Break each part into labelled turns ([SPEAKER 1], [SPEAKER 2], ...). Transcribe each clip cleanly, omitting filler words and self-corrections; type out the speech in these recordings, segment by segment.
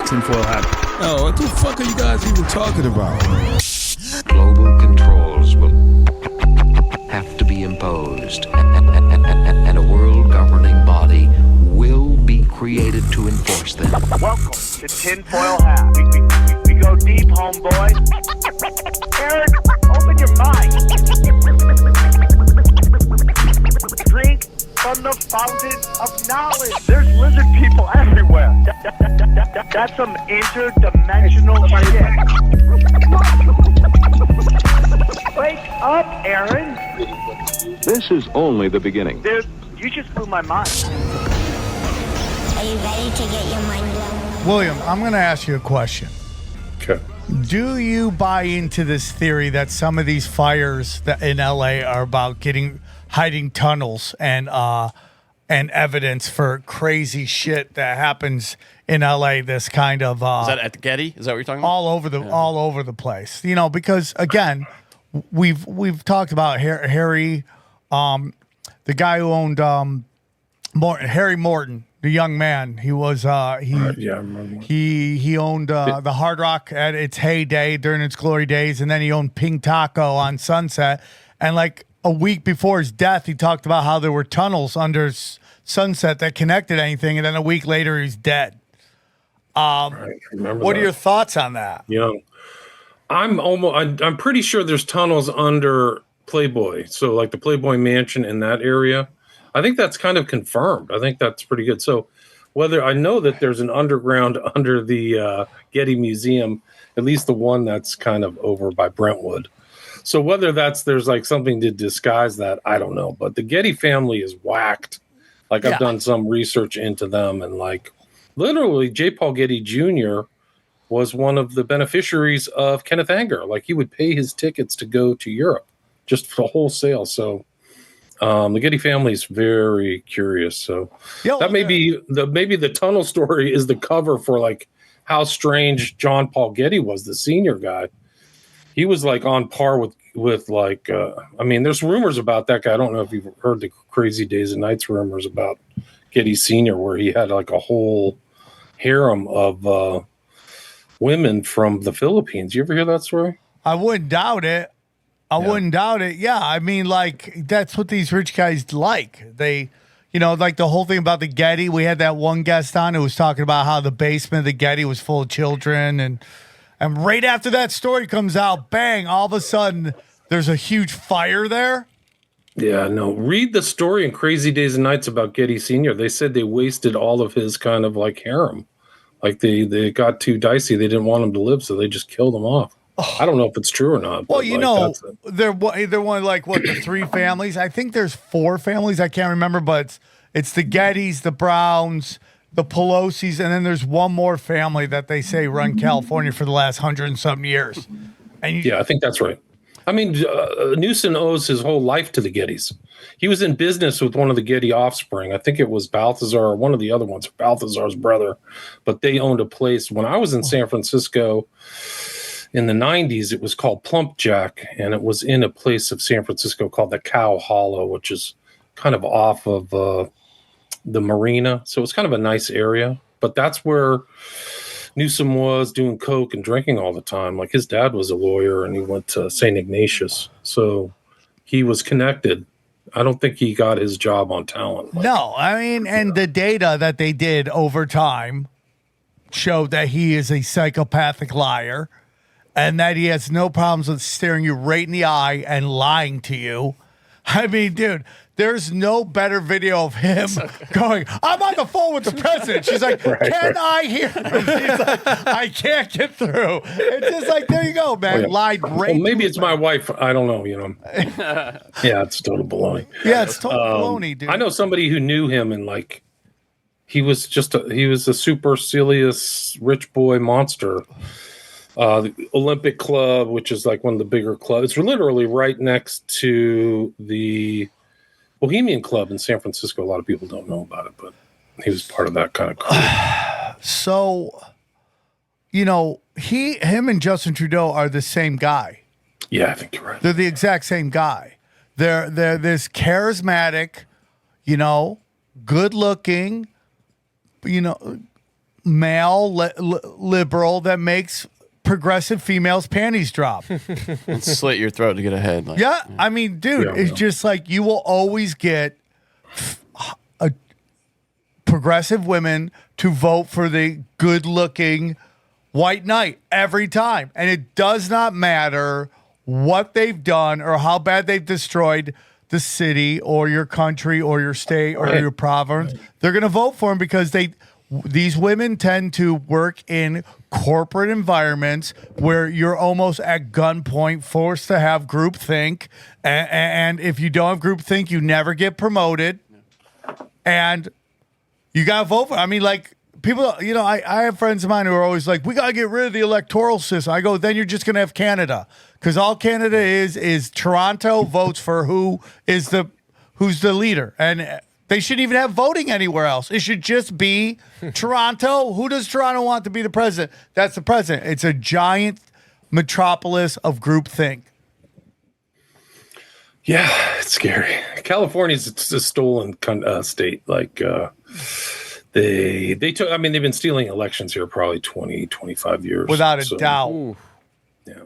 [SPEAKER 1] tinfoil hat. Oh, what the fuck are you guys even talking about?
[SPEAKER 2] Global controls will have to be imposed, and a world governing body will be created to enforce them.
[SPEAKER 3] Welcome to Tinfoil Hat. We go deep, homeboy. Aaron, open your mind. Drink from the fountain of knowledge. There's lizard people everywhere. That's some interdimensional shit. Wake up, Aaron.
[SPEAKER 2] This is only the beginning.
[SPEAKER 3] Dude, you just blew my mind.
[SPEAKER 4] Are you ready to get your mind blown?
[SPEAKER 5] William, I'm going to ask you a question.
[SPEAKER 6] Okay.
[SPEAKER 5] Do you buy into this theory that some of these fires that in LA are about hiding tunnels and evidence for crazy shit that happens in LA? This kind of
[SPEAKER 7] is that at the Getty? Is that what you're talking about?
[SPEAKER 5] All over the place. You know, because again, we've talked about Harry, the guy who owned Harry Morton. The young man, he was I remember. He owned the Hard Rock at its heyday during its glory days, and then he owned Ping Taco on Sunset. And like a week before his death, he talked about how there were tunnels under Sunset that connected anything, and then a week later, he's dead. What are your thoughts on that?
[SPEAKER 6] You know, I'm pretty sure there's tunnels under Playboy, so like the Playboy Mansion in that area. I think that's kind of confirmed. I think that's pretty good. So whether I know that there's an underground under the Getty Museum, at least the one that's kind of over by Brentwood. So whether there's like something to disguise that, I don't know. But the Getty family is whacked. Like I've done some research into them, and like literally J. Paul Getty Jr. was one of the beneficiaries of Kenneth Anger. Like he would pay his tickets to go to Europe just for wholesale. So the Getty family is very curious. So that may be the tunnel story is the cover for like how strange John Paul Getty was, the senior guy. He was like on par with like, I mean, there's rumors about that guy. I don't know if you've heard the crazy days and nights rumors about Getty Senior, where he had like a whole harem of women from the Philippines. You ever hear that story?
[SPEAKER 5] I wouldn't doubt it. I wouldn't doubt it. Yeah, I mean, like, that's what these rich guys like. They, you know, like the whole thing about the Getty. We had that one guest on who was talking about how the basement of the Getty was full of children. And right after that story comes out, bang, all of a sudden there's a huge fire there.
[SPEAKER 6] Yeah, no. Read the story in Crazy Days and Nights about Getty Sr. They said they wasted all of his kind of like harem. Like they got too dicey. They didn't want him to live, so they just killed him off. I don't know if it's true or not.
[SPEAKER 5] Well, you know, they're one like what, the three families. I think there's four families. I can't remember, but it's the Gettys, the Browns, the Pelosi's, and then there's one more family that they say run California for the last 100 and something years. And
[SPEAKER 6] I think that's right. I mean, Newsom owes his whole life to the Gettys. He was in business with one of the Getty offspring. I think it was Balthazar or one of the other ones, Balthazar's brother. But they owned a place. When I was in San Francisco in the 90s, it was called Plump Jack, and it was in a place of San Francisco called the Cow Hollow, which is kind of off of the marina. So it's kind of a nice area. But that's where Newsom was doing coke and drinking all the time. Like his dad was a lawyer, and he went to St. Ignatius. So he was connected. I don't think he got his job on talent.
[SPEAKER 5] No, I mean, and the data that they did over time showed that he is a psychopathic liar and that he has no problems with staring you right in the eye and lying to you. I mean, dude, there's no better video of him going, I'm on the phone with the president. She's like, can I hear him? He's like, I can't get through. It's just like, there you go, man. Lied right.
[SPEAKER 6] Well, maybe it's my wife. I don't know, you know. Yeah, it's total baloney.
[SPEAKER 5] Yeah, it's total baloney, dude.
[SPEAKER 6] I know somebody who knew him, and like, he was a supercilious rich boy monster. The Olympic Club, which is like one of the bigger clubs. It's literally right next to the Bohemian Club in San Francisco. A lot of people don't know about it, but he was part of that kind of crew.
[SPEAKER 5] So, you know, him and Justin Trudeau are the same guy.
[SPEAKER 6] Yeah, I think you're right.
[SPEAKER 5] They're the exact same guy. They're this charismatic, you know, good looking, you know, male liberal that makes progressive females' panties drop.
[SPEAKER 7] And slit your throat to get ahead. Like,
[SPEAKER 5] Yeah, I mean, dude, it's just like you will always get progressive women to vote for the good-looking white knight every time. And it does not matter what they've done or how bad they've destroyed the city or your country or your state or your province. They're going to vote for him because these women tend to work in corporate environments where you're almost at gunpoint, forced to have groupthink. And if you don't have groupthink, you never get promoted. And you got to vote for. I mean, like, people, you know, I have friends of mine who are always like, we got to get rid of the electoral system. I go, then you're just going to have Canada. Because all Canada is Toronto votes for who's the leader. And they shouldn't even have voting anywhere else. It should just be Toronto. Who does Toronto want to be the president? That's the president. It's a giant metropolis of groupthink.
[SPEAKER 6] Yeah, it's scary. California's a stolen state. Like, they took, I mean, they've been stealing elections here probably 20, 25 years.
[SPEAKER 5] Without a doubt.
[SPEAKER 6] Yeah.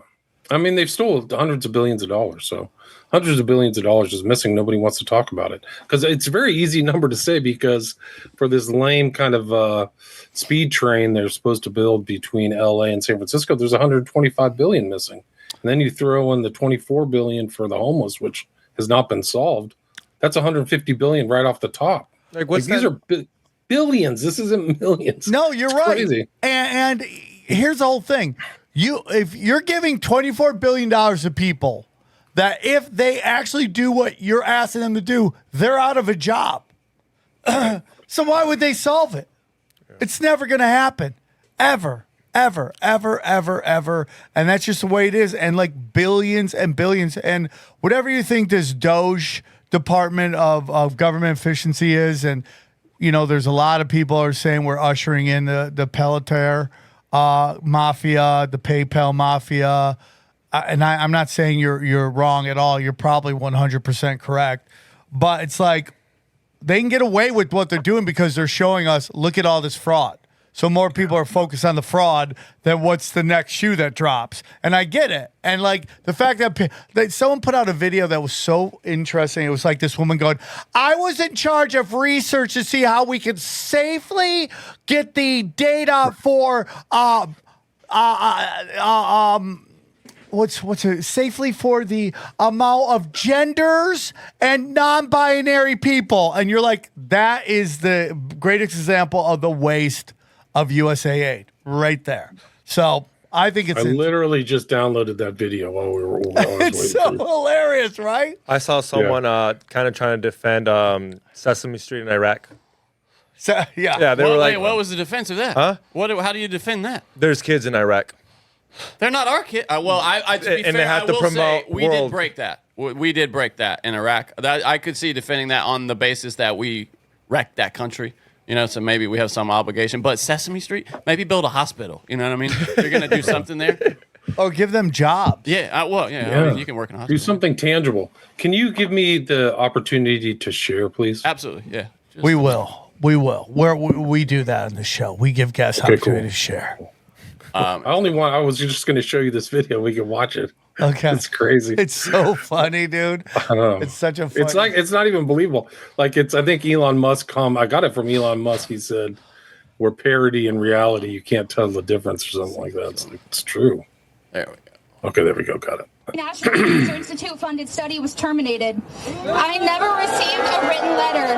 [SPEAKER 6] I mean, they've stolen hundreds of billions of dollars. So hundreds of billions of dollars is missing. Nobody wants to talk about it because it's a very easy number to say, because for this lame kind of speed train they're supposed to build between LA and San Francisco, there's 125 billion missing. And then you throw in the 24 billion for the homeless, which has not been solved. That's 150 billion right off the top.
[SPEAKER 8] Like, what's
[SPEAKER 6] these are billions. This isn't millions.
[SPEAKER 5] No, you're right.
[SPEAKER 6] Crazy.
[SPEAKER 5] And here's the whole thing. If you're giving $24 billion to people that if they actually do what you're asking them to do, they're out of a job. So why would they solve it? It's never going to happen. Ever. Ever. And that's just the way it is. And like billions and billions. And whatever you think this Doge Department of Government Efficiency is, and, you know, there's a lot of people are saying we're ushering in the Pelletier mafia, the PayPal mafia. And I'm not saying you're wrong at all. You're probably 100% correct. But it's like they can get away with what they're doing because they're showing us, look at all this fraud. So more people are focused on the fraud than what's the next shoe that drops. And I get it. And like the fact that someone put out a video that was so interesting. It was like this woman going, I was in charge of research to see how we could safely get the data for safely for the amount of genders and non-binary people. And you're like, that is the greatest example of the waste of USA aid right there. So I think it's...
[SPEAKER 6] I literally just downloaded that video while we were...
[SPEAKER 5] It's so hilarious, right?
[SPEAKER 8] I saw someone kind of trying to defend Sesame Street in Iraq.
[SPEAKER 5] So,
[SPEAKER 8] Yeah, they were like...
[SPEAKER 7] Wait, what was the defense of that?
[SPEAKER 8] Huh?
[SPEAKER 7] How do you defend that?
[SPEAKER 8] There's kids in Iraq.
[SPEAKER 7] They're not our kids. Well, to be
[SPEAKER 8] And
[SPEAKER 7] fair,
[SPEAKER 8] they have to
[SPEAKER 7] I will
[SPEAKER 8] promote
[SPEAKER 7] say we did
[SPEAKER 8] world.
[SPEAKER 7] break that. We did break that in Iraq. I could see defending that on the basis that we wrecked that country. You know, so maybe we have some obligation. But Sesame Street, maybe build a hospital. You know what I mean? You're going to do something there.
[SPEAKER 5] Or give them jobs.
[SPEAKER 7] Yeah, I mean, you can work in a hospital.
[SPEAKER 6] Do something tangible. Can you give me the opportunity to share, please?
[SPEAKER 7] Absolutely, yeah.
[SPEAKER 5] We will. We do that in the show. We give guests opportunity to share.
[SPEAKER 6] I was just going to show you this video. We can watch it.
[SPEAKER 5] Okay.
[SPEAKER 6] It's crazy.
[SPEAKER 5] It's so funny, dude.
[SPEAKER 6] I don't know.
[SPEAKER 5] It's such a funny...
[SPEAKER 6] It's like, it's not even believable. Like, I think Elon Musk, I got it from Elon Musk. He said, we're parody and reality. You can't tell the difference or something like that. It's true.
[SPEAKER 7] There we go.
[SPEAKER 6] Okay, there we go. Got it.
[SPEAKER 9] National Cancer Institute funded study was terminated. I never received a written letter,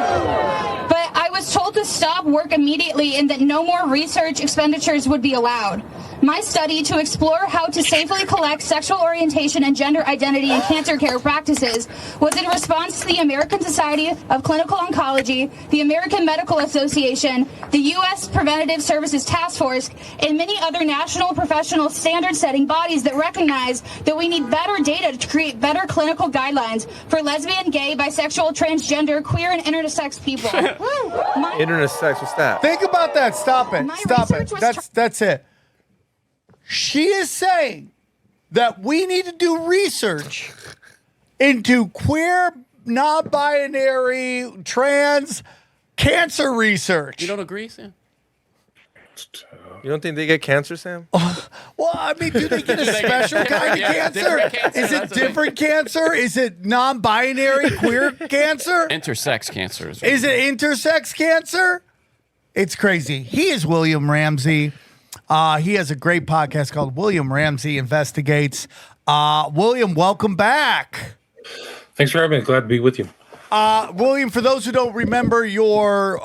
[SPEAKER 9] but I was told to stop work immediately and that no more research expenditures would be allowed. My study to explore how to safely collect sexual orientation and gender identity in cancer care practices was in response to the American Society of Clinical Oncology, the American Medical Association, the U.S. Preventative Services Task Force, and many other national professional standard-setting bodies that recognize that we need better data to create better clinical guidelines for lesbian, gay, bisexual, transgender, queer, and intersex people.
[SPEAKER 8] Intersex, what's that?
[SPEAKER 5] Think about that. Stop it.
[SPEAKER 9] My
[SPEAKER 5] Stop it.
[SPEAKER 9] research was
[SPEAKER 5] That's it. She is saying that we need to do research into queer, non-binary, trans cancer research.
[SPEAKER 7] You don't agree, Sam?
[SPEAKER 8] You don't think they get cancer, Sam?
[SPEAKER 5] Well, I mean, do they get a special kind of cancer?
[SPEAKER 7] different cancer,
[SPEAKER 5] Is it
[SPEAKER 7] that's the thing.
[SPEAKER 5] different cancer? Is it non-binary queer cancer?
[SPEAKER 7] Intersex cancer.
[SPEAKER 5] Is it intersex cancer? It's crazy. He is William Ramsey. He has a great podcast called William Ramsey Investigates. William, welcome back.
[SPEAKER 6] Thanks for having me. Glad to be with you.
[SPEAKER 5] William, for those who don't remember your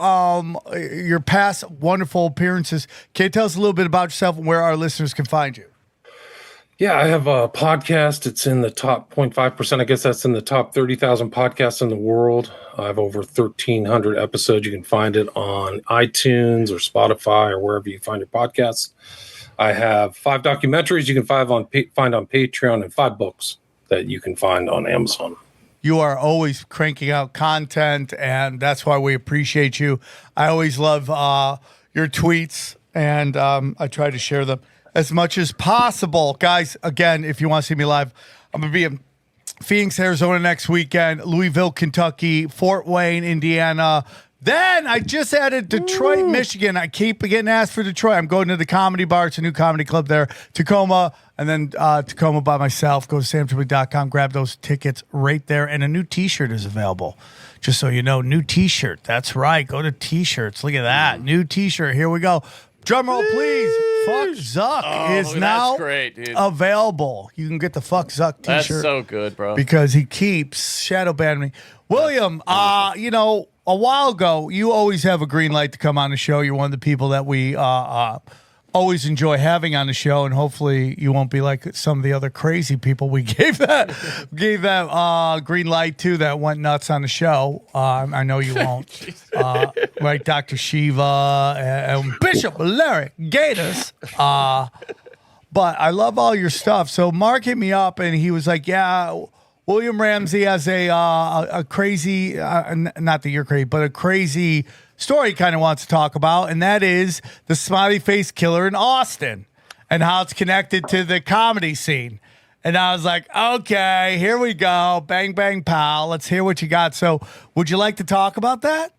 [SPEAKER 5] past wonderful appearances, can you tell us a little bit about yourself and where our listeners can find you?
[SPEAKER 6] Yeah, I have a podcast. It's in the top 0.5%. I guess that's in the top 30,000 podcasts in the world. I have over 1,300 episodes. You can find it on iTunes or Spotify or wherever you find your podcasts. I have 5 documentaries you can find on Patreon and 5 books that you can find on Amazon.
[SPEAKER 5] You are always cranking out content, and that's why we appreciate you. I always love your tweets, and I try to share them as much as possible. Guys, again, if you want to see me live, I'm going to be in Phoenix, Arizona next weekend, Louisville, Kentucky, Fort Wayne, Indiana. Then I just added Detroit, Michigan. I keep getting asked for Detroit. I'm going to the Comedy Bar. It's a new comedy club there. Tacoma, and then Tacoma by myself. Go to SamTripoli.com. Grab those tickets right there. And a new T-shirt is available. Just so you know, new T-shirt. That's right. Go to T-shirts. Look at that. New T-shirt. Here we go. Drum roll, please. Fuck Zuck is now
[SPEAKER 7] great, dude.
[SPEAKER 5] available. You can get the Fuck Zuck T-shirt.
[SPEAKER 7] That's so good, bro.
[SPEAKER 5] Because he keeps shadow banning me. William, you know, a while ago, you always have a green light to come on the show. You're one of the people that we always enjoy having on the show, and hopefully you won't be like some of the other crazy people we gave that green light to that went nuts on the show. I know you won't. Right, Dr. Shiva and Bishop Larry Gators. But I love all your stuff. So Mark hit me up, and he was like, yeah, William Ramsey has a crazy, not that you're crazy, but a crazy story he kind of wants to talk about, and that is the smiley face killer in Austin and how it's connected to the comedy scene. And I was like, okay, here we go. Bang, bang, pal. Let's hear what you got. So would you like to talk about that?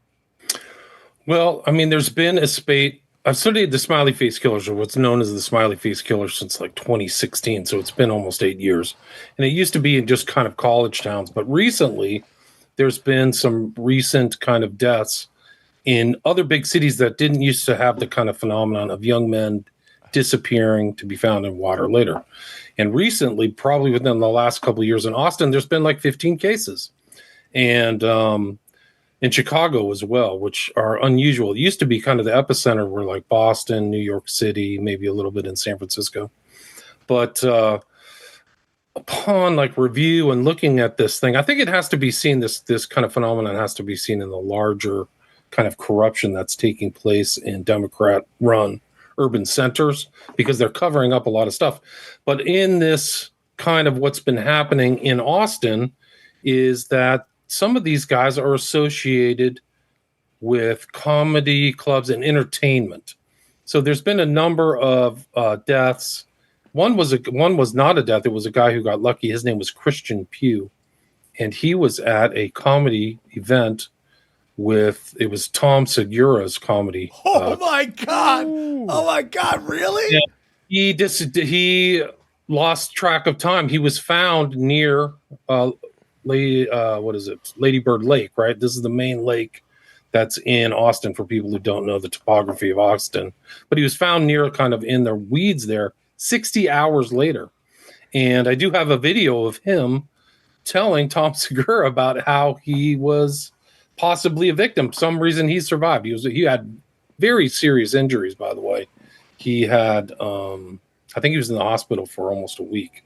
[SPEAKER 6] Well, I mean, there's been a spate. I've studied the smiley face killers, or what's known as the smiley face killers, since like 2016. So it's been almost 8 years. And it used to be in just kind of college towns. But recently, there's been some recent kind of deaths in other big cities that didn't used to have the kind of phenomenon of young men disappearing to be found in water later. And recently, probably within the last couple of years in Austin, there's been like 15 cases. And in Chicago as well, which are unusual. It used to be kind of the epicenter where like Boston, New York City, maybe a little bit in San Francisco. But upon like review and looking at this thing, I think it has to be seen, this kind of phenomenon has to be seen in the larger kind of corruption that's taking place in Democrat-run urban centers, because they're covering up a lot of stuff. But in this kind of what's been happening in Austin is that some of these guys are associated with comedy clubs and entertainment. So there's been a number of deaths. One was not a death. It was a guy who got lucky. His name was Christian Pugh, and he was at a comedy event it was Tom Segura's comedy.
[SPEAKER 5] Oh my God. Oh my God. Really?
[SPEAKER 6] Yeah, he lost track of time. He was found near Lady Bird Lake, right? This is the main lake that's in Austin for people who don't know the topography of Austin. But he was found near kind of in the weeds there 60 hours later. And I do have a video of him telling Tom Segura about how he was possibly a victim. For some reason he survived. He had very serious injuries, by the way. He had, I think he was in the hospital for almost a week.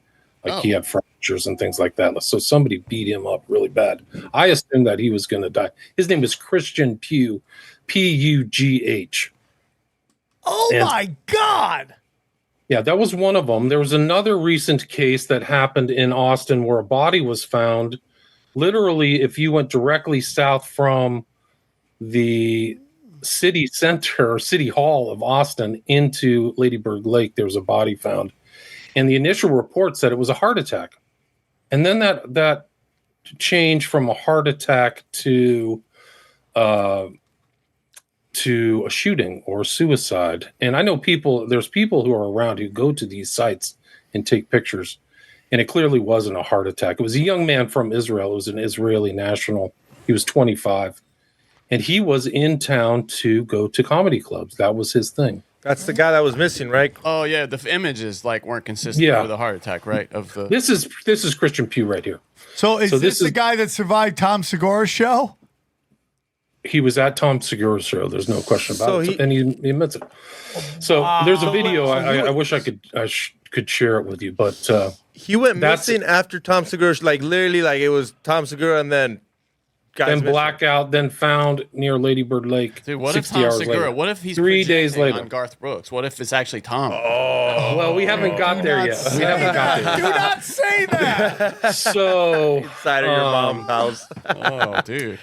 [SPEAKER 6] He had fractures and things like that. So somebody beat him up really bad. I assumed that he was going to die. His name was Christian Pugh, P-U-G-H.
[SPEAKER 5] My God.
[SPEAKER 6] Yeah, that was one of them. There was another recent case that happened in Austin where a body was found. Literally, if you went directly south from the city center or city hall of Austin into Lady Bird Lake, there was a body found. And the initial report said it was a heart attack. And then that changed from a heart attack to to a shooting or suicide. And I know there's people who are around who go to these sites and take pictures. And it clearly wasn't a heart attack. It was a young man from Israel. It was an Israeli national. He was 25. And he was in town to go to comedy clubs. That was his thing.
[SPEAKER 8] That's the guy that was missing, right?
[SPEAKER 7] Oh yeah, the images like weren't consistent with a heart attack, right? Of the
[SPEAKER 6] This is Christian Pugh right here.
[SPEAKER 5] So this the guy that survived Tom Segura's show?
[SPEAKER 6] He was at Tom Segura's show. There's no question about it, and he admits it. So there's a video. I wish I could share it with you, but
[SPEAKER 8] he went missing after Tom Segura. Like literally, like it was Tom Segura, and then
[SPEAKER 6] blackout, then found near Lady Bird Lake.
[SPEAKER 7] Dude, what if
[SPEAKER 6] 60
[SPEAKER 7] Tom
[SPEAKER 6] hours
[SPEAKER 7] Segura?
[SPEAKER 6] later.
[SPEAKER 7] What if he's
[SPEAKER 6] 3 days later
[SPEAKER 7] on Garth Brooks? What if it's actually Tom?
[SPEAKER 6] Oh, well, we haven't got there yet. We haven't got there.
[SPEAKER 5] Do not say that.
[SPEAKER 6] So
[SPEAKER 8] inside of your mom's house.
[SPEAKER 7] Oh, dude.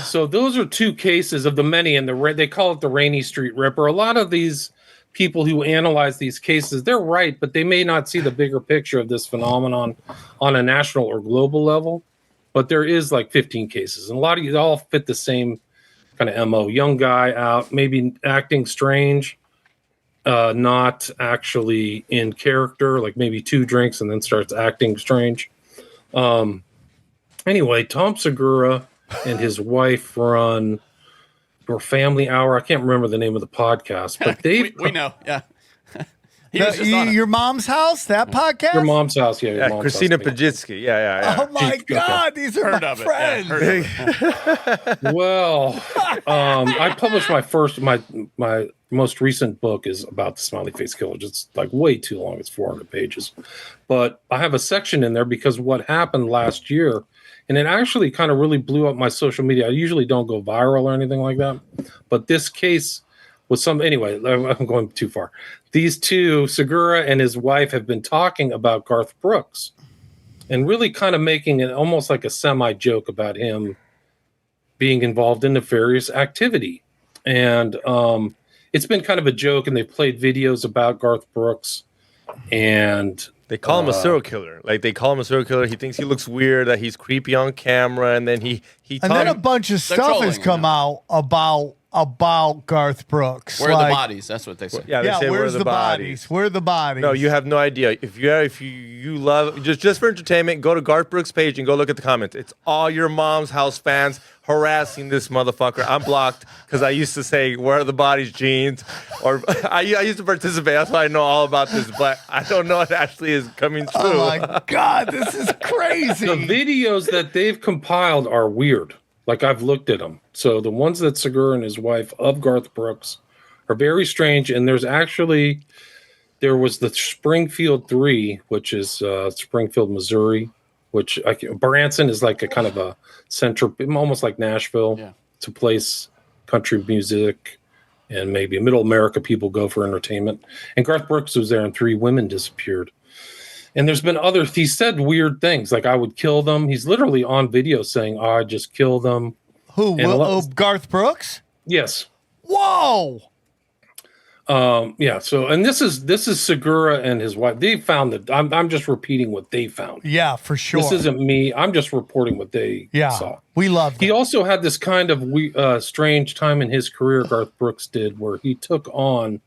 [SPEAKER 6] So those are two cases of the many, and they call it the Rainy Street Ripper. A lot of these people who analyze these cases, they're right, but they may not see the bigger picture of this phenomenon on a national or global level. But there is like 15 cases, and a lot of these all fit the same kind of MO. Young guy out, maybe acting strange, not actually in character, like maybe 2 drinks and then starts acting strange. Anyway, Tom Segura and his wife run or Family Hour. I can't remember the name of the podcast, but
[SPEAKER 7] we know, yeah.
[SPEAKER 5] Your mom's house, that podcast?
[SPEAKER 6] Your mom's house, yeah. Your mom's
[SPEAKER 8] Christina
[SPEAKER 6] house,
[SPEAKER 8] Pajitsky, yeah.
[SPEAKER 5] Oh my God, these are my friends.
[SPEAKER 6] Well, I published my most recent book is about the smiley face killers. It's like way too long. It's 400 pages, but I have a section in there because what happened last year, and it actually kind of really blew up my social media. I usually don't go viral or anything like that, but this case was anyway, I'm going too far. These two, Segura and his wife, have been talking about Garth Brooks and really kind of making it almost like a semi-joke about him being involved in nefarious activity. And it's been kind of a joke, and they've played videos about Garth Brooks. And
[SPEAKER 8] they call him a serial killer. Like, they call him a serial killer. He thinks he looks weird, that he's creepy on camera, and then he
[SPEAKER 5] and then a bunch of stuff has come out about Garth Brooks.
[SPEAKER 7] Where are the bodies? That's what they say.
[SPEAKER 8] Yeah, they say
[SPEAKER 5] where's the bodies? Where are the bodies?
[SPEAKER 8] No, you have no idea. If you love just for entertainment, go to Garth Brooks' page and go look at the comments. It's all your mom's house fans harassing this motherfucker. I'm blocked because I used to say, "Where are the bodies, Jeans?" Or I used to participate. That's why I know all about this, but I don't know if it actually is coming true.
[SPEAKER 5] Oh my God, this is crazy.
[SPEAKER 6] The videos that they've compiled are weird. Like, I've looked at them. So the ones that Segura and his wife of Garth Brooks are very strange. And there was the Springfield 3, which is Springfield, Missouri, which Branson is like a kind of a center, almost like Nashville.
[SPEAKER 7] Yeah.
[SPEAKER 6] It's a place, country music, and maybe middle America people go for entertainment. And Garth Brooks was there, and 3 women disappeared. And there's been others. He said weird things like, I would kill them. He's literally on video saying, I'd just kill them.
[SPEAKER 5] Who? Garth Brooks?
[SPEAKER 6] Yes.
[SPEAKER 5] Whoa.
[SPEAKER 6] Yeah. So, and this is Segura and his wife. They found that. I'm just repeating what they found.
[SPEAKER 5] Yeah, for sure.
[SPEAKER 6] This isn't me. I'm just reporting what they saw.
[SPEAKER 5] We love.
[SPEAKER 6] He also had this kind of strange time in his career. Garth Brooks did, where he took on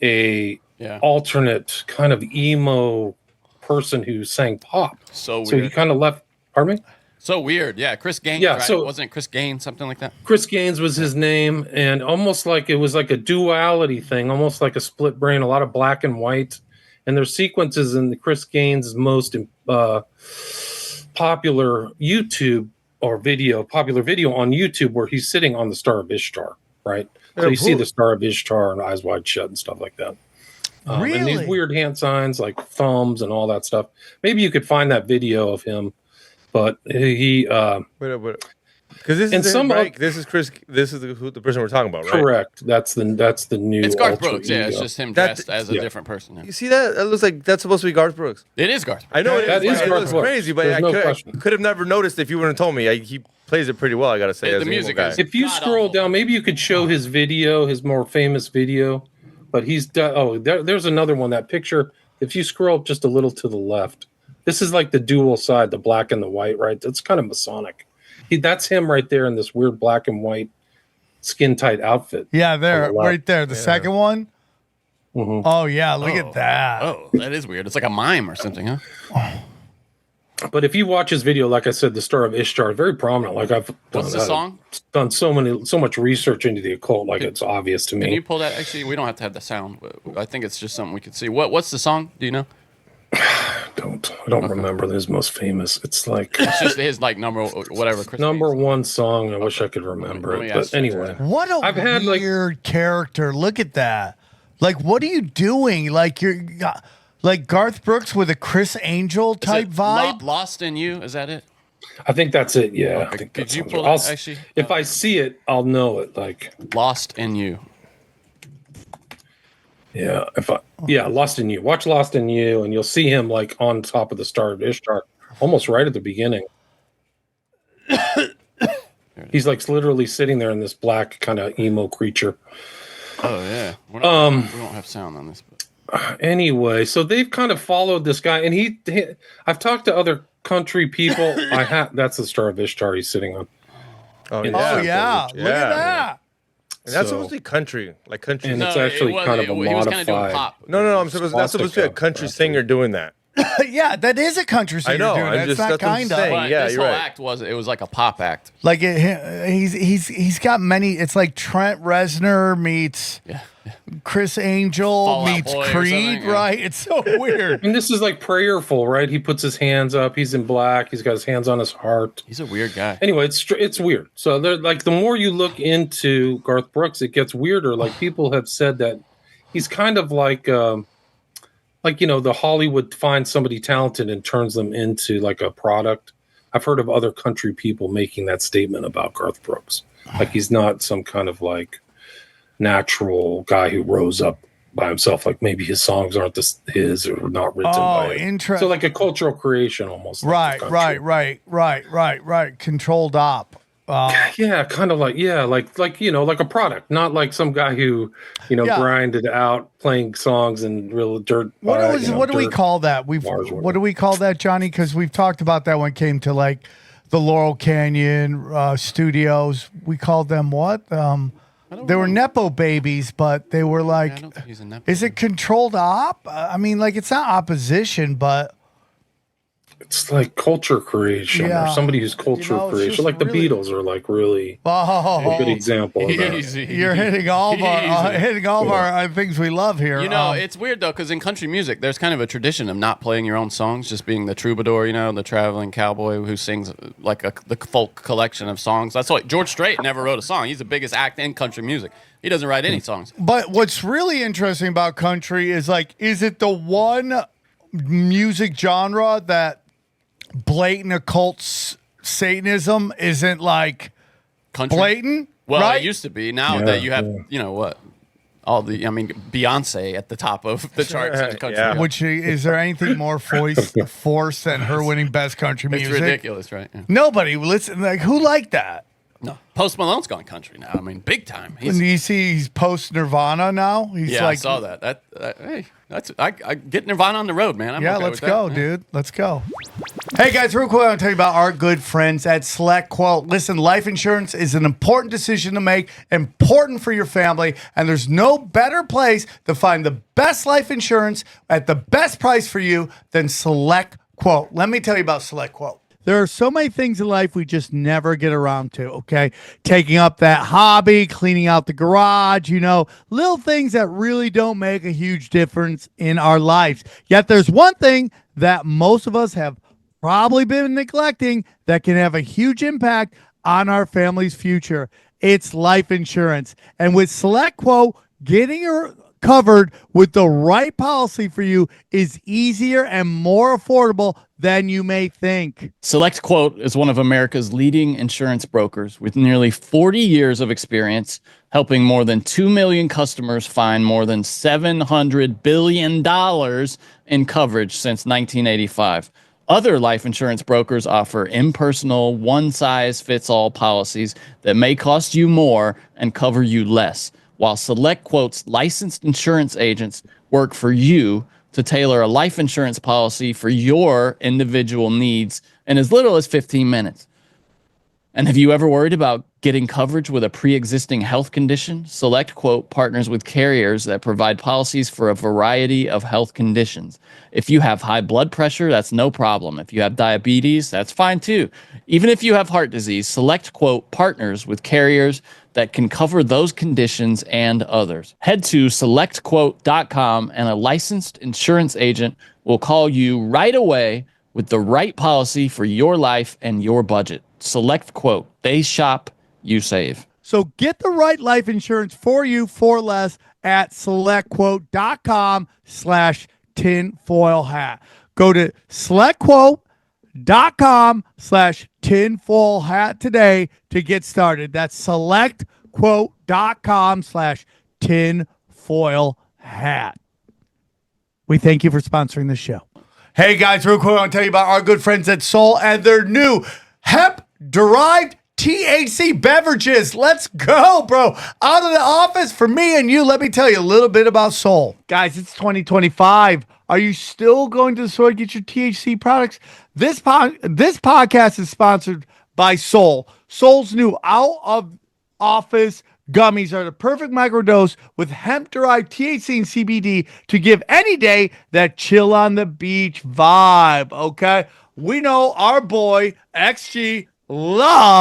[SPEAKER 6] a alternate kind of emo person who sang pop.
[SPEAKER 7] So weird.
[SPEAKER 6] So he kind of left. Pardon me?
[SPEAKER 7] So weird. Yeah, Chris Gaines.
[SPEAKER 6] Yeah,
[SPEAKER 7] right?
[SPEAKER 6] so
[SPEAKER 7] wasn't it Chris Gaines, something like that?
[SPEAKER 6] Chris Gaines was his name, and almost like it was like a duality thing, almost like a split brain, a lot of black and white. And there's sequences in the Chris Gaines' most popular video on YouTube where he's sitting on the Star of Ishtar, right? So you see the Star of Ishtar and Eyes Wide Shut and stuff like that.
[SPEAKER 5] Really?
[SPEAKER 6] And these weird hand signs like thumbs and all that stuff. Maybe you could find that video of him, but he
[SPEAKER 8] because this is right? This is Chris. This is the person we're talking about, right?
[SPEAKER 6] Correct. That's the new.
[SPEAKER 7] It's Garth Brooks. Yeah, it's just him dressed as a different person. Yeah.
[SPEAKER 8] You see that? It looks like that's supposed to be Garth Brooks.
[SPEAKER 7] It is Garth Brooks.
[SPEAKER 8] I know
[SPEAKER 6] that is Garth Brooks.
[SPEAKER 8] Crazy, but I could have never noticed if you wouldn't have told me. He plays it pretty well. I gotta say,
[SPEAKER 7] the music is.
[SPEAKER 6] If you scroll down, maybe you could show his video, his more famous video. But he's done. Oh, there's another one. That picture. If you scroll up just a little to the left, this is like the dual side, the black and the white, right? That's kind of Masonic. That's him right there in this weird black and white skin tight outfit.
[SPEAKER 5] Yeah, there,
[SPEAKER 6] On the left.
[SPEAKER 5] right there. The second one.
[SPEAKER 6] Mhm.
[SPEAKER 5] Oh yeah, look at that.
[SPEAKER 7] Oh, that is weird. It's like a mime or something, huh?
[SPEAKER 6] But if you watch his video, like I said, the Star of Ishtar, very prominent. Like I've
[SPEAKER 7] What's the song?
[SPEAKER 6] done so much research into the occult. Like it's obvious to me.
[SPEAKER 7] Can you pull that? Actually, we don't have to have the sound. I think it's just something we could see. What's the song? Do you know?
[SPEAKER 6] I don't remember his most famous. It's like
[SPEAKER 7] It's just his like number whatever.
[SPEAKER 6] number one song. I wish I could remember
[SPEAKER 7] Let me
[SPEAKER 6] it. But
[SPEAKER 7] ask you
[SPEAKER 6] anyway,
[SPEAKER 5] What a
[SPEAKER 6] I've had, like-
[SPEAKER 5] weird character. Look at that. Like, what are you doing? Like you're like Garth Brooks with a Chris Angel
[SPEAKER 7] Is
[SPEAKER 5] type
[SPEAKER 7] it
[SPEAKER 5] vibe.
[SPEAKER 7] Lost in You. Is that it?
[SPEAKER 6] I think that's it. Yeah.
[SPEAKER 7] Okay.
[SPEAKER 6] I think
[SPEAKER 7] Could
[SPEAKER 6] that
[SPEAKER 7] you
[SPEAKER 6] sounds
[SPEAKER 7] pull
[SPEAKER 6] right.
[SPEAKER 7] that, actually?
[SPEAKER 6] If I see it, I'll know it. Like
[SPEAKER 7] Lost in You.
[SPEAKER 6] yeah, Lost in You. Watch Lost in You, and you'll see him like on top of the Star of Ishtar, almost right at the beginning. He's like literally sitting there in this black kind of emo creature.
[SPEAKER 7] Oh yeah. We don't have sound on this. But.
[SPEAKER 6] Anyway, so they've kind of followed this guy, and he I've talked to other country people. That's the Star of Ishtar he's sitting on.
[SPEAKER 8] Oh
[SPEAKER 6] In
[SPEAKER 8] yeah.
[SPEAKER 5] Oh yeah, look at that.
[SPEAKER 8] And that's
[SPEAKER 6] So-
[SPEAKER 8] supposed to be country, like country.
[SPEAKER 6] And
[SPEAKER 8] No,
[SPEAKER 6] it's actually kind of a
[SPEAKER 7] he was kind of doing
[SPEAKER 6] modified.
[SPEAKER 7] pop.
[SPEAKER 8] I'm supposed. That's supposed to be a country singer doing that.
[SPEAKER 5] Yeah, that is a country singer.
[SPEAKER 8] I know,
[SPEAKER 5] Dude.
[SPEAKER 8] I'm
[SPEAKER 5] That's
[SPEAKER 8] just-
[SPEAKER 5] not
[SPEAKER 8] that's what I'm
[SPEAKER 5] kind of.
[SPEAKER 8] saying.
[SPEAKER 7] But
[SPEAKER 8] Yeah,
[SPEAKER 7] this
[SPEAKER 8] you're
[SPEAKER 7] whole
[SPEAKER 8] right.
[SPEAKER 7] act was like a pop act.
[SPEAKER 5] Like he's got many. It's like Trent Reznor meets
[SPEAKER 7] Yeah.
[SPEAKER 5] Chris Angel
[SPEAKER 7] Fall Out
[SPEAKER 5] meets
[SPEAKER 7] Boy or
[SPEAKER 5] Creed,
[SPEAKER 7] something, yeah.
[SPEAKER 5] right? It's so weird.
[SPEAKER 6] And this is like prayerful, right? He puts his hands up. He's in black. He's got his hands on his heart.
[SPEAKER 7] He's a weird guy.
[SPEAKER 6] Anyway, it's weird. So they're like, the more you look into Garth Brooks, it gets weirder. Like people have said that he's kind of like the Hollywood finds somebody talented and turns them into like a product. I've heard of other country people making that statement about Garth Brooks. Like he's not some kind of like natural guy who rose up by himself. Like maybe his songs aren't his or not written by him.
[SPEAKER 5] interesting.
[SPEAKER 6] So like a cultural creation almost. like the country.
[SPEAKER 5] Right. Controlled op.
[SPEAKER 6] Yeah, kind of like like a product, not like some guy who
[SPEAKER 5] Yeah.
[SPEAKER 6] grinded out playing songs and real dirt.
[SPEAKER 5] What do we
[SPEAKER 6] dirt
[SPEAKER 5] call that?
[SPEAKER 6] bars or whatever.
[SPEAKER 5] What do we call that, Johnny? Because we've talked about that when it came to like the Laurel Canyon studios. We called them what? They were nepo babies, but they were like.
[SPEAKER 7] I don't think he's a nepo.
[SPEAKER 5] Is it controlled op? I mean, like it's not opposition, but
[SPEAKER 6] It's like culture creation
[SPEAKER 5] Yeah.
[SPEAKER 6] or somebody who's culture
[SPEAKER 5] it's
[SPEAKER 6] creation.
[SPEAKER 5] just
[SPEAKER 6] Like the
[SPEAKER 5] really-
[SPEAKER 6] Beatles are like really a good example of that.
[SPEAKER 7] Easy.
[SPEAKER 5] you're hitting all of our things we love here.
[SPEAKER 7] You know, it's weird though, because in country music, there's kind of a tradition of not playing your own songs, just being the troubadour, the traveling cowboy who sings like the folk collection of songs. That's why George Strait never wrote a song. He's the biggest act in country music. He doesn't write any songs.
[SPEAKER 5] But what's really interesting about country is like, is it the one music genre that blatant occult Satanism isn't like
[SPEAKER 7] Country.
[SPEAKER 5] blatant?
[SPEAKER 7] Well,
[SPEAKER 5] right?
[SPEAKER 7] it used to be. Now
[SPEAKER 6] Yeah,
[SPEAKER 7] that you have,
[SPEAKER 6] yeah.
[SPEAKER 7] what? Beyonce at the top of the charts in country.
[SPEAKER 8] Yeah.
[SPEAKER 5] Which is there anything more forced than her winning best country
[SPEAKER 7] It's
[SPEAKER 5] music?
[SPEAKER 7] ridiculous, right? Yeah.
[SPEAKER 5] Nobody listen. Like who liked that?
[SPEAKER 7] No. Post Malone's gone country now. I mean, big time.
[SPEAKER 5] When you see he's post Nirvana now, he's
[SPEAKER 7] Yeah,
[SPEAKER 5] like,
[SPEAKER 7] I saw that. Hey, I get Nirvana on the road, man. I'm
[SPEAKER 5] yeah,
[SPEAKER 7] okay
[SPEAKER 5] let's
[SPEAKER 7] with that.
[SPEAKER 5] go,
[SPEAKER 7] Yeah.
[SPEAKER 5] dude. Let's go. Hey guys, real quick, I want to tell you about our good friends at Select Quote. Listen, life insurance is an important decision to make, important for your family, and there's no better place to find the best life insurance at the best price for you than Select Quote. Let me tell you about Select Quote. There are so many things in life we just never get around to, okay? Taking up that hobby, cleaning out the garage, little things that really don't make a huge difference in our lives. Yet there's one thing that most of us have probably been neglecting that can have a huge impact on our family's future. It's life insurance. And with Select Quote, getting your covered with the right policy for you is easier and more affordable than you may think.
[SPEAKER 10] Select Quote is one of America's leading insurance brokers with nearly 40 years of experience, helping more than 2 million customers find more than $700 billion in coverage since 1985. Other life insurance brokers offer impersonal, one-size-fits-all policies that may cost you more and cover you less, while Select Quote's licensed insurance agents work for you to tailor a life insurance policy for your individual needs in as little as 15 minutes. And have you ever worried about getting coverage with a pre-existing health condition? SelectQuote partners with carriers that provide policies for a variety of health conditions. If you have high blood pressure, that's no problem. If you have diabetes, that's fine too. Even if you have heart disease, SelectQuote partners with carriers that can cover those conditions and others. Head to selectquote.com and a licensed insurance agent will call you right away with the right policy for your life and your budget. SelectQuote. They shop, you save.
[SPEAKER 5] So get the right life insurance for you for less at selectquote.com/tinfoil hat. Go to selectquote.com/tinfoil hat today to get started. That's selectquote.com/tinfoil hat. We thank you for sponsoring the show. Hey guys, real quick, I want to tell you about our good friends at Soul and their new hemp-derived THC beverages. Let's go, bro. Out of the office for me and you. Let me tell you a little bit about Soul. Guys, it's 2025. Are you still going to the store to get your THC products? This podcast is sponsored by Soul. Soul's new out-of-office gummies are the perfect microdose with hemp-derived THC and CBD to give any day that chill on the beach vibe, okay? We know our boy, XG, loves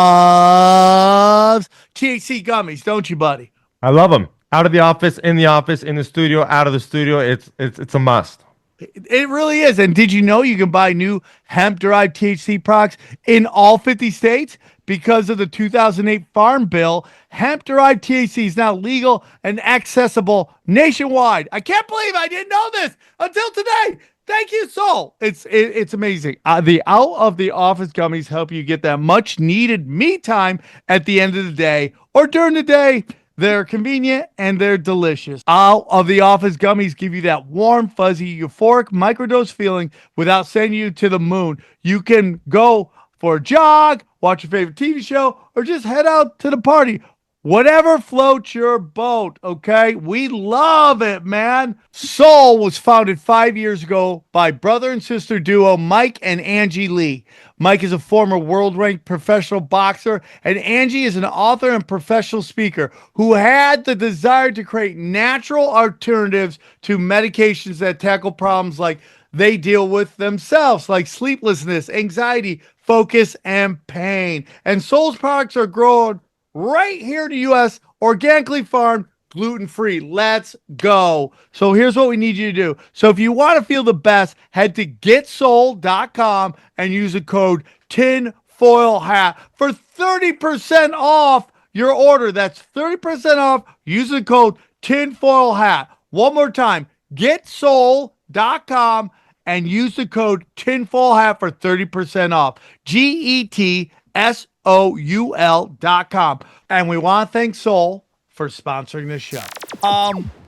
[SPEAKER 5] THC gummies, don't you, buddy?
[SPEAKER 8] I love them. Out of the office, in the studio, out of the studio. It's a must.
[SPEAKER 5] It really is. And did you know you can buy new hemp-derived THC products in all 50 states? Because of the 2008 Farm Bill, hemp-derived THC is now legal and accessible nationwide. I can't believe I didn't know this until today. Thank you, Soul. It's amazing. The out-of-the-office gummies help you get that much-needed me time at the end of the day or during the day. They're convenient and they're delicious. Out-of-the-office gummies give you that warm, fuzzy, euphoric microdose feeling without sending you to the moon. You can go for a jog, watch your favorite TV show, or just head out to the party. Whatever floats your boat, okay? We love it, man. Soul was founded 5 years ago by brother and sister duo Mike and Angie Lee. Mike is a former world-ranked professional boxer, and Angie is an author and professional speaker who had the desire to create natural alternatives to medications that tackle problems like they deal with themselves, like sleeplessness, anxiety, focus, and pain. And Soul's products are grown right here in the U.S., organically farmed, gluten-free. Let's go. So here's what we need you to do. So if you want to feel the best, head to getsoul.com and use the code TINFOILHAT for 30% off your order. That's 30% off. Use the code TINFOILHAT. One more time, getsoul.com and use the code TINFOILHAT for 30% off. GETSOUL.com. And we want to thank Soul for sponsoring this show.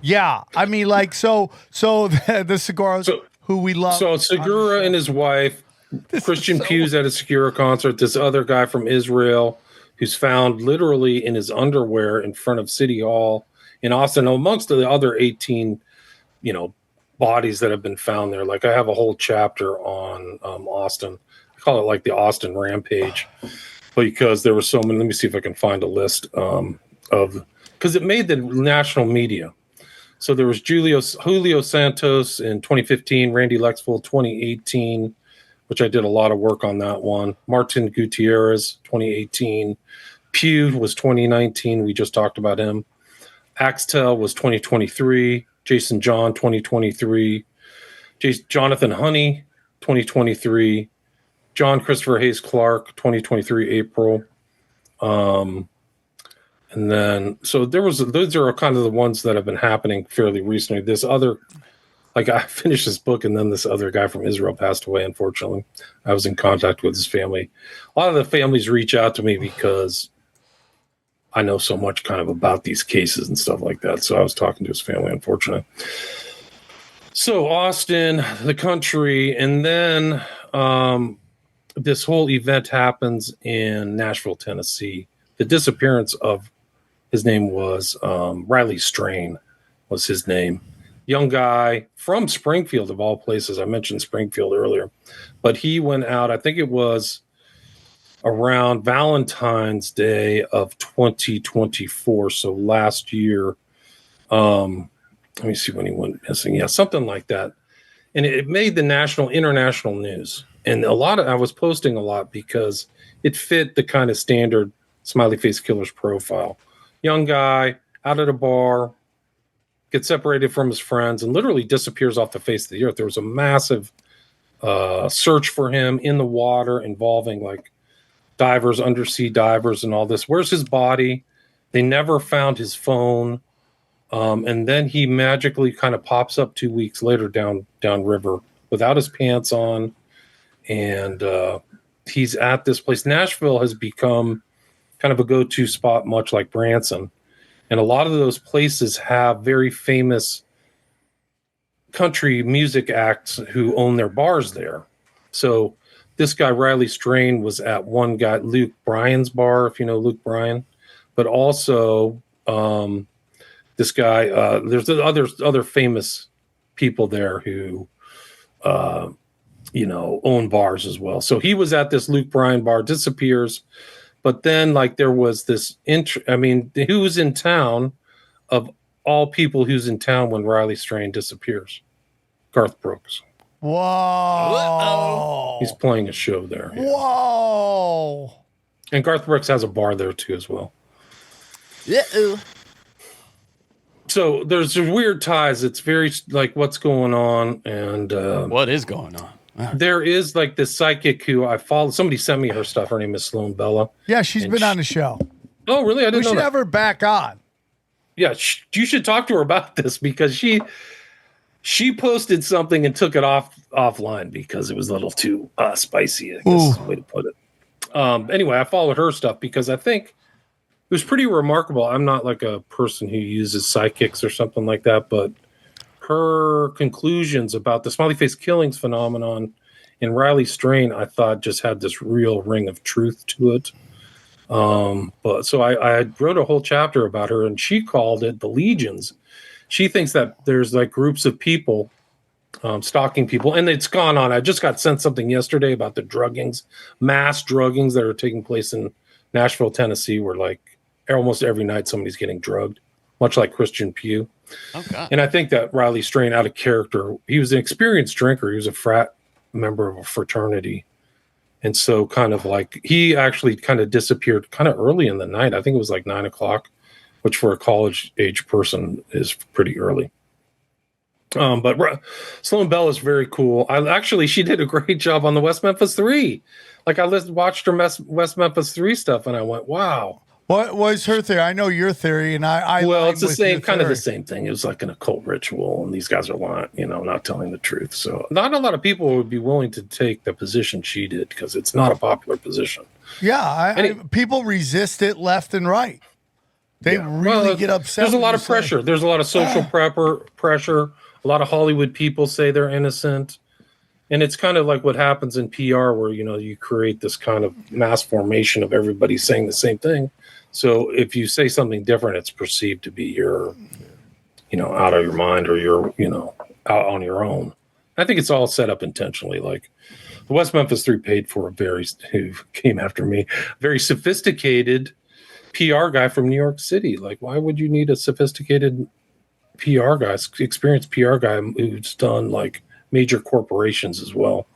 [SPEAKER 5] Yeah, I mean, like, so the Seguras, who we love.
[SPEAKER 6] So Segura and his wife, Christian Pugh's at a Segura concert. This other guy from Israel who's found literally in his underwear in front of City Hall in Austin, amongst the other 18, bodies that have been found there. Like, I have a whole chapter on Austin. I call it like the Austin Rampage, because there were so many. Let me see if I can find a list because it made the national media. So there was Julio Santos in 2015, Randy Lexville 2018, which I did a lot of work on that one. Martin Gutierrez 2018. Pugh was 2019. We just talked about him. Axtel was 2023. Jason John 2023. Jonathan Honey 2023. John Christopher Hayes Clark 2023 April. And then, so those are kind of the ones that have been happening fairly recently. This other, like, I finished this book and then this other guy from Israel passed away, unfortunately. I was in contact with his family. A lot of the families reach out to me because I know so much kind of about these cases and stuff like that. So I was talking to his family, unfortunately. So Austin, the country, and then this whole event happens in Nashville, Tennessee. The disappearance of, his name was Riley Strain was his name. Young guy from Springfield, of all places. I mentioned Springfield earlier. But he went out, I think it was around Valentine's Day of 2024. So last year, let me see when he went missing. Yeah, something like that. And it made the international news. And I was posting a lot because it fit the kind of standard smiley face killer's profile. Young guy out at a bar, gets separated from his friends, and literally disappears off the face of the earth. There was a massive search for him in the water involving like divers, undersea divers, and all this. Where's his body? They never found his phone. And then he magically kind of pops up 2 weeks later down river without his pants on. And he's at this place. Nashville has become kind of a go-to spot, much like Branson. And a lot of those places have very famous country music acts who own their bars there. So this guy, Riley Strain, was at one guy, Luke Bryan's bar, if you know Luke Bryan. But also this guy, there's other famous people there who, own bars as well. So he was at this Luke Bryan bar, disappears. But then, like, there was this who's in town of all people who's in town when Riley Strain disappears? Garth Brooks.
[SPEAKER 5] Whoa.
[SPEAKER 6] He's playing a show there. Yeah.
[SPEAKER 5] Whoa.
[SPEAKER 6] And Garth Brooks has a bar there, too, as well.
[SPEAKER 7] Uh-oh.
[SPEAKER 6] So there's weird ties. It's very, like, what's going on? And
[SPEAKER 7] what is going on?
[SPEAKER 6] There is like this psychic who I follow. Somebody sent me her stuff. Her name is Sloan Bella.
[SPEAKER 5] Yeah, she's been on the show.
[SPEAKER 6] Oh, really? I didn't know
[SPEAKER 5] We should
[SPEAKER 6] that.
[SPEAKER 5] have her back on.
[SPEAKER 6] Yeah, you should talk to her about this because she posted something and took it offline because it was a little too spicy, I guess is the way to put it. Anyway, I followed her stuff because I think it was pretty remarkable. I'm not like a person who uses psychics or something like that, but her conclusions about the smiley face killings phenomenon in Riley Strain, I thought just had this real ring of truth to it. But so I wrote a whole chapter about her, and she called it the legions. She thinks that there's like groups of people stalking people, and it's gone on. I just got sent something yesterday about the druggings, mass druggings that are taking place in Nashville, Tennessee, where like almost every night somebody's getting drugged, much like Christian Pugh.
[SPEAKER 7] Oh, God.
[SPEAKER 6] And I think that Riley Strain, out of character, he was an experienced drinker. He was a frat member of a fraternity. And so kind of like he actually kind of disappeared kind of early in the night. I think it was like 9 o'clock, which for a college age person is pretty early. But Sloan Bell is very cool. She did a great job on the West Memphis 3. Like I watched her West Memphis 3 stuff and I went, wow.
[SPEAKER 5] What was her theory? I know your theory, and
[SPEAKER 6] it's the same kind of the same thing. It was like an occult ritual, and these guys are not telling the truth. So not a lot of people would be willing to take the position she did because it's not a popular position.
[SPEAKER 5] Yeah, people resist it left and right. They really get upset.
[SPEAKER 6] There's a lot of pressure. There's a lot of social pressure. A lot of Hollywood people say they're innocent. And it's kind of like what happens in PR where, you create this kind of mass formation of everybody saying the same thing. So if you say something different, it's perceived to be you're, out of your mind or you're, out on your own. I think it's all set up intentionally. Like the West Memphis 3 paid for who came after me, very sophisticated PR guy from New York City. Like, why would you need a sophisticated PR guy, experienced PR guy who's done like major corporations as well,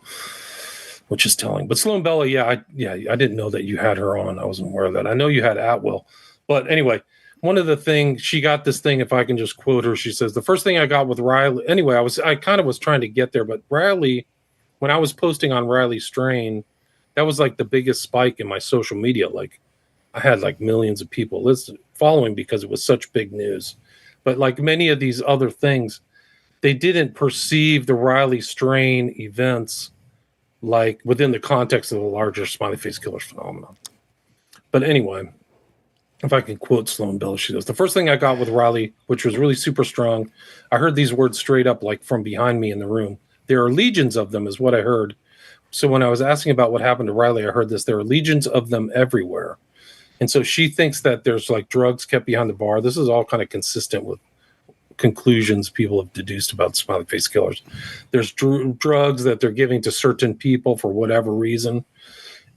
[SPEAKER 6] which is telling. But Sloan Bella, I didn't know that you had her on. I wasn't aware of that. I know you had Atwill. But anyway, one of the things, she got this thing, if I can just quote her, she says, the first thing I got with Riley, anyway, I kind of was trying to get there, but Riley, when I was posting on Riley Strain, that was like the biggest spike in my social media. Like I had like millions of people following because it was such big news. But like many of these other things, they didn't perceive the Riley Strain events like within the context of the larger smiley face killers phenomenon. But anyway, if I can quote Sloan Bell, she says, the first thing I got with Riley, which was really super strong, I heard these words straight up like from behind me in the room. There are legions of them is what I heard. So when I was asking about what happened to Riley, I heard this, there are legions of them everywhere. And so she thinks that there's like drugs kept behind the bar. This is all kind of consistent with conclusions people have deduced about smiley face killers. There's drugs that they're giving to certain people for whatever reason.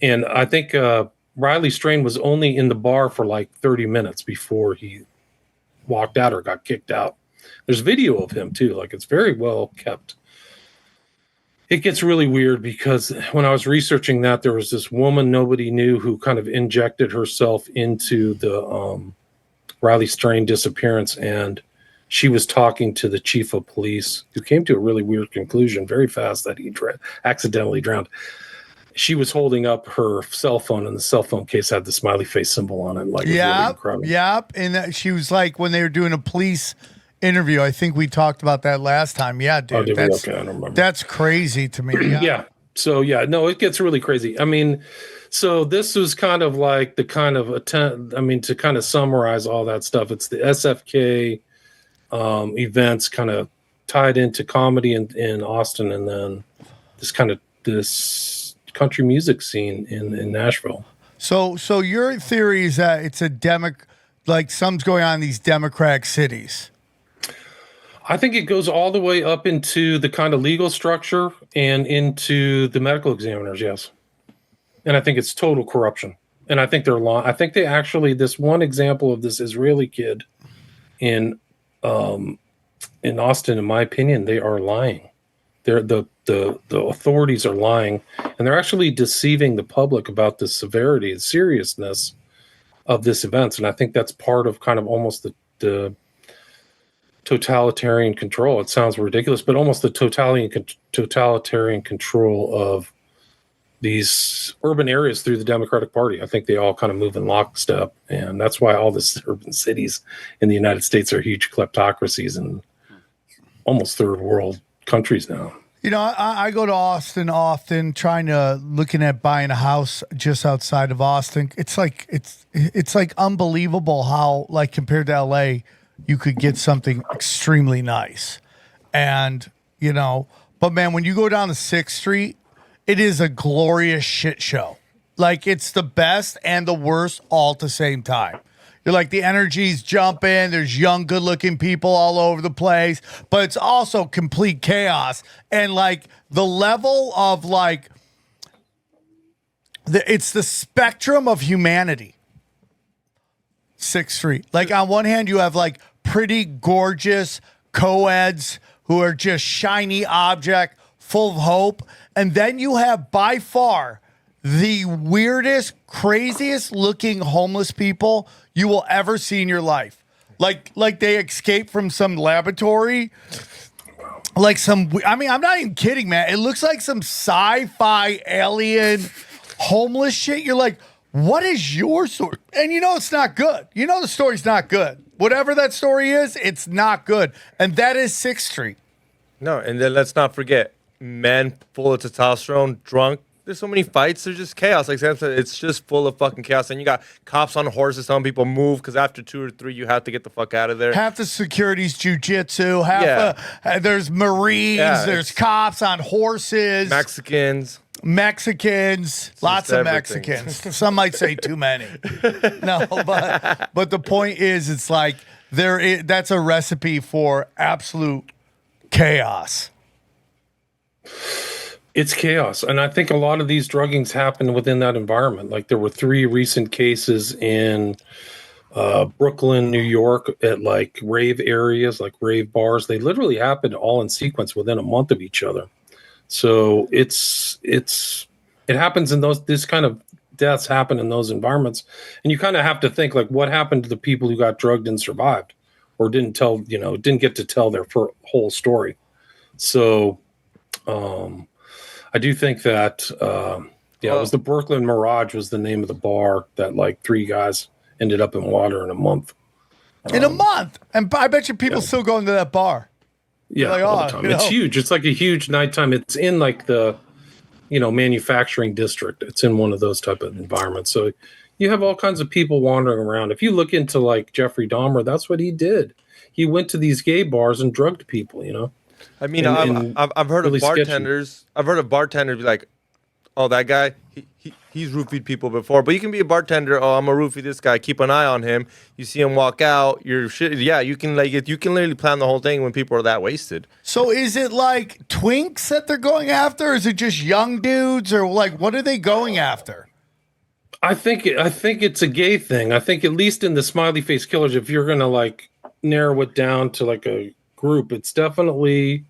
[SPEAKER 6] And I think Riley Strain was only in the bar for like 30 minutes before he walked out or got kicked out. There's video of him too. Like, it's very well kept. It gets really weird because when I was researching that, there was this woman nobody knew who kind of injected herself into the Riley Strain disappearance, and she was talking to the chief of police, who came to a really weird conclusion very fast that he accidentally drowned. She was holding up her cell phone, and the cell phone case had the smiley face symbol on it. Like, it was really incredible.
[SPEAKER 5] Yep. And she was like, when they were doing a police interview, I think we talked about that last time. Yeah, dude.
[SPEAKER 6] Oh, did we? Okay, I don't remember.
[SPEAKER 5] That's crazy to me. Yeah.
[SPEAKER 6] Yeah. So, yeah, no, it gets really crazy. I mean, so this was kind of like the kind of attempt, I mean, to kind of summarize all that stuff, it's the SFK events kind of tied into comedy in Austin, and then this country music scene in Nashville.
[SPEAKER 5] So your theory is that it's like something's going on in these Democratic cities.
[SPEAKER 6] I think it goes all the way up into the kind of legal structure and into the medical examiners, yes. And I think it's total corruption. And I think I think they actually, this one example of this Israeli kid in Austin, in my opinion, they are lying. The authorities are lying, and they're actually deceiving the public about the severity and seriousness of this event. And I think that's part of kind of almost the totalitarian control. It sounds ridiculous, but almost the totalitarian control of these urban areas through the Democratic Party. I think they all kind of move in lockstep, and that's why all these urban cities in the United States are huge kleptocracies and almost third world countries now.
[SPEAKER 5] You know, I go to Austin often, looking at buying a house just outside of Austin. It's like unbelievable how, like, compared to LA, you could get something extremely nice. And, you know, but man, when you go down to 6th Street, it is a glorious shit show. Like, it's the best and the worst all at the same time. You're like, the energy's jumping. There's young, good-looking people all over the place, but it's also complete chaos. And like the level of like, it's the spectrum of humanity. 6th Street. Like, on one hand, you have like pretty gorgeous co-eds who are just shiny object, full of hope. And then you have by far the weirdest, craziest looking homeless people you will ever see in your life. Like they escaped from some laboratory. Like I'm not even kidding, man. It looks like some sci-fi alien homeless shit. You're like, what is your story? And you know it's not good. You know the story's not good. Whatever that story is, it's not good. And that is 6th Street.
[SPEAKER 8] No, and then let's not forget, men full of testosterone, drunk. There's so many fights. There's just chaos. Like Sam said, it's just full of fucking chaos. And you got cops on horses telling people move because after 2 or 3, you have to get the fuck out of there.
[SPEAKER 5] Half the security's jujitsu. There's Marines. There's cops on horses.
[SPEAKER 8] Mexicans.
[SPEAKER 5] Lots of Mexicans. Some might say too many. No, but the point is, it's like that's a recipe for absolute chaos.
[SPEAKER 6] It's chaos. And I think a lot of these druggings happen within that environment. Like, there were 3 recent cases in Brooklyn, New York, at like rave areas, like rave bars. They literally happened all in sequence within a month of each other. So it happens in this kind of deaths happen in those environments. And you kind of have to think, like, what happened to the people who got drugged and survived or didn't get to tell their whole story. So, I do think that, it was the Brooklyn Mirage was the name of the bar that like 3 guys ended up in water in a month.
[SPEAKER 5] In a month? And I bet you people still go into that bar.
[SPEAKER 6] Yeah,
[SPEAKER 5] like,
[SPEAKER 6] all the time. It's huge. It's like a huge nighttime. It's in like the, manufacturing district. It's in one of those type of environments. So you have all kinds of people wandering around. If you look into like Jeffrey Dahmer, that's what he did. He went to these gay bars and drugged people,
[SPEAKER 8] I mean, I've heard really of bartenders. Sketchy. I've heard of bartenders be like, "Oh, that guy, he's roofied people before." But you can be a bartender. "Oh, I'm a roofie this guy. Keep an eye on him." You see him walk out. You're shit. Yeah, you can literally plan the whole thing when people are that wasted.
[SPEAKER 5] So is it like twinks that they're going after? Or is it just young dudes, or like what are they going after?
[SPEAKER 6] I think it's a gay thing. I think at least in the smiley face killers, if you're gonna like narrow it down to like a group, it's definitely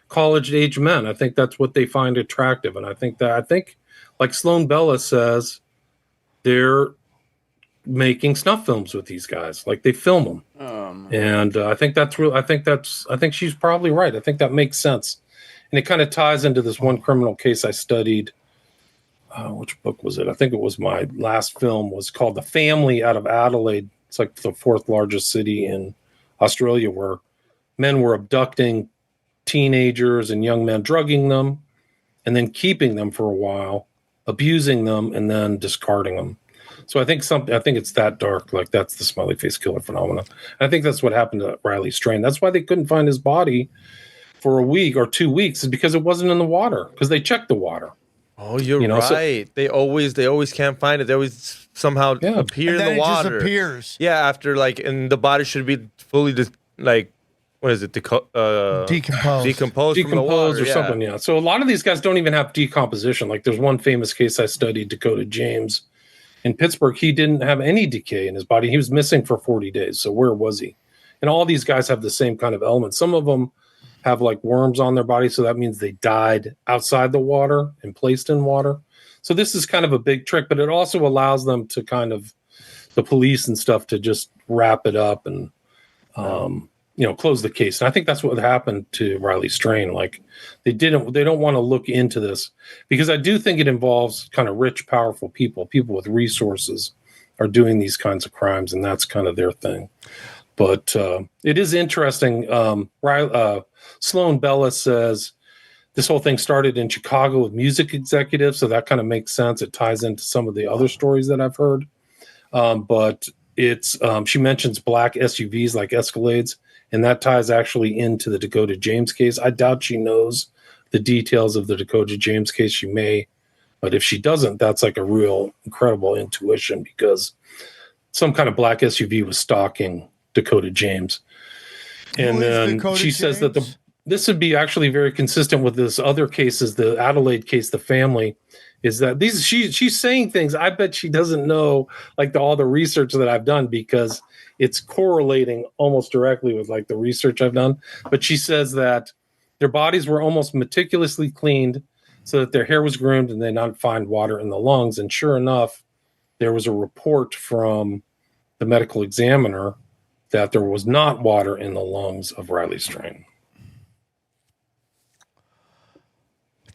[SPEAKER 6] college age men. I think that's what they find attractive, and I think like Sloan Bella says, they're making snuff films with these guys. Like they film them, and I think that's real. I think she's probably right. I think that makes sense, and it kind of ties into this one criminal case I studied. Which book was it? I think it was my last film was called The Family out of Adelaide. It's like the fourth largest city in Australia where men were abducting teenagers and young men, drugging them and then keeping them for a while, abusing them and then discarding them. So I think it's that dark. Like that's the smiley face killer phenomenon. I think that's what happened to Riley Strain. That's why they couldn't find his body for a week or 2 weeks is because it wasn't in the water because they checked the water.
[SPEAKER 8] Oh, you're right. So, they always can't find it. They always somehow appear in the water.
[SPEAKER 5] It just appears.
[SPEAKER 8] Yeah, after and the body should be fully what is it? Decomposed from the water
[SPEAKER 6] or something. Yeah. So a lot of these guys don't even have decomposition. Like there's one famous case I studied, Dakota James in Pittsburgh. He didn't have any decay in his body. He was missing for 40 days. So where was he? And all these guys have the same kind of elements. Some of them have like worms on their body. So that means they died outside the water and placed in water. So this is kind of a big trick, but it also allows them to kind of the police and stuff to just wrap it up and, close the case. And I think that's what happened to Riley Strain. Like they don't want to look into this because I do think it involves kind of rich, powerful people with resources are doing these kinds of crimes. And that's kind of their thing. But it is interesting. Sloan Bella says this whole thing started in Chicago with music executives, so that kind of makes sense. It ties into some of the other stories that I've heard. But it's she mentions black SUVs like Escalades, and that ties actually into the Dakota James case. I doubt she knows the details of the Dakota James case. She may, but if she doesn't, that's like a real incredible intuition because some kind of black SUV was stalking Dakota James. And then she says that this would be actually very consistent with this other cases, the Adelaide case, the family, is that she's saying things. I bet she doesn't know like all the research that I've done because it's correlating almost directly with like the research I've done. But she says that their bodies were almost meticulously cleaned so that their hair was groomed and they not find water in the lungs. And sure enough, there was a report from the medical examiner that there was not water in the lungs of Riley Strain.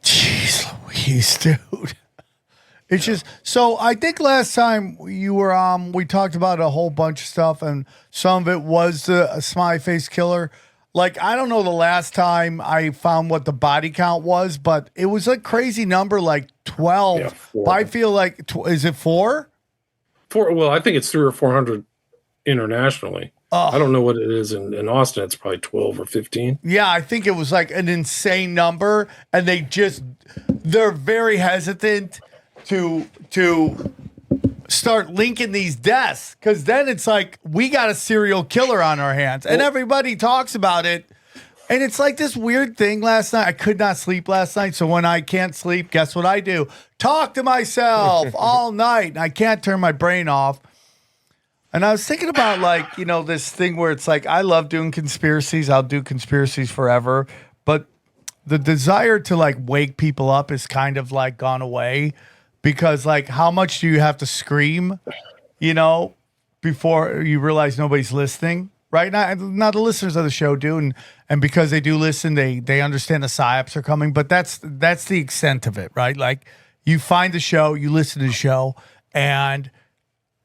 [SPEAKER 5] Jeez Louise, dude. It's just so I think last time you were we talked about a whole bunch of stuff and some of it was a smiley face killer. Like I don't know the last time I found what the body count was, but it was a crazy number, like 12.
[SPEAKER 6] Yeah,
[SPEAKER 5] but I feel like is it 4?
[SPEAKER 6] 4. Well, I think it's 300 or 400 internationally. I don't know what it is in Austin. It's probably 12 or 15.
[SPEAKER 5] Yeah, I think it was like an insane number, and they're very hesitant to start linking these deaths because then it's like we got a serial killer on our hands, and everybody talks about it, and it's like this weird thing. Last night I could not sleep last night, so when I can't sleep, guess what I do? Talk to myself all night, and I can't turn my brain off. And I was thinking about like, this thing where it's like, I love doing conspiracies. I'll do conspiracies forever. But the desire to like wake people up is kind of like gone away because like, how much do you have to scream, before you realize nobody's listening, right? Now the listeners of the show do. And because they do listen, they understand the psyops are coming, but that's the extent of it, right? Like you find the show, you listen to the show and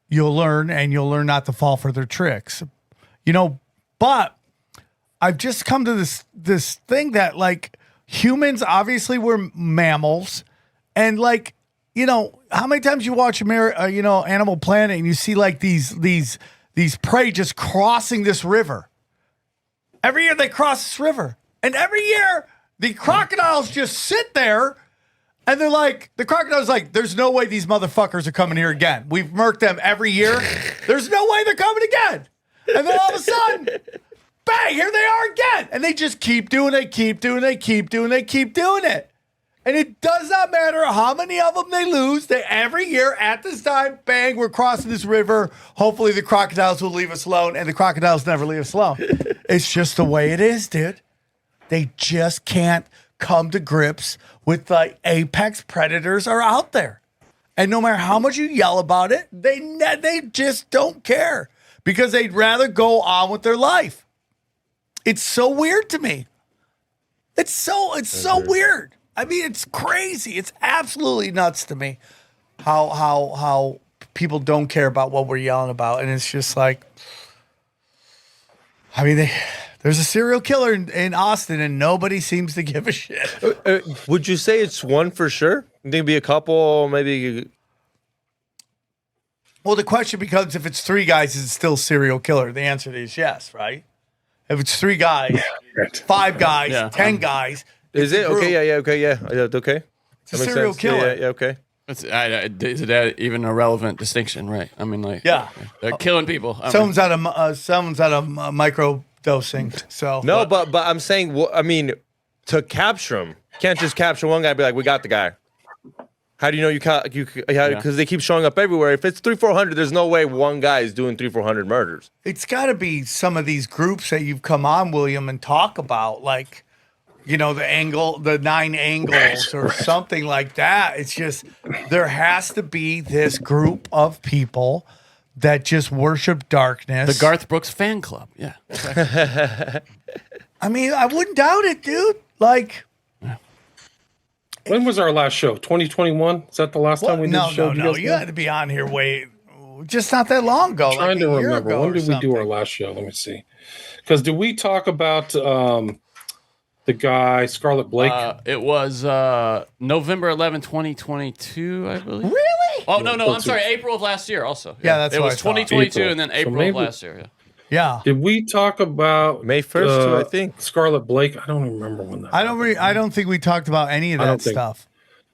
[SPEAKER 5] you'll learn not to fall for their tricks, but I've just come to this thing that like humans, obviously we're mammals and like, how many times you watch Animal Planet and you see like these prey just crossing this river. Every year they cross this river and every year the crocodiles just sit there. And they're like, the crocodile's like, there's no way these motherfuckers are coming here again. We've murked them every year. There's no way they're coming again. And then all of a sudden, bang, here they are again. And they just keep doing it. And it does not matter how many of them they lose. They every year at this time, bang, we're crossing this river. Hopefully the crocodiles will leave us alone, and the crocodiles never leave us alone. It's just the way it is, dude. They just can't come to grips with the apex predators are out there. And no matter how much you yell about it, they just don't care because they'd rather go on with their life. It's so weird to me. It's so weird. I mean, it's crazy. It's absolutely nuts to me how people don't care about what we're yelling about. And it's just like, I mean, there's a serial killer in Austin and nobody seems to give a shit.
[SPEAKER 8] Would you say it's one for sure? You think it'd be a couple, maybe?
[SPEAKER 5] Well, the question becomes if it's 3 guys, is it still serial killer? The answer is yes, right? If it's 3 guys, 5 guys, 10 guys.
[SPEAKER 8] Is it? Okay, yeah. Okay.
[SPEAKER 5] It's a serial killer.
[SPEAKER 8] Yeah, okay.
[SPEAKER 7] Is that even a relevant distinction, right? I mean, like,
[SPEAKER 5] yeah,
[SPEAKER 7] they're killing people.
[SPEAKER 5] Someone's at a micro dosing. So
[SPEAKER 8] no, but I'm saying, I mean, to capture them, can't just capture one guy and be like, we got the guy. How do you know because they keep showing up everywhere. If it's 300-400, there's no way one guy is doing 300-400 murders.
[SPEAKER 5] It's got to be some of these groups that you've come on, William, and talk about, like, you know, the 9 angles or something like that. It's just there has to be this group of people that just worship darkness.
[SPEAKER 7] The Garth Brooks fan club. Yeah.
[SPEAKER 5] I mean, I wouldn't doubt it, dude. Like,
[SPEAKER 6] when was our last show? 2021? Is that the last time we did the show?
[SPEAKER 5] No. You had to be on here just not that long ago.
[SPEAKER 6] I'm trying to remember. When did we do our last show? Let me see. Because did we talk about the guy, Scarlet Blake?
[SPEAKER 7] It was November 11, 2022, I believe.
[SPEAKER 5] Really?
[SPEAKER 7] Oh, no, I'm sorry. April of last year also.
[SPEAKER 5] Yeah, that's
[SPEAKER 7] it
[SPEAKER 5] what
[SPEAKER 7] was
[SPEAKER 5] I thought.
[SPEAKER 7] 2022
[SPEAKER 6] April.
[SPEAKER 7] and then April
[SPEAKER 6] maybe-
[SPEAKER 7] of last year, yeah.
[SPEAKER 5] Yeah.
[SPEAKER 6] Did we talk about
[SPEAKER 8] May 1st, too, I think.
[SPEAKER 6] Scarlet Blake? I don't remember when that.
[SPEAKER 5] I don't think we talked about any of that stuff.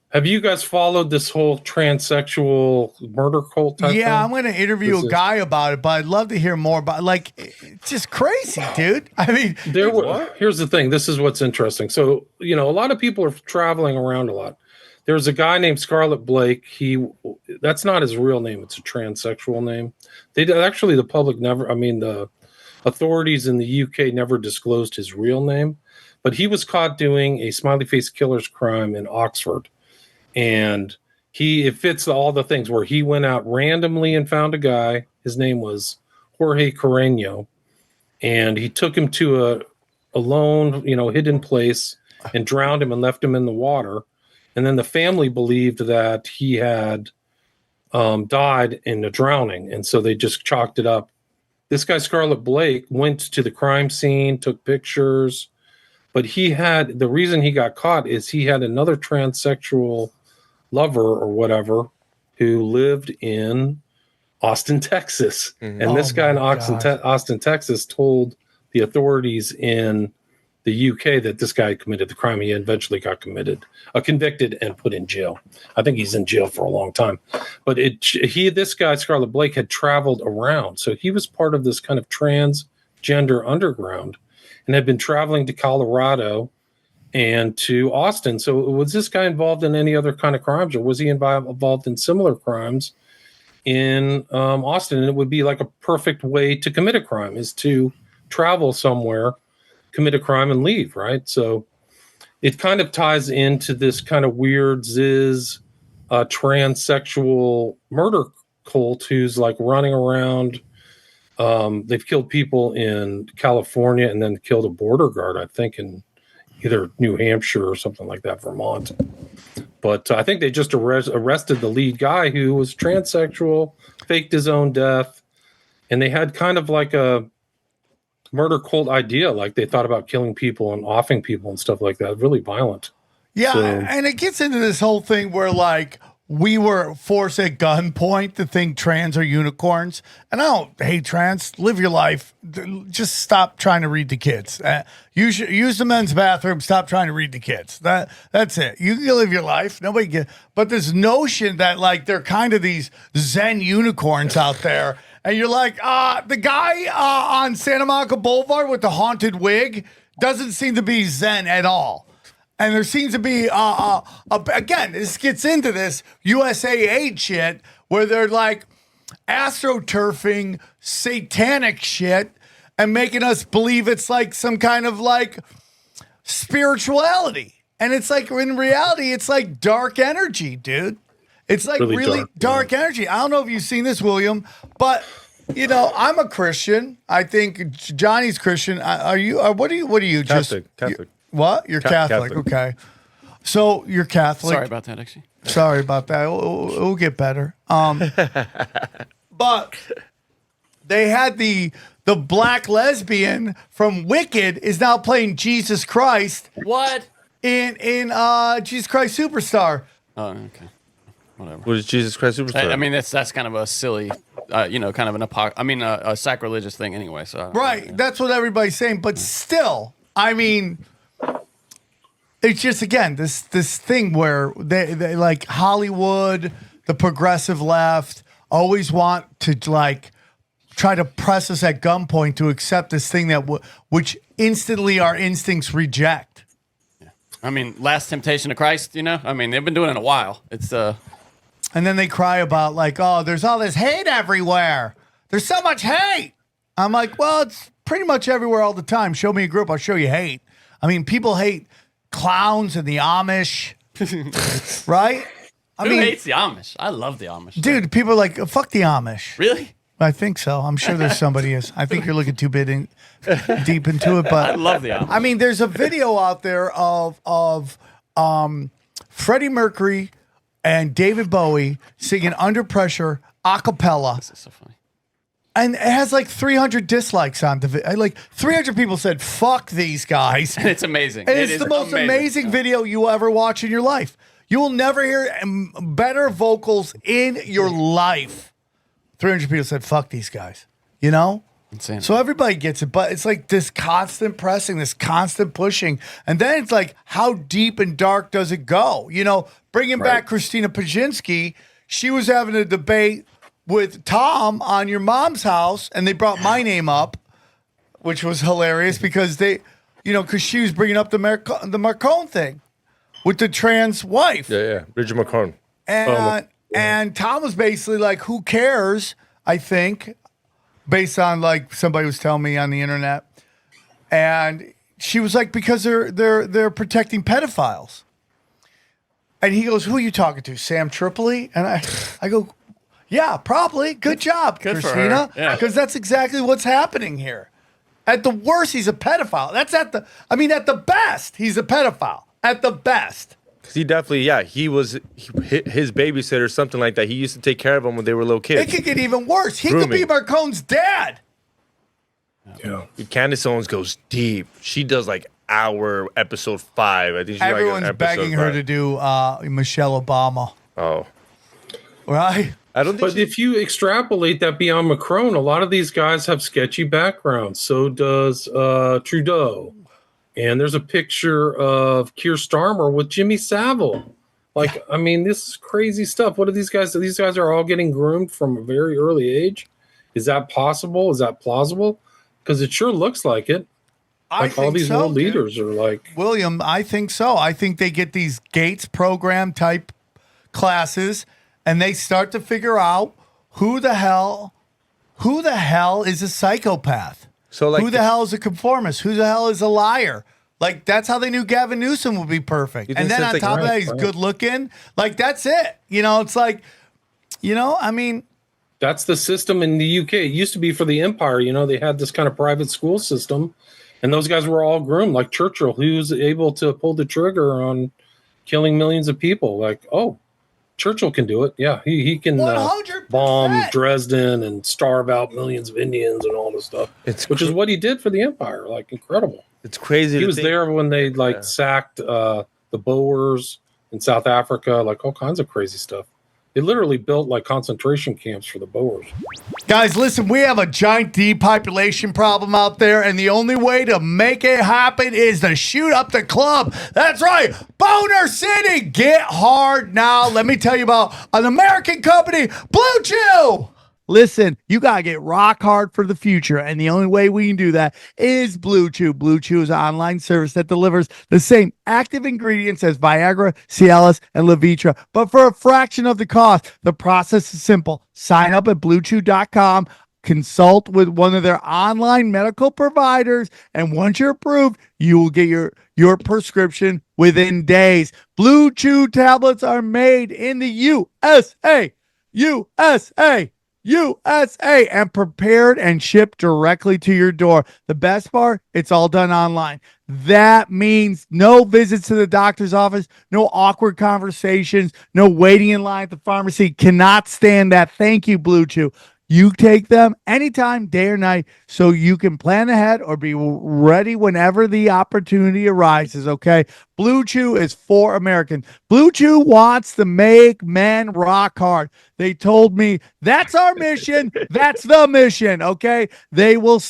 [SPEAKER 6] Have you guys followed this whole transsexual murder cult type thing?
[SPEAKER 5] I'm going to interview a guy about it, but I'd love to hear more about. Like, it's just crazy, dude. I mean,
[SPEAKER 6] here's the thing. This is what's interesting. So, you know, a lot of people are traveling around a lot. There's a guy named Scarlet Blake. That's not his real name. It's a transsexual name. The authorities in the UK never disclosed his real name, but he was caught doing a smiley face killer's crime in Oxford. And it fits all the things where he went out randomly and found a guy. His name was Jorge Carreño. And he took him to a lone, hidden place and drowned him and left him in the water. And then the family believed that he had died in a drowning. And so they just chalked it up. This guy, Scarlet Blake, went to the crime scene, took pictures. But the reason he got caught is he had another transsexual lover or whatever who lived in Austin, Texas. Mm-hmm. And this guy in Austin, Texas told the authorities in the UK that this guy committed the crime. He eventually got convicted and put in jail. I think he's in jail for a long time. But this guy, Scarlet Blake, had traveled around. So he was part of this kind of transgender underground and had been traveling to Colorado and to Austin. So was this guy involved in any other kind of crimes, or was he involved in similar crimes in Austin? And it would be like a perfect way to commit a crime is to travel somewhere, commit a crime, and leave, right? So it kind of ties into this kind of weird transsexual murder cult who's like running around. They've killed people in California and then killed a border guard, I think, in either New Hampshire or something like that, Vermont. But I think they just arrested the lead guy who was transsexual, faked his own death, and they had kind of like a murder cult idea. Like they thought about killing people and offing people and stuff like that. Really violent.
[SPEAKER 5] Yeah, and it gets into this whole thing where like we were forced at gunpoint to think trans are unicorns. And I don't hate trans. Live your life. Just stop trying to read the kids. Use the men's bathroom. Stop trying to read the kids. That's it. You can live your life. But this notion that like they're kind of these Zen unicorns out there. And you're like, the guy on Santa Monica Boulevard with the haunted wig doesn't seem to be Zen at all. And there seems to be, again, this gets into this USAA shit where they're like astroturfing satanic shit and making us believe it's like some kind of like spirituality. And it's like, in reality, it's like dark energy, dude. It's like really dark energy. I don't know if you've seen this, William, but you know, I'm a Christian. I think Johnny's Christian. Are you? What are you?
[SPEAKER 8] Catholic.
[SPEAKER 5] What? You're Catholic. Okay. So you're Catholic.
[SPEAKER 7] Sorry about that, actually.
[SPEAKER 5] Sorry about that. It'll get better. But they had the black lesbian from Wicked is now playing Jesus Christ.
[SPEAKER 7] What?
[SPEAKER 5] In Jesus Christ Superstar.
[SPEAKER 7] Oh, okay. Whatever.
[SPEAKER 8] What is Jesus Christ Superstar?
[SPEAKER 7] I mean, that's kind of a silly, kind of an a sacrilegious thing anyway. So
[SPEAKER 5] right, that's what everybody's saying. But still, I mean, it's just again this thing where they like Hollywood, the progressive left, always want to like try to press us at gunpoint to accept this thing that which instantly our instincts reject.
[SPEAKER 7] I mean, Last Temptation of Christ. You know, I mean, they've been doing it a while. It's
[SPEAKER 5] And then they cry about like, oh, there's all this hate everywhere. There's so much hate. I'm like, well, it's pretty much everywhere all the time. Show me a group, I'll show you hate. I mean, people hate clowns and the Amish, right?
[SPEAKER 7] Who hates the Amish? I love the Amish.
[SPEAKER 5] Dude, people are like, fuck the Amish.
[SPEAKER 7] Really?
[SPEAKER 5] I think so. I'm sure there's somebody is. I think you're looking too deep into it, but
[SPEAKER 7] I love the Amish.
[SPEAKER 5] I mean, there's a video out there of Freddie Mercury and David Bowie singing Under Pressure a cappella.
[SPEAKER 7] This is so funny.
[SPEAKER 5] And it has like 300 dislikes on the video. Like 300 people said, fuck these guys.
[SPEAKER 7] And it's amazing.
[SPEAKER 5] And it's the most amazing video you will ever watch in your life. You will never hear better vocals in your life. 300 people said, fuck these guys. You know?
[SPEAKER 7] Insane.
[SPEAKER 5] So everybody gets it, but it's like this constant pressing, this constant pushing. And then it's like, how deep and dark does it go? You know, bringing back Christina Pajinski, she was having a debate with Tom on Your Mom's House, and they brought my name up, which was hilarious because they, you know, because she was bringing up the Marcone thing with the trans wife.
[SPEAKER 8] Yeah, Bridget Marcone.
[SPEAKER 5] And Tom was basically like, who cares, I think, based on like somebody was telling me on the internet. And she was like, because they're protecting pedophiles. And he goes, who are you talking to, SamTripoli? And I go, yeah, probably. Good job, Christina. Because that's exactly what's happening here. At the worst, he's a pedophile. That's at the best, he's a pedophile. At the best.
[SPEAKER 8] Because he definitely, he was his babysitter, something like that. He used to take care of them when they were little kids.
[SPEAKER 5] It could get even worse. He could be Marcone's dad.
[SPEAKER 8] Yeah. Candace Owens goes deep. She does like our episode 5. I think she's
[SPEAKER 5] everyone's
[SPEAKER 8] like
[SPEAKER 5] begging her to do Michelle Obama.
[SPEAKER 8] Oh.
[SPEAKER 5] Right?
[SPEAKER 6] I don't think if you extrapolate that beyond Macron, a lot of these guys have sketchy backgrounds. So does Trudeau. And there's a picture of Keir Starmer with Jimmy Savile. Like, I mean, this is crazy stuff. What are these guys? These guys are all getting groomed from a very early age. Is that possible? Is that plausible? Because it sure looks like it. Like all these world leaders are like.
[SPEAKER 5] William, I think so. I think they get these Gates program type classes and they start to figure out who the hell is a psychopath. So like, who the hell is a conformist? Who the hell is a liar? Like, that's how they knew Gavin Newsom would be perfect. And then on top of that, he's good looking. Like, that's it. You know, it's like, you know, I mean.
[SPEAKER 6] That's the system in the UK. It used to be for the empire. You know, they had this kind of private school system. And those guys were all groomed. Like Churchill, he was able to pull the trigger on killing millions of people. Like, oh, Churchill can do it. Yeah, he can bomb Dresden and starve out millions of Indians and all this stuff, which is what he did for the empire. Like, incredible.
[SPEAKER 8] It's crazy.
[SPEAKER 6] He was there when they sacked the Boers in South Africa, like all kinds of crazy stuff. They literally built like concentration camps for the Boers.
[SPEAKER 5] Guys, listen, we have a giant depopulation problem out there, and the only way to make it happen is to shoot up the club. That's right, Boner City. Get hard now. Let me tell you about an American company, Blue Chew. Listen, you got to get rock hard for the future. And the only way we can do that is Blue Chew. Blue Chew is an online service that delivers the same active ingredients as Viagra, Cialis, and Levitra, but for a fraction of the cost. The process is simple. Sign up at bluechew.com. Consult with one of their online medical providers, and once you're approved, you will get your prescription within days. Blue Chew tablets are made in the USA, and prepared and shipped directly to your door. The best part, it's all done online. That means no visits to the doctor's office, no awkward conversations, no waiting in line at the pharmacy. Cannot stand that. Thank you, Blue Chew. You take them anytime, day or night, so you can plan ahead or be ready whenever the opportunity arises, okay? Blue Chew is for Americans. Blue Chew wants to make men rock hard. They told me that's our mission. That's the mission, okay? They will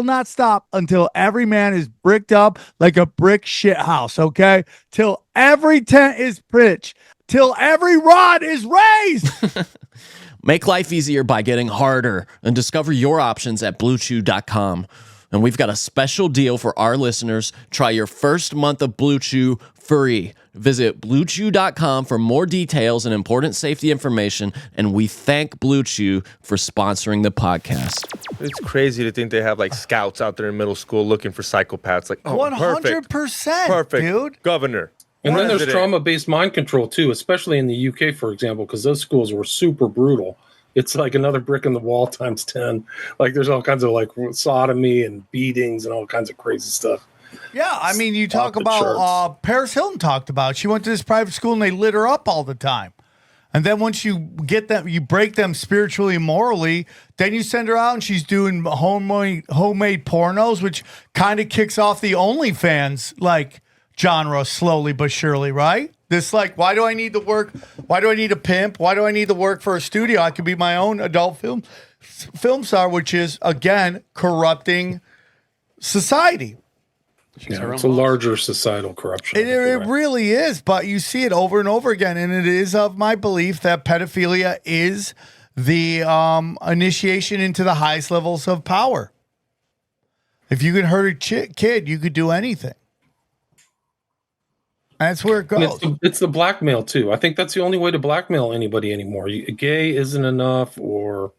[SPEAKER 5] not stop until every man is bricked up like a brick shit house, okay? Till every tent is pitched. Till every rod is raised.
[SPEAKER 11] Make life easier by getting harder and discover your options at BlueChew.com. And we've got a special deal for our listeners. Try your first month of Blue Chew free. Visit BlueChew.com for more details and important safety information. And we thank Blue Chew for sponsoring the podcast.
[SPEAKER 8] It's crazy to think they have like scouts out there in middle school looking for psychopaths. Like, oh,
[SPEAKER 5] 100%,
[SPEAKER 8] perfect,
[SPEAKER 5] dude.
[SPEAKER 8] Governor.
[SPEAKER 6] And then there's trauma-based mind control, too, especially in the UK, for example, because those schools were super brutal. It's like another brick in the wall times 10. Like, there's all kinds of, like, sodomy and beatings and all kinds of crazy stuff.
[SPEAKER 5] Yeah, I mean, you talk about, Paris Hilton talked about, she went to this private school and they lit her up all the time. And then once you get them, you break them spiritually and morally, then you send her out and she's doing homemade pornos, which kind of kicks off the OnlyFans, like, genre slowly but surely, right? This like, why do I need to work? Why do I need a pimp? Why do I need to work for a studio? I could be my own adult film star, which is again corrupting society.
[SPEAKER 6] Yeah, it's a larger societal corruption.
[SPEAKER 5] It really is, but you see it over and over again, and it is of my belief that pedophilia is the initiation into the highest levels of power. If you can hurt a kid, you could do anything. That's where it goes.
[SPEAKER 6] It's the blackmail, too. I think that's the only way to blackmail anybody anymore. Gay isn't enough, or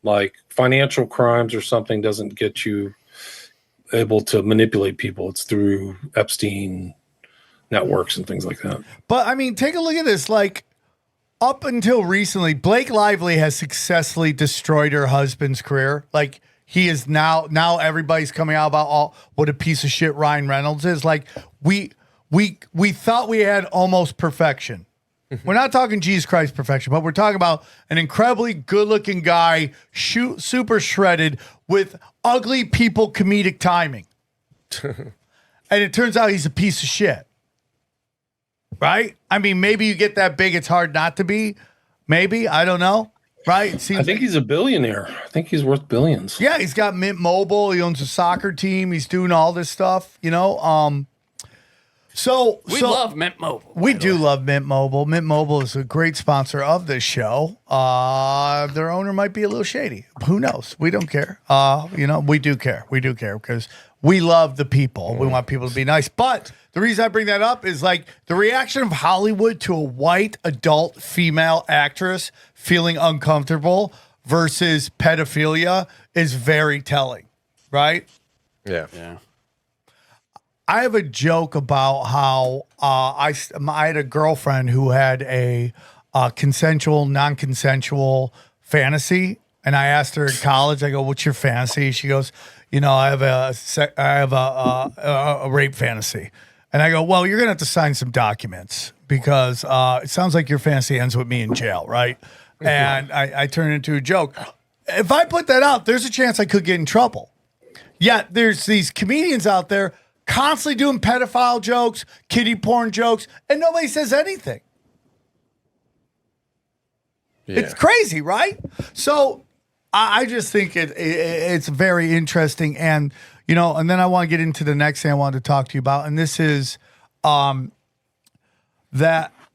[SPEAKER 6] like financial crimes or something doesn't get you able to manipulate people. It's through Epstein networks and things like that.
[SPEAKER 5] But, I mean, take a look at this. Like, up until recently, Blake Lively has successfully destroyed her husband's career. Like, he is now everybody's coming out about what a piece of shit Ryan Reynolds is. Like, we thought we had almost perfection. We're not talking Jesus Christ perfection, but we're talking about an incredibly good-looking guy, super shredded, with ugly people comedic timing. And it turns out he's a piece of shit. Right? I mean, maybe you get that big, it's hard not to be. Maybe. I don't know. Right?
[SPEAKER 6] I think he's a billionaire. I think he's worth billions.
[SPEAKER 5] Yeah, he's got Mint Mobile. He owns a soccer team. He's doing all this stuff, you know. So
[SPEAKER 7] we love Mint Mobile.
[SPEAKER 5] We do love Mint Mobile. Mint Mobile is a great sponsor of this show. Their owner might be a little shady. Who knows? We don't care. We do care. We do care because we love the people. We want people to be nice. But the reason I bring that up is like the reaction of Hollywood to a white adult female actress feeling uncomfortable versus pedophilia is very telling, right?
[SPEAKER 8] Yeah.
[SPEAKER 5] I have a joke about how I had a girlfriend who had a consensual, non-consensual fantasy, and I asked her in college. I go, "What's your fantasy?" She goes, I have a rape fantasy," and I go, "Well, you're gonna have to sign some documents because it sounds like your fantasy ends with me in jail, right?" And I turn it into a joke. If I put that out, there's a chance I could get in trouble. Yet there's these comedians out there constantly doing pedophile jokes, kiddie porn jokes, and nobody says anything. Yeah. It's crazy, right? So I just think it's very interesting. And, and then I want to get into the next thing I wanted to talk to you about. And this is that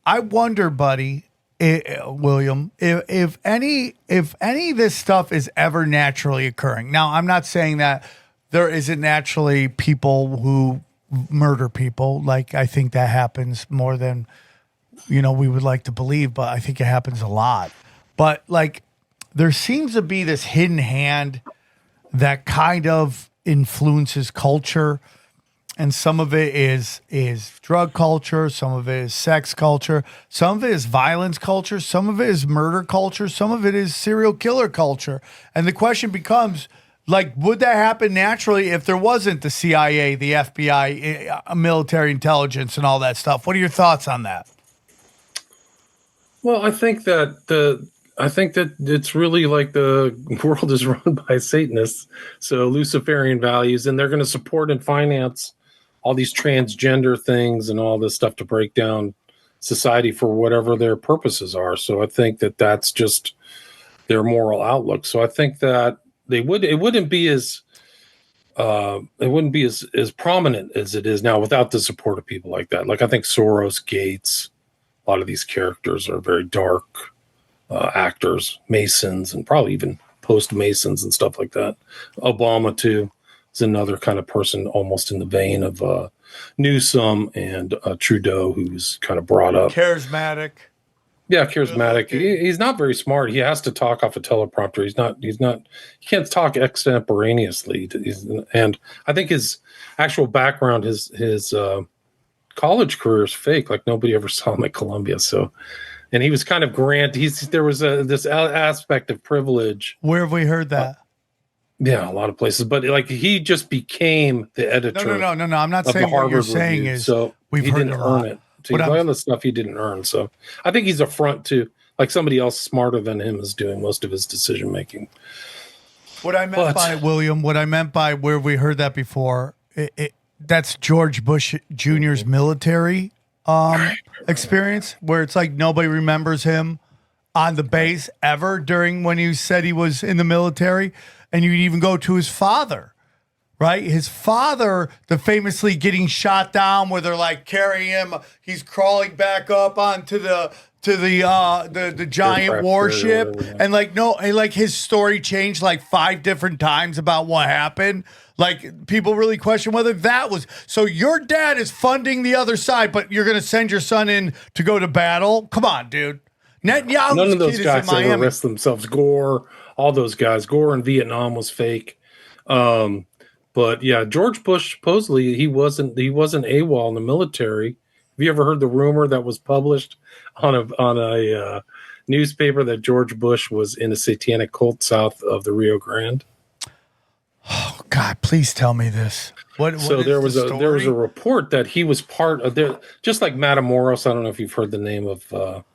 [SPEAKER 5] I wonder, buddy, William, if any of this stuff is ever naturally occurring. Now, I'm not saying that there isn't naturally people who murder people. Like, I think that happens more than, we would like to believe, but I think it happens a lot. But like, there seems to be this hidden hand that kind of influences culture. And some of it is drug culture, some of it is sex culture, some of it is violence culture, some of it is murder culture, some of it is serial killer culture. And the question becomes, like, would that happen naturally if there wasn't the CIA, the FBI, military intelligence, and all that stuff? What are your thoughts on that?
[SPEAKER 6] Well, I think that it's really like the world is run by Satanists, so Luciferian values, and they're going to support and finance all these transgender things and all this stuff to break down society for whatever their purposes are. So I think that that's just their moral outlook. So I think that it wouldn't be as prominent as it is now without the support of people like that. Like, I think Soros, Gates, a lot of these characters are very dark actors, Masons, and probably even post-Masons and stuff like that. Obama too is another kind of person almost in the vein of Newsom and Trudeau, who's kind of brought up.
[SPEAKER 5] Charismatic.
[SPEAKER 6] Yeah, charismatic. He's not very smart. He has to talk off a teleprompter. He can't talk extemporaneously. And I think his actual background, his college career is fake. Like, nobody ever saw him at Columbia. So, and he was kind of there was this aspect of privilege.
[SPEAKER 5] Where have we heard that?
[SPEAKER 6] Yeah, a lot of places. But like, he just became the editor.
[SPEAKER 5] No. I'm not saying what you're saying is.
[SPEAKER 6] So
[SPEAKER 5] we've
[SPEAKER 6] he
[SPEAKER 5] heard
[SPEAKER 6] didn't
[SPEAKER 5] a lot.
[SPEAKER 6] earn it. So he's all the stuff he didn't earn. So I think he's a front to, like, somebody else smarter than him is doing most of his decision making.
[SPEAKER 5] What I meant by William, what I meant by where we heard that before, that's George Bush Jr.'s military experience, where it's like nobody remembers him on the base ever during when he said he was in the military. And you even go to his father, right? His father, the famously getting shot down, where they're like carrying him, he's crawling back up onto the giant warship, and like his story changed like 5 different times about what happened. Like, people really question whether that was so. Your dad is funding the other side, but you're going to send your son in to go to battle. Come on, dude. Netanyahu's
[SPEAKER 6] None of those
[SPEAKER 5] kid
[SPEAKER 6] guys
[SPEAKER 5] is in
[SPEAKER 6] ever
[SPEAKER 5] Miami.
[SPEAKER 6] risked themselves. Gore, all those guys. Gore in Vietnam was fake. But yeah, George Bush, supposedly he wasn't AWOL in the military. Have you ever heard the rumor that was published on a newspaper that George Bush was in a satanic cult south of the Rio Grande?
[SPEAKER 5] Oh God, please tell me this.
[SPEAKER 6] So there was a report that he was part of there, just like Matamoros. I don't know if you've heard the name of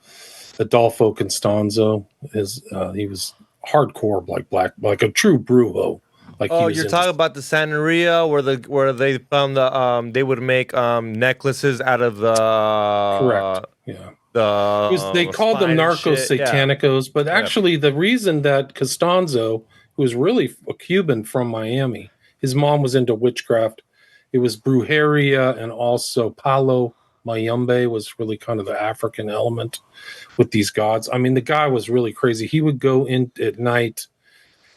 [SPEAKER 6] Adolfo Constanzo. He was hardcore, like a true brujo. Like,
[SPEAKER 8] you're talking about the Santeria where they found they would make necklaces out of the
[SPEAKER 6] correct. Yeah. They called them narcos satanicos, but actually the reason that Costanzo, who was really a Cuban from Miami, his mom was into witchcraft. It was brujeria, and also Palo Mayombe was really kind of the African element with these gods. I mean, the guy was really crazy. He would go in at night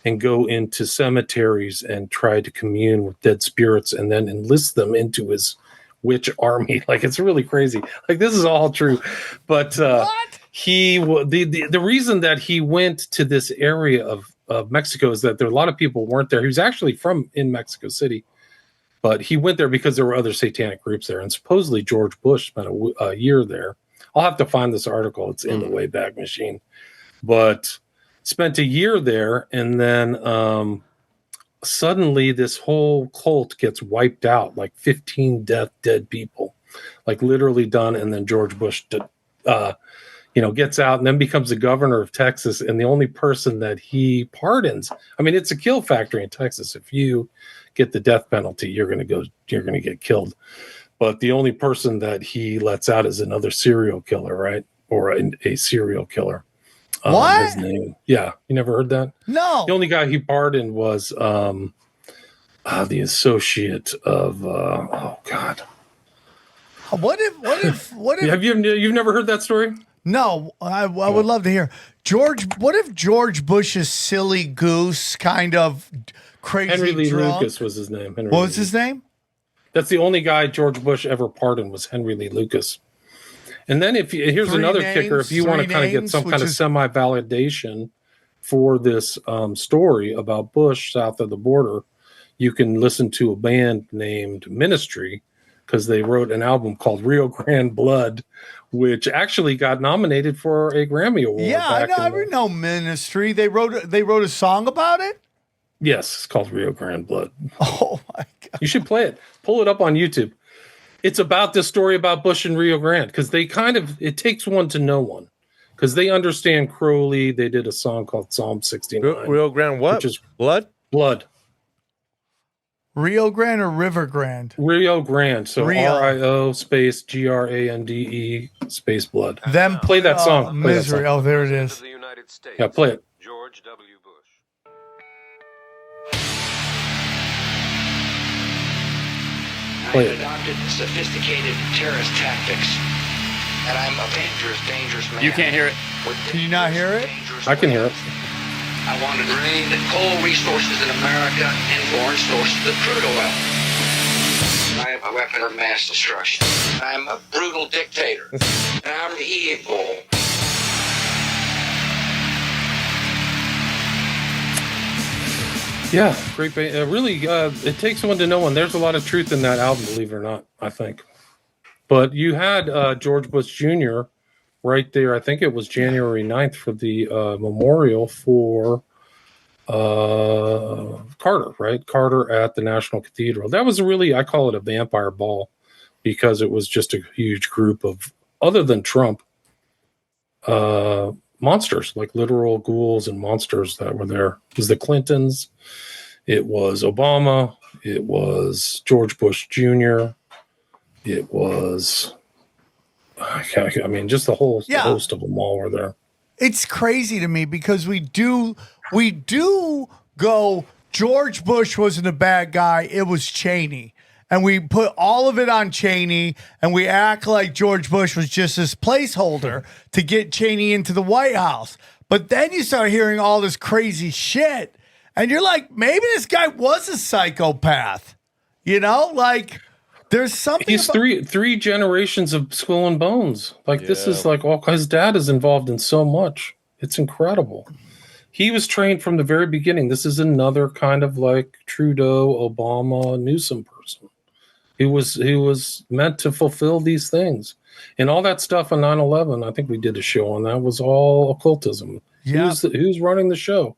[SPEAKER 6] and go into cemeteries and try to commune with dead spirits and then enlist them into his witch army. Like, it's really crazy. Like, this is all true. But the reason that he went to this area of Mexico is that there a lot of people weren't there. He was actually in Mexico City, but he went there because there were other satanic groups there. And supposedly George Bush spent a year there. I'll have to find this article. It's in the Wayback Machine. But spent a year there, and then suddenly this whole cult gets wiped out, like 15 dead people, like literally done. And then George Bush gets out and then becomes the governor of Texas, and the only person that he pardons, I mean, it's a kill factory in Texas. If you get the death penalty, you're going to get killed. But the only person that he lets out is another serial killer, right? Or a serial killer.
[SPEAKER 5] What?
[SPEAKER 6] His name. Yeah, you never heard that?
[SPEAKER 5] No.
[SPEAKER 6] The only guy he pardoned was the associate of oh God.
[SPEAKER 5] What if
[SPEAKER 6] Have you've never heard that story?
[SPEAKER 5] No, I would love to hear. George, what if George Bush's silly goose kind of crazy
[SPEAKER 6] Henry Lee
[SPEAKER 5] drunk?
[SPEAKER 6] Lucas was his name.
[SPEAKER 5] What was his name?
[SPEAKER 6] That's the only guy George Bush ever pardoned was Henry Lee Lucas. And then here's another kicker. If you want to kind of get some kind of semi-validation for this story about Bush south of the border, you can listen to a band named Ministry, because they wrote an album called Rio Grande Blood, which actually got nominated for a Grammy Award.
[SPEAKER 5] Yeah, I know Ministry. They wrote a song about it?
[SPEAKER 6] Yes, it's called Rio Grande Blood.
[SPEAKER 5] Oh, my God.
[SPEAKER 6] You should play it. Pull it up on YouTube. It's about this story about Bush and Rio Grande, because it takes one to know one, because they understand Crowley. They did a song called Psalm 69.
[SPEAKER 8] Rio Grande what?
[SPEAKER 6] Which is
[SPEAKER 8] Blood?
[SPEAKER 6] Blood.
[SPEAKER 5] Rio Grande or River Grande?
[SPEAKER 6] Rio Grande. So
[SPEAKER 5] Rio.
[SPEAKER 6] RIO space GRANDE space blood.
[SPEAKER 5] Them
[SPEAKER 6] play that song. Play that
[SPEAKER 5] Misery.
[SPEAKER 6] song.
[SPEAKER 5] Oh, there it is.
[SPEAKER 6] Yeah, play it.
[SPEAKER 12] George W. Bush.
[SPEAKER 6] Play
[SPEAKER 13] I
[SPEAKER 6] it.
[SPEAKER 13] adopted sophisticated terrorist tactics, and I'm a dangerous man.
[SPEAKER 7] You can't hear it.
[SPEAKER 5] Can you not hear it?
[SPEAKER 6] I can hear it.
[SPEAKER 13] I want to drain the coal resources in America and foreign sources of crude oil. I am a weapon of mass destruction. I'm a brutal dictator. And I'm evil.
[SPEAKER 6] Yeah, great. Really, it takes one to know one. There's a lot of truth in that album, believe it or not, I think. But you had George Bush Jr. right there. I think it was January 9th for the memorial for Carter, right? Carter at the National Cathedral. That was really, I call it a vampire ball, because it was just a huge group of, other than Trump, monsters, like literal ghouls and monsters that were there. It was the Clintons, it was Obama, it was George Bush Jr., it was, I mean, just the whole host of them all were there.
[SPEAKER 5] It's crazy to me because we do go, George Bush wasn't a bad guy, it was Cheney. And we put all of it on Cheney, and we act like George Bush was just this placeholder to get Cheney into the White House. But then you start hearing all this crazy shit, and you're like, maybe this guy was a psychopath. You know, like there's something.
[SPEAKER 6] He's three generations of Skull and Bones. Like this is like all. His dad is involved in so much. It's incredible. He was trained from the very beginning. This is another kind of like Trudeau, Obama, Newsom person. He was meant to fulfill these things. And all that stuff on 9/11, I think we did a show on that, was all occultism.
[SPEAKER 5] Yeah.
[SPEAKER 6] Who's running the show?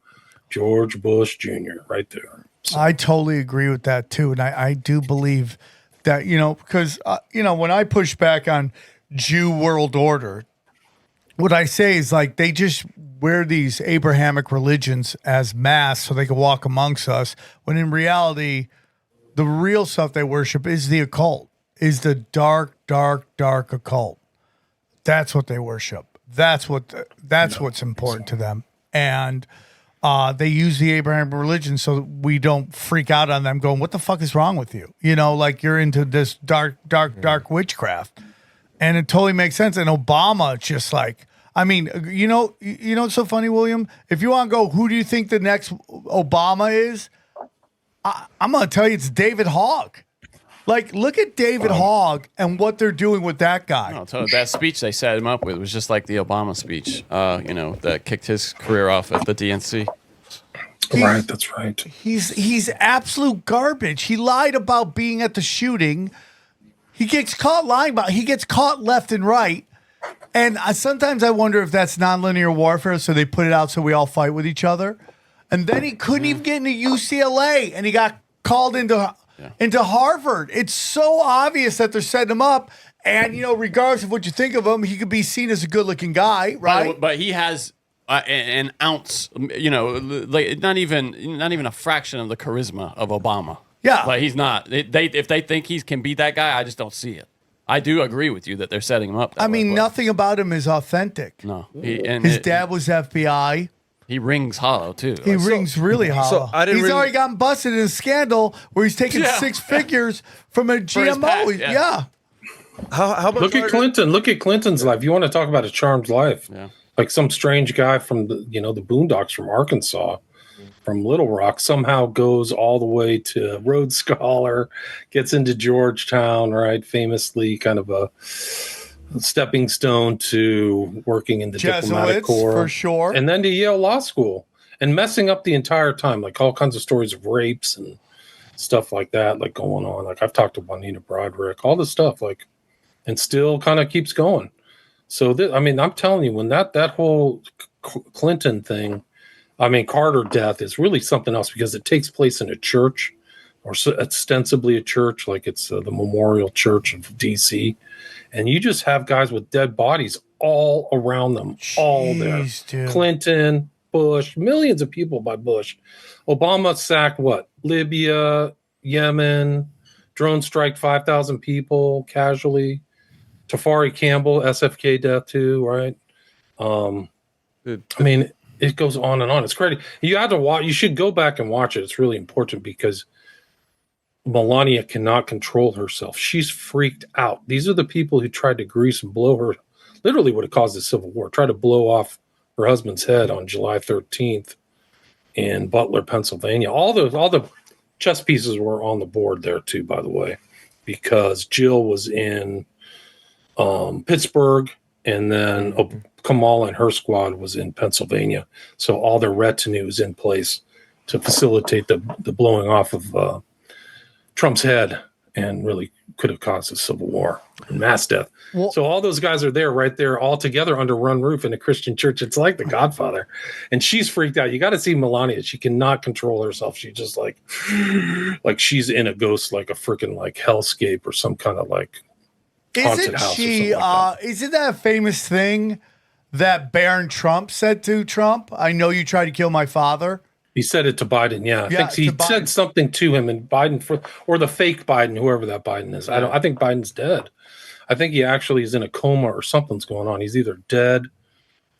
[SPEAKER 6] George Bush Jr. right there. So.
[SPEAKER 5] I totally agree with that too. And I do believe that, because, when I push back on Jew world order, what I say is like they just wear these Abrahamic religions as masks so they can walk amongst us, when in reality, the real stuff they worship is the occult, is the dark, dark, dark occult. That's what they worship. That's what's important to them. And they use the Abrahamic religion so that we don't freak out on them going, what the fuck is wrong with you? Like you're into this dark, dark, dark witchcraft. And it totally makes sense. And Obama just like, I mean, what's so funny, William? If you want to go, who do you think the next Obama is? I'm going to tell you, it's David Hogg. Like, look at David Hogg and what they're doing with that guy.
[SPEAKER 7] No, totally. That speech they set him up with was just like the Obama speech, that kicked his career off at the DNC.
[SPEAKER 6] Right, that's right.
[SPEAKER 5] He's absolute garbage. He lied about being at the shooting. He gets caught lying about. He gets caught left and right. And sometimes I wonder if that's nonlinear warfare, so they put it out so we all fight with each other. And then he couldn't even get into UCLA, and he got called into Harvard. It's so obvious that they're setting him up. And, regardless of what you think of him, he could be seen as a good-looking guy, right?
[SPEAKER 7] But he has an ounce, like not even a fraction of the charisma of Obama.
[SPEAKER 5] Yeah.
[SPEAKER 7] Like he's not. If they think he can beat that guy, I just don't see it. I do agree with you that they're setting him up.
[SPEAKER 5] Nothing about him is authentic.
[SPEAKER 7] No.
[SPEAKER 5] His dad was FBI.
[SPEAKER 7] He rings hollow, too.
[SPEAKER 5] He rings really hollow. He's already gotten busted in a scandal where he's taking 6 figures from a GMO. Yeah.
[SPEAKER 8] How much
[SPEAKER 6] Look at Clinton. Look at Clinton's life. You want to talk about a charmed life?
[SPEAKER 7] Yeah.
[SPEAKER 6] Like some strange guy from the Boondocks from Arkansas, from Little Rock, somehow goes all the way to Rhodes Scholar, gets into Georgetown, right? Famously, kind of a stepping stone to working in the diplomatic
[SPEAKER 5] Jesuits,
[SPEAKER 6] corps,
[SPEAKER 5] for sure.
[SPEAKER 6] and then to Yale Law School, and messing up the entire time, like all kinds of stories of rapes and stuff like that, like going on. Like I've talked to Juanita Broderick, all this stuff, like, and still kind of keeps going. So I mean, I'm telling you, when that whole Clinton thing, I mean, Carter death is really something else because it takes place in a church, or ostensibly a church, like it's the Memorial Church of D.C., and you just have guys with dead bodies all around them, all there.
[SPEAKER 5] Dude.
[SPEAKER 6] Clinton, Bush, millions of people by Bush. Obama sacked what? Libya, Yemen, drone strike 5,000 people casually. Tafari Campbell, SFK death too, right? I mean, it goes on and on. It's crazy. You have to watch. You should go back and watch it. It's really important because Melania cannot control herself. She's freaked out. These are the people who tried to grease and blow her. Literally, would have caused the Civil War. Tried to blow off her husband's head on July 13th in Butler, Pennsylvania. All the chess pieces were on the board there too, by the way, because Jill was in Pittsburgh, and then Kamala and her squad was in Pennsylvania. So all their retinue is in place to facilitate the blowing off of Trump's head, and really could have caused a civil war and mass death.
[SPEAKER 5] Well,
[SPEAKER 6] so all those guys are there, right there, all together under one roof in a Christian church. It's like The Godfather. And she's freaked out. You got to see Melania. She cannot control herself. She just like she's in a ghost, like a freaking like hellscape or some kind of like haunted house.
[SPEAKER 5] Isn't that a famous thing that Barron Trump said to Trump? I know you tried to kill my father.
[SPEAKER 6] He said it to Biden. Yeah, I think he said something to him, and Biden or the fake Biden, whoever that Biden is. I think Biden's dead. I think he actually is in a coma or something's going on. He's either dead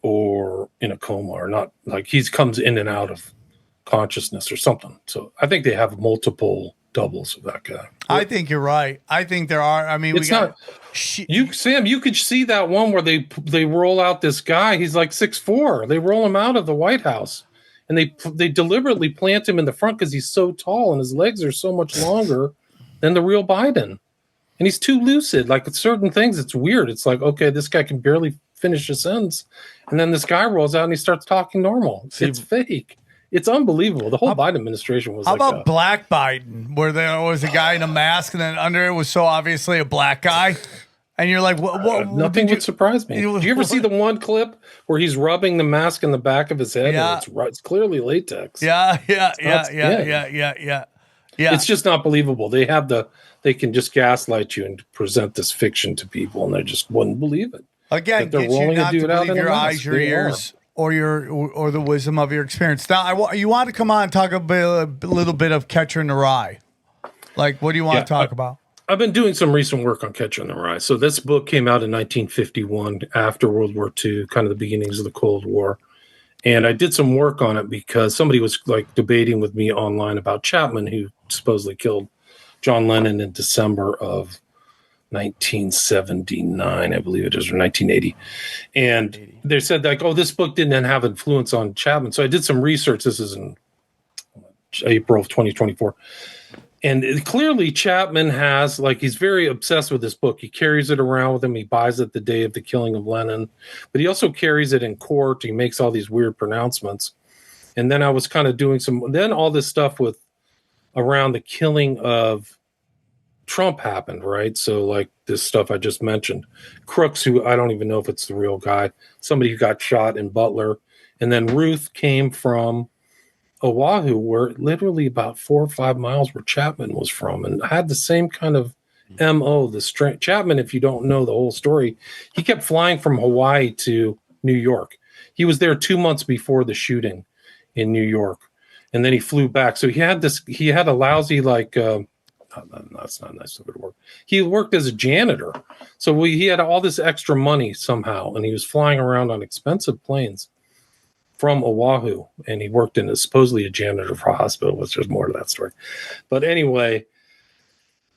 [SPEAKER 6] or in a coma or not. Like he comes in and out of consciousness or something. So I think they have multiple doubles of that guy.
[SPEAKER 5] I think you're right. I think there are. I mean,
[SPEAKER 6] Sam, you could see that one where they roll out this guy. He's like 6'4". They roll him out of the White House, and they deliberately plant him in the front because he's so tall and his legs are so much longer than the real Biden. And he's too lucid. Like certain things, it's weird. It's like, okay, this guy can barely finish a sentence, and then this guy rolls out and he starts talking normal. It's fake. It's unbelievable. The whole Biden administration was. How
[SPEAKER 5] about Black Biden, where there was a guy in a mask, and then under it was so obviously a black guy, and you're like, "What?"
[SPEAKER 6] Nothing would surprise me. Did you ever see the one clip where he's rubbing the mask in the back of his head?
[SPEAKER 5] Yeah.
[SPEAKER 6] And it's clearly latex.
[SPEAKER 5] Yeah.
[SPEAKER 6] It's just not believable. They can just gaslight you and present this fiction to people, and they just wouldn't believe it.
[SPEAKER 5] Again,
[SPEAKER 6] they're
[SPEAKER 5] get you
[SPEAKER 6] rolling
[SPEAKER 5] not
[SPEAKER 6] a
[SPEAKER 5] to
[SPEAKER 6] dude out
[SPEAKER 5] believe
[SPEAKER 6] in a
[SPEAKER 5] your
[SPEAKER 6] mask.
[SPEAKER 5] eyes, your
[SPEAKER 6] They
[SPEAKER 5] ears, or the wisdom of your experience. Now, you want to come on and talk a little bit of Catcher in the Rye. Like, what do you want to talk about?
[SPEAKER 6] I've been doing some recent work on Catcher in the Rye. So this book came out in 1951, after World War II, kind of the beginnings of the Cold War. And I did some work on it because somebody was like debating with me online about Chapman, who supposedly killed John Lennon in December of 1979, I believe it is, or 1980. And they said like, oh, this book didn't have influence on Chapman. So I did some research. This is in April of 2024. And clearly Chapman has, like, he's very obsessed with this book. He carries it around with him. He buys it the day of the killing of Lennon, but he also carries it in court. He makes all these weird pronouncements. And then I was kind of doing then all this stuff with around the killing of Trump happened, right? So like this stuff I just mentioned, Crooks, who I don't even know if it's the real guy, somebody who got shot in Butler. And then Ruth came from Oahu, where literally about 4 or 5 miles where Chapman was from, and had the same kind of MO. Chapman, if you don't know the whole story, he kept flying from Hawaii to New York. He was there 2 months before the shooting in New York, and then he flew back. So he had a lousy, like, that's not a nice way to work. He worked as a janitor. So he had all this extra money somehow, and he was flying around on expensive planes from Oahu, and he worked in supposedly a janitor for a hospital, which there's more to that story. But anyway,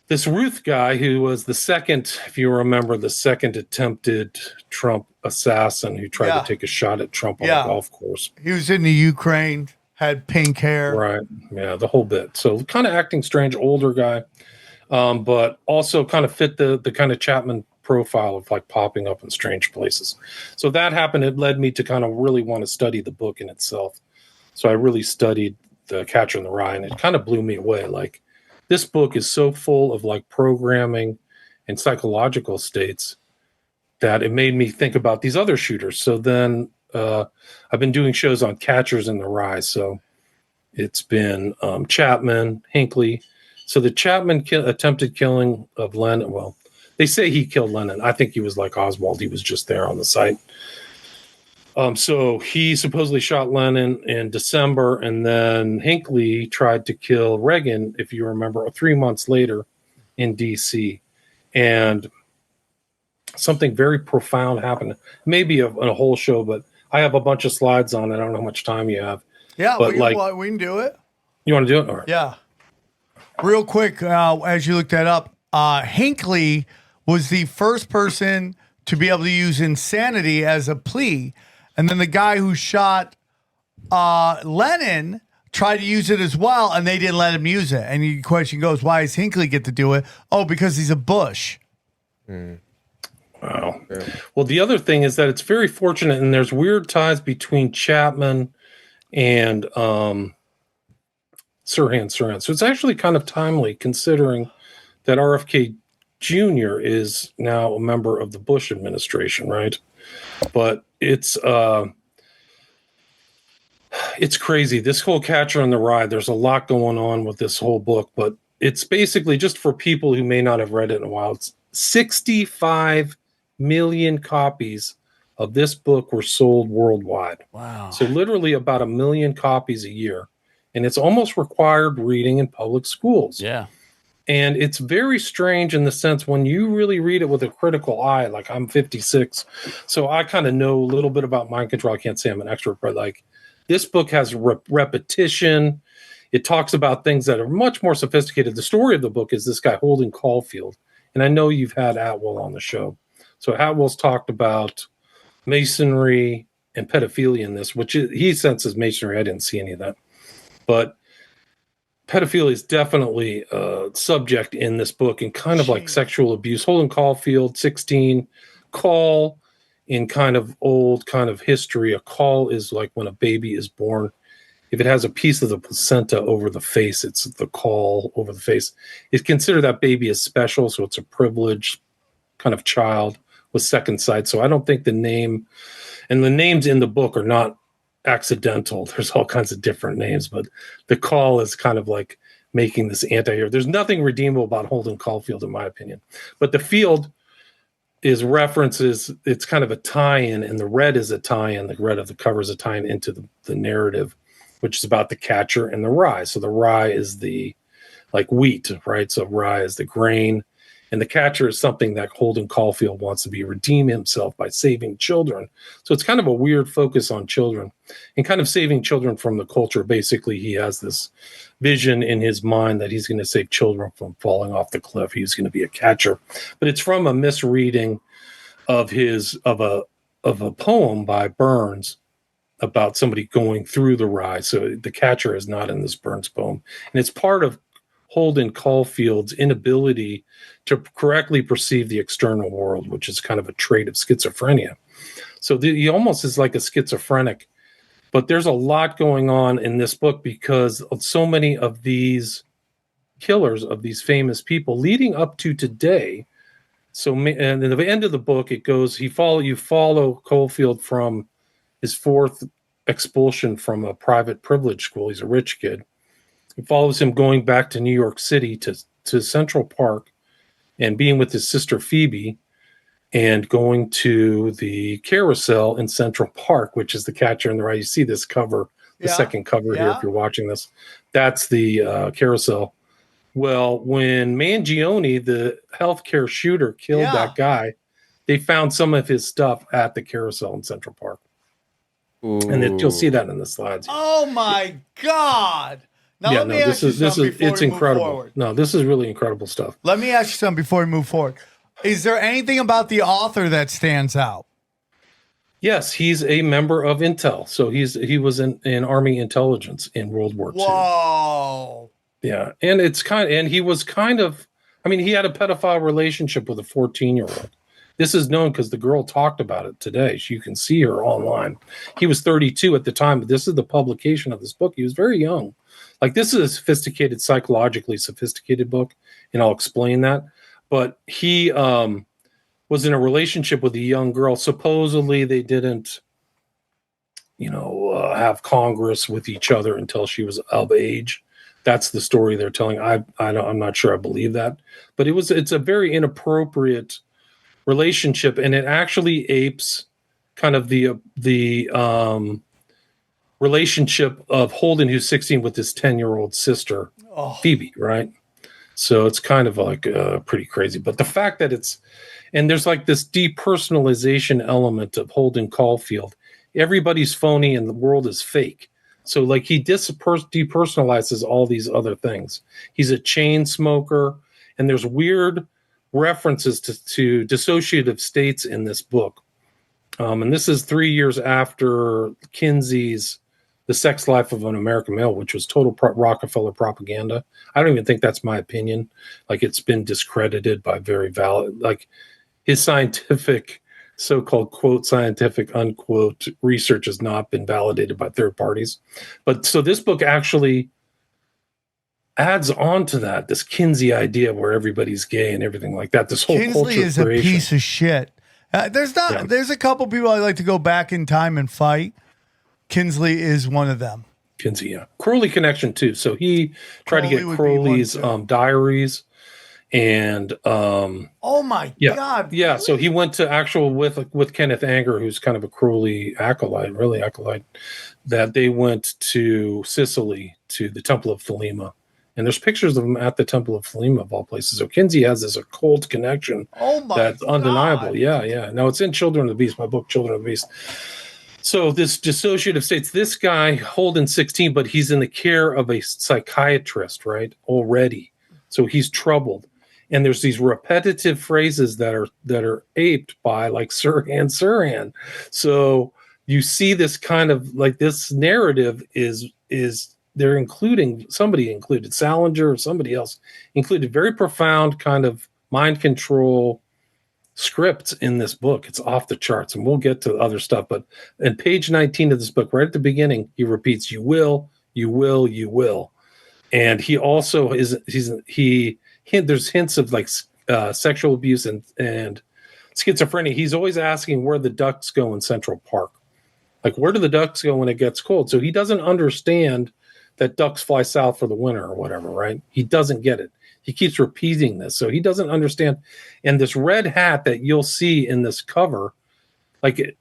[SPEAKER 6] this Ruth guy who was the second, if you remember, the second attempted Trump assassin who tried to take a shot at Trump on a golf course.
[SPEAKER 5] He was in the Ukraine, had pink hair.
[SPEAKER 6] Right. Yeah, the whole bit. So kind of acting strange, older guy, but also kind of fit the kind of Chapman profile of like popping up in strange places. So that happened. It led me to kind of really want to study the book in itself. So I really studied The Catcher in the Rye, and it kind of blew me away. Like, this book is so full of like programming and psychological states that it made me think about these other shooters. So then I've been doing shows on Catchers in the Rye. So it's been Chapman, Hinckley. So the Chapman attempted killing of Lenin. Well, they say he killed Lenin. I think he was like Oswald. He was just there on the site. So he supposedly shot Lenin in December, and then Hinckley tried to kill Reagan, if you remember, 3 months later in D.C. And something very profound happened. Maybe a whole show, but I have a bunch of slides on it. I don't know how much time you have.
[SPEAKER 5] Yeah,
[SPEAKER 6] but
[SPEAKER 5] we can do it.
[SPEAKER 6] You want to do it? All right.
[SPEAKER 5] Yeah. Real quick, as you looked that up, Hinckley was the first person to be able to use insanity as a plea. And then the guy who shot Lenin tried to use it as well, and they didn't let him use it. And the question goes, why does Hinckley get to do it? Oh, because he's a Bush.
[SPEAKER 6] Wow. Yeah. Well, the other thing is that it's very fortunate, and there's weird ties between Chapman and Sirhan. So it's actually kind of timely, considering that RFK Jr. is now a member of the Bush administration, right? But it's crazy. This whole Catcher in the Rye, there's a lot going on with this whole book, but it's basically, just for people who may not have read it in a while, it's 65 million copies of this book were sold worldwide.
[SPEAKER 10] Wow.
[SPEAKER 6] So literally about 1 million copies a year. And it's almost required reading in public schools.
[SPEAKER 10] Yeah.
[SPEAKER 6] And it's very strange in the sense when you really read it with a critical eye, like I'm 56, so I kind of know a little bit about mind control. I can't say I'm an expert, but like this book has repetition. It talks about things that are much more sophisticated. The story of the book is this guy, Holden Caulfield. And I know you've had Atwell on the show. So Atwell's talked about masonry and pedophilia in this, which he senses masonry. I didn't see any of that. But pedophilia is definitely a subject in this book, and kind of like sexual abuse. Holden Caulfield, 16. Call, in kind of old kind of history, a call is like when a baby is born. If it has a piece of the placenta over the face, it's the call over the face. It's considered that baby is special, so it's a privileged kind of child with second sight. So I don't think the name, and the names in the book are not accidental. There's all kinds of different names, but the call is kind of like making this anti-hero. There's nothing redeemable about Holden Caulfield, in my opinion. But the field is references, it's kind of a tie-in, and the red is a tie-in. The red of the cover is a tie-in into the narrative, which is about the catcher and the rye. So the rye is the like wheat, right? So rye is the grain, and the catcher is something that Holden Caulfield wants to be, redeem himself by saving children. So it's kind of a weird focus on children and kind of saving children from the culture. Basically, he has this vision in his mind that he's going to save children from falling off the cliff. He's going to be a catcher, but it's from a misreading of a poem by Burns about somebody going through the rye. So the catcher is not in this Burns poem, and it's part of Holden Caulfield's inability to correctly perceive the external world, which is kind of a trait of schizophrenia. So he almost is like a schizophrenic. But there's a lot going on in this book because of so many of these killers, of these famous people leading up to today. So, and at the end of the book, it goes, you follow Caulfield from his fourth expulsion from a private privilege school. He's a rich kid. It follows him going back to New York City to Central Park and being with his sister Phoebe and going to the carousel in Central Park, which is the Catcher in the Rye. You see this cover, the second cover here, if you're watching this. That's the carousel. Well, when Mangione, the healthcare shooter, killed that guy, they found some of his stuff at the carousel in Central Park. Ooh. And you'll see that in the slides.
[SPEAKER 5] Oh, my God. Now
[SPEAKER 6] Yeah,
[SPEAKER 5] let
[SPEAKER 6] no,
[SPEAKER 5] me ask you something before
[SPEAKER 6] it's
[SPEAKER 5] we move
[SPEAKER 6] incredible.
[SPEAKER 5] forward.
[SPEAKER 6] No, this is really incredible stuff.
[SPEAKER 5] Let me ask you something before we move forward. Is there anything about the author that stands out?
[SPEAKER 6] Yes, he's a member of Intel. So he was in Army intelligence in World War II.
[SPEAKER 5] Whoa.
[SPEAKER 6] Yeah, and he was kind of, I mean, he had a pedophile relationship with a 14-year-old. This is known because the girl talked about it today. You can see her online. He was 32 at the time, but this is the publication of this book. He was very young. Like, this is a sophisticated, psychologically sophisticated book, and I'll explain that. But he was in a relationship with a young girl. Supposedly, they didn't, have Congress with each other until she was of age. That's the story they're telling. I'm not sure I believe that, but it's a very inappropriate relationship, and it actually apes kind of the relationship of Holden, who's 16, with his 10-year-old sister, Phoebe, right? So it's kind of like pretty crazy. But the fact that there's like this depersonalization element of Holden Caulfield. Everybody's phony and the world is fake. So like he depersonalizes all these other things. He's a chain smoker, and there's weird references to dissociative states in this book. And this is 3 years after Kinsey's The Sex Life of an American Male, which was total Rockefeller propaganda. I don't even think that's my opinion. Like, it's been discredited by very valid, like his scientific, so-called quote scientific unquote research has not been validated by third parties. But so this book actually adds on to that, this Kinsey idea where everybody's gay and everything like that. This whole
[SPEAKER 5] Kinsley
[SPEAKER 6] culture
[SPEAKER 5] is
[SPEAKER 6] creation.
[SPEAKER 5] a piece of shit. There's a couple people I like to go back in time and fight. Kinsley is one of them.
[SPEAKER 6] Kinsey, yeah. Crowley connection too. So he tried to get
[SPEAKER 5] Crowley would be
[SPEAKER 6] Crowley's
[SPEAKER 5] one,
[SPEAKER 6] diaries, and
[SPEAKER 5] oh my god,
[SPEAKER 6] yeah.
[SPEAKER 5] really?
[SPEAKER 6] So he went to actual with Kenneth Anger, who's kind of a Crowley acolyte, really acolyte. That they went to Sicily to the Temple of Thelema, and there's pictures of him at the Temple of Thelema of all places. So Kinsey has this occult connection that's undeniable. Yeah. Now it's in Children of the Beast, my book, Children of the Beast. So this dissociative states, this guy, Holden 16, but he's in the care of a psychiatrist, right? Already. So he's troubled. And there's these repetitive phrases that are aped by like Sirhan. So you see this kind of like this narrative is they're including, somebody included, Salinger or somebody else included very profound kind of mind control scripts in this book. It's off the charts, and we'll get to other stuff. But in page 19 of this book, right at the beginning, he repeats, "You will, you will, you will," and he also there's hints of like sexual abuse and schizophrenia. He's always asking where the ducks go in Central Park, like where do the ducks go when it gets cold? So he doesn't understand that ducks fly south for the winter or whatever, right? He doesn't get it. He keeps repeating this. So he doesn't understand. And this red hat that you'll see in this cover, like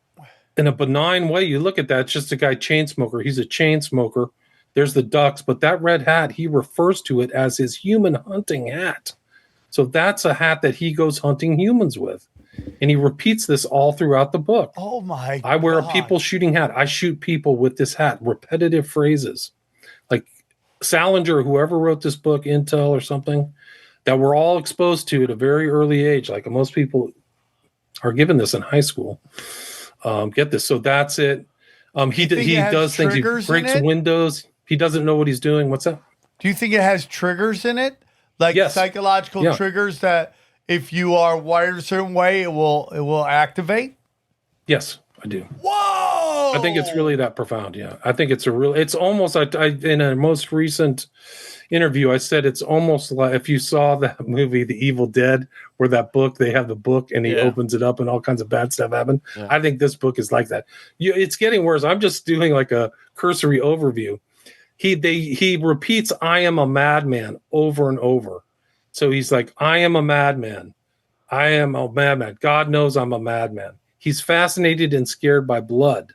[SPEAKER 6] in a benign way, you look at that, it's just a guy chain smoker. He's a chain smoker. There's the ducks, but that red hat, he refers to it as his human hunting hat. So that's a hat that he goes hunting humans with. And he repeats this all throughout the book.
[SPEAKER 5] Oh my
[SPEAKER 6] I wear
[SPEAKER 5] God.
[SPEAKER 6] a people shooting hat. I shoot people with this hat. Repetitive phrases. Like Salinger, whoever wrote this book, Intel or something, that we're all exposed to at a very early age. Like most people are given this in high school. Get this. So that's it. He does things. He breaks windows. He doesn't know what he's doing. What's that?
[SPEAKER 5] Do you think it has triggers in it? Like psychological triggers that if you are wired a certain way, it will activate?
[SPEAKER 6] Yes, I do.
[SPEAKER 5] Whoa!
[SPEAKER 6] I think it's really that profound. Yeah. I think it's it's almost, I in a most recent interview, I said it's almost like if you saw that movie, The Evil Dead, where they have the book and he opens it up and all kinds of bad stuff happen. Yeah. I think this book is like that. It's getting worse. I'm just doing like a cursory overview. He repeats, "I am a madman," over and over. So he's like, "I am a madman. I am a madman. God knows I'm a madman." He's fascinated and scared by blood.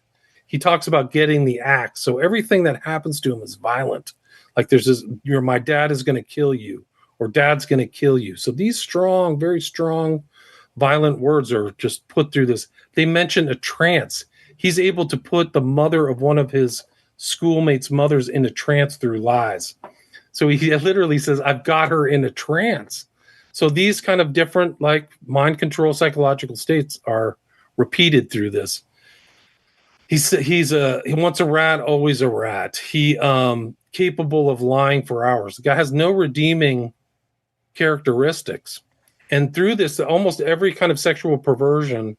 [SPEAKER 6] He talks about getting the axe. So everything that happens to him is violent. Like there's this, my dad is going to kill you, or dad's going to kill you. So these strong, very strong, violent words are just put through this. They mention a trance. He's able to put the mother of one of his schoolmates' mothers in a trance through lies. So he literally says, I've got her in a trance. So these kind of different, like, mind control psychological states are repeated through this. He wants a rat, always a rat. He capable of lying for hours. The guy has no redeeming characteristics. And through this, almost every kind of sexual perversion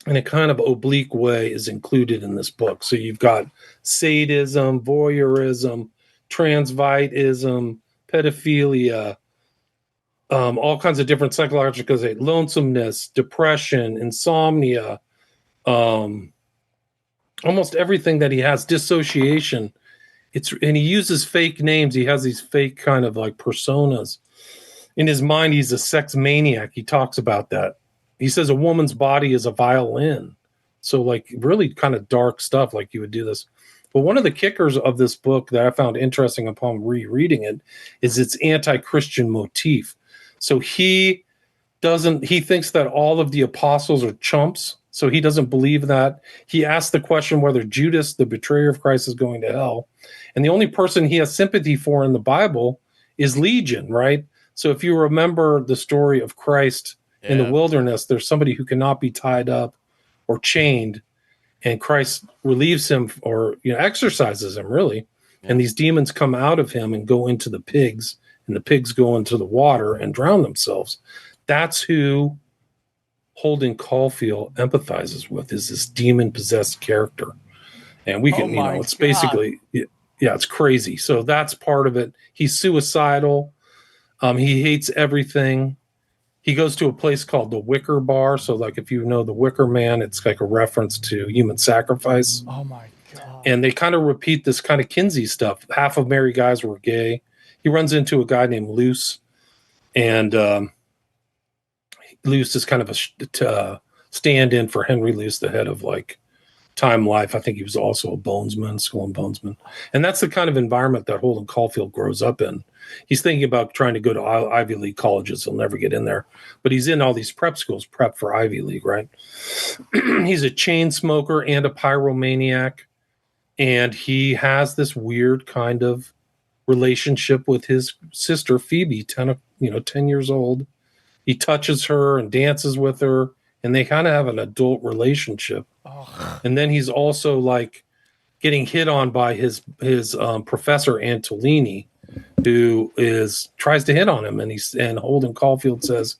[SPEAKER 6] in a kind of oblique way is included in this book. So you've got sadism, voyeurism, transvitism, pedophilia, all kinds of different psychological states, lonesomeness, depression, insomnia, almost everything that he has, dissociation. And he uses fake names. He has these fake kind of like personas. In his mind, he's a sex maniac. He talks about that. He says a woman's body is a violin. So like really kind of dark stuff, like you would do this. But one of the kickers of this book that I found interesting upon rereading it is its anti-Christian motif. So he thinks that all of the apostles are chumps. So he doesn't believe that. He asks the question whether Judas, the betrayer of Christ, is going to hell. And the only person he has sympathy for in the Bible is Legion, right? So if you remember the story of Christ in the wilderness, there's somebody who cannot be tied up or chained, and Christ relieves him or exorcises him, really. And these demons come out of him and go into the pigs, and the pigs go into the water and drown themselves. That's who Holden Caulfield empathizes with, is this demon-possessed character. And we can, it's basically, it's crazy. So that's part of it. He's suicidal. He hates everything. He goes to a place called the Wicker Bar. So like if you know the Wicker Man, it's like a reference to human sacrifice.
[SPEAKER 5] Oh my God.
[SPEAKER 6] And they kind of repeat this kind of Kinsey stuff. Half of married guys were gay. He runs into a guy named Luce. And Luce is kind of a stand-in for Henry Luce, the head of like Time Life. I think he was also a bonesman, skull and bonesman. And that's the kind of environment that Holden Caulfield grows up in. He's thinking about trying to go to Ivy League colleges. He'll never get in there. But he's in all these prep schools, prep for Ivy League, right? He's a chain smoker and a pyromaniac. And he has this weird kind of relationship with his sister, Phoebe, 10 years old. He touches her and dances with her, and they kind of have an adult relationship. Oh. And then he's also like getting hit on by his professor Antolini, who tries to hit on him, and Holden Caulfield says,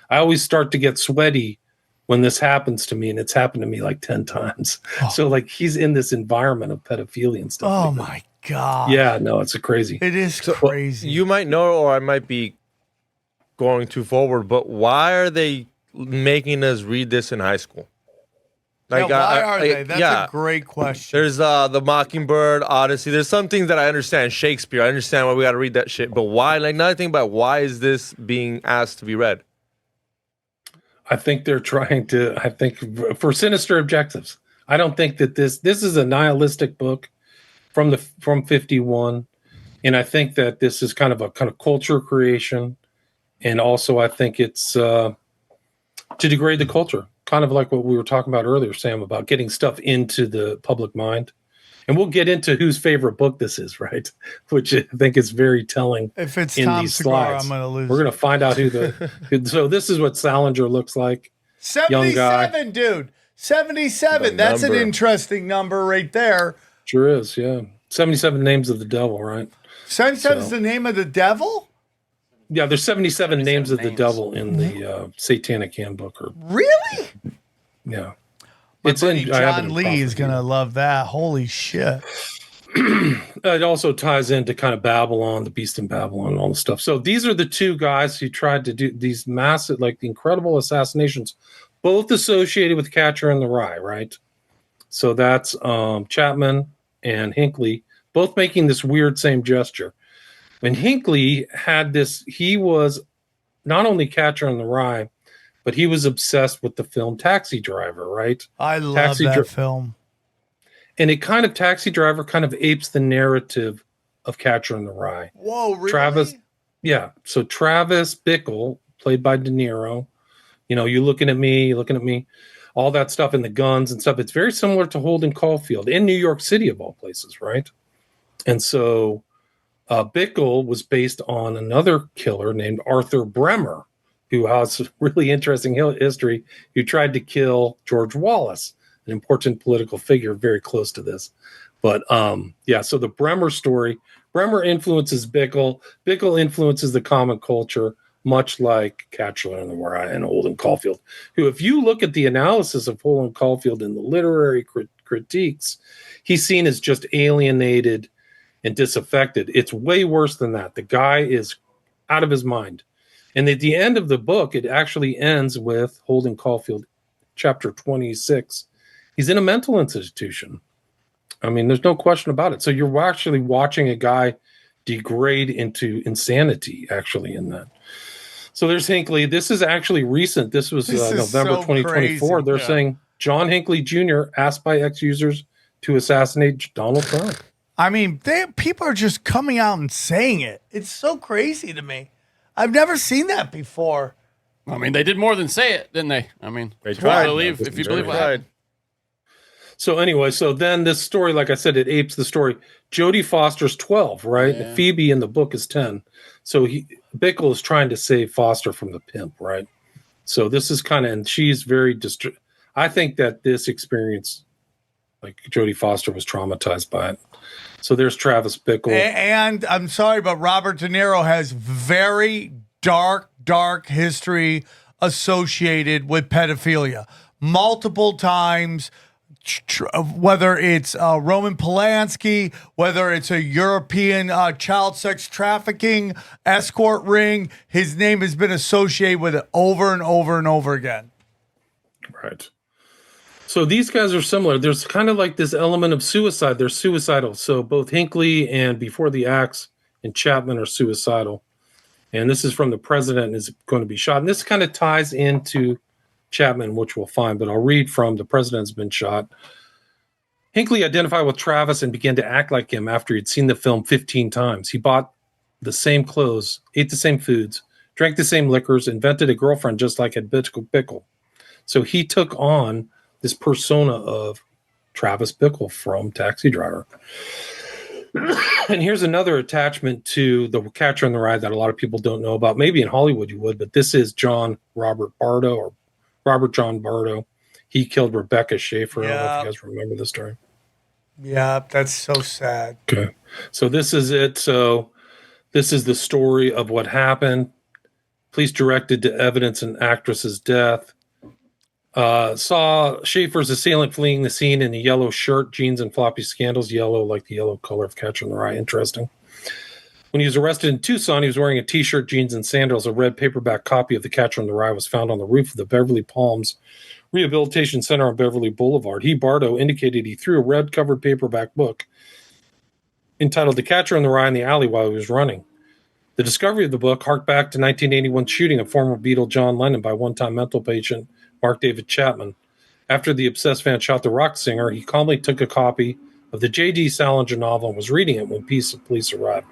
[SPEAKER 6] "I always start to get sweaty when this happens to me, and it's happened to me like 10 times." Oh. So like he's in this environment of pedophilia and stuff.
[SPEAKER 5] Oh
[SPEAKER 6] like
[SPEAKER 5] my God!
[SPEAKER 6] Yeah, no, it's crazy.
[SPEAKER 5] It is crazy.
[SPEAKER 8] You might know, or I might be going too forward, but why are they making us read this in high school?
[SPEAKER 5] Like, why are they? That's a great question.
[SPEAKER 8] There's the Mockingbird, Odyssey. There's some things that I understand. Shakespeare, I understand why we got to read that shit. But why? Like, another thing about why is this being asked to be read?
[SPEAKER 6] I think they're trying to. I think for sinister objectives. I don't think that this is a nihilistic book from 51, and I think that this is kind of culture creation. And also, I think it's to degrade the culture, kind of like what we were talking about earlier, Sam, about getting stuff into the public mind. And we'll get into whose favorite book this is, right? Which I think is very telling.
[SPEAKER 5] If it's
[SPEAKER 6] in
[SPEAKER 5] Tom
[SPEAKER 6] these
[SPEAKER 5] Segura,
[SPEAKER 6] slides.
[SPEAKER 5] I'm going to lose.
[SPEAKER 6] We're going to find out so this is what Salinger looks like.
[SPEAKER 5] 77, dude. 77. That's an interesting number right there.
[SPEAKER 6] Sure is, yeah. 77 names of the devil, right?
[SPEAKER 5] 77 is the name of the devil?
[SPEAKER 6] Yeah, there's 77 names of the devil in the Satanic Handbook.
[SPEAKER 5] Really?
[SPEAKER 6] Yeah.
[SPEAKER 5] My buddy John Lee is going to love that. Holy shit.
[SPEAKER 6] It also ties into kind of Babylon, the Beast in Babylon, and all the stuff. So these are the two guys who tried to do these massive, like incredible assassinations, both associated with Catcher in the Rye, right? So that's Chapman and Hinckley, both making this weird same gesture. And Hinckley had this, he was not only Catcher in the Rye, but he was obsessed with the film Taxi Driver, right?
[SPEAKER 5] I love that film.
[SPEAKER 6] And it kind of, Taxi Driver kind of apes the narrative of Catcher in the Rye.
[SPEAKER 5] Whoa, really?
[SPEAKER 6] So Travis Bickle, played by De Niro, you're looking at me, all that stuff and the guns and stuff. It's very similar to Holden Caulfield in New York City, of all places, right? And so Bickle was based on another killer named Arthur Bremer, who has a really interesting history, who tried to kill George Wallace, an important political figure very close to this. But so the Bremer story, Bremer influences Bickle. Bickle influences the comic culture, much like Catcher in the Rye and Holden Caulfield, who, if you look at the analysis of Holden Caulfield in the literary critiques, he's seen as just alienated and disaffected. It's way worse than that. The guy is out of his mind. And at the end of the book, it actually ends with Holden Caulfield, chapter 26. He's in a mental institution. I mean, there's no question about it. So you're actually watching a guy degrade into insanity, actually, in that. So there's Hinckley. This is actually recent. This was November
[SPEAKER 5] so
[SPEAKER 6] 2024.
[SPEAKER 5] crazy.
[SPEAKER 6] They're saying John Hinckley Jr. asked by ex-users to assassinate Donald Trump.
[SPEAKER 5] I mean, people are just coming out and saying it. It's so crazy to me. I've never seen that before.
[SPEAKER 7] I mean, they did more than say it, didn't they? I mean,
[SPEAKER 8] they tried.
[SPEAKER 7] If you believe what happened.
[SPEAKER 6] So anyway, so then this story, like I said, it apes the story. Jodie Foster's 12, right?
[SPEAKER 7] Yeah.
[SPEAKER 6] Phoebe in the book is 10. So Bickle is trying to save Foster from the pimp, right? So this is kind of, and she's very I think that this experience, like Jodie Foster was traumatized by it. So there's Travis Bickle.
[SPEAKER 5] And I'm sorry, but Robert De Niro has very dark history associated with pedophilia. Multiple times, whether it's Roman Polanski, whether it's a European child sex trafficking escort ring, his name has been associated with it over and over and over again.
[SPEAKER 6] Right. So these guys are similar. There's kind of like this element of suicide. They're suicidal. So both Hinckley and Before the Axe and Chapman are suicidal. And this is from the president is going to be shot. And this kind of ties into Chapman, which we'll find. But I'll read from the president's been shot. Hinckley identified with Travis and began to act like him after he'd seen the film 15 times. He bought the same clothes, ate the same foods, drank the same liquors, invented a girlfriend just like had Bickle. So he took on this persona of Travis Bickle from Taxi Driver. And here's another attachment to the Catcher in the Rye that a lot of people don't know about. Maybe in Hollywood you would, but this is Robert John Bardo. He killed Rebecca Schaefer. I don't know if you guys remember this story.
[SPEAKER 5] Yeah, that's so sad.
[SPEAKER 6] Okay. So this is it. So this is the story of what happened. Police directed to evidence an actress's death. Saw Schaefer's assailant fleeing the scene in a yellow shirt, jeans, and floppy scandals. Yellow, like the yellow color of Catcher in the Rye. Interesting. When he was arrested in Tucson, he was wearing a T-shirt, jeans, and sandals. A red paperback copy of The Catcher in the Rye was found on the roof of the Beverly Palms Rehabilitation Center on Beverly Boulevard. Bardo, indicated he threw a red-covered paperback book entitled The Catcher in the Rye in the alley while he was running. The discovery of the book harked back to 1981 shooting of former Beatle John Lennon by one-time mental patient Mark David Chapman. After the obsessed fan shot the rock singer, he calmly took a copy of the J.D. Salinger novel and was reading it when police arrived.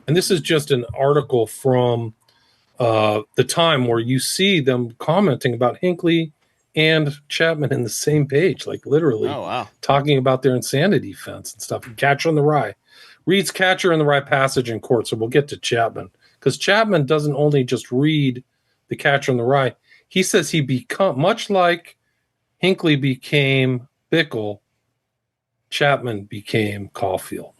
[SPEAKER 6] And this is just an article from the time where you see them commenting about Hinckley and Chapman in the same page, like literally talking about their insanity fence and stuff. Catcher in the Rye. Reads Catcher in the Rye passage in court, so we'll get to Chapman. Because Chapman doesn't only just read The Catcher in the Rye, he says he become much like Hinckley became Bickle, Chapman became Caulfield.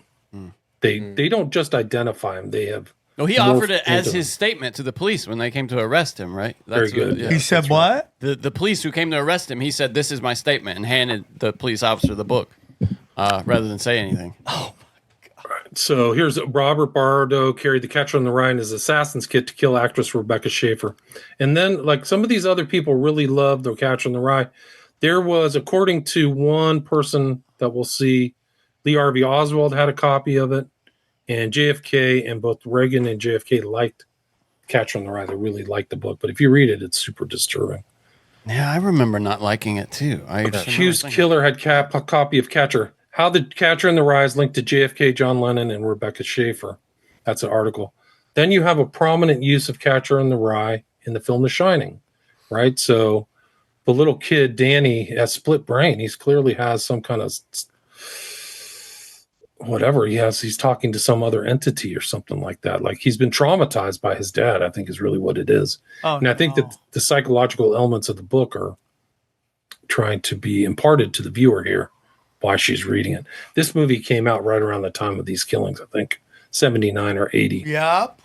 [SPEAKER 6] They don't just identify him; they have.
[SPEAKER 7] No, he offered it as his statement to the police when they came to arrest him. Right?
[SPEAKER 6] Very good.
[SPEAKER 5] He said what?
[SPEAKER 7] The police who came to arrest him. He said, "This is my statement," and handed the police officer the book, rather than say anything.
[SPEAKER 5] Oh.
[SPEAKER 6] So here's Robert Bardo carried The Catcher in the Rye in his assassin's kit to kill actress Rebecca Schaefer. And then, like, some of these other people really loved The Catcher in the Rye. There was, according to one person that we'll see, Lee Harvey Oswald had a copy of it, and JFK, and both Reagan and JFK liked Catcher in the Rye. They really liked the book. But if you read it, it's super disturbing.
[SPEAKER 7] Yeah, I remember not liking it, too.
[SPEAKER 6] Hughes Killer had a copy of Catcher. How the Catcher in the Rye is linked to JFK, John Lennon, and Rebecca Schaefer. That's an article. Then you have a prominent use of Catcher in the Rye in the film The Shining, right? So the little kid, Danny, has split brain. He's clearly has some kind of whatever he has. He's talking to some other entity or something like that. Like he's been traumatized by his dad, I think is really what it is. And I think that the psychological elements of the book are trying to be imparted to the viewer here while she's reading it. This movie came out right around the time of these killings, I think 79 or 80.
[SPEAKER 5] Yep.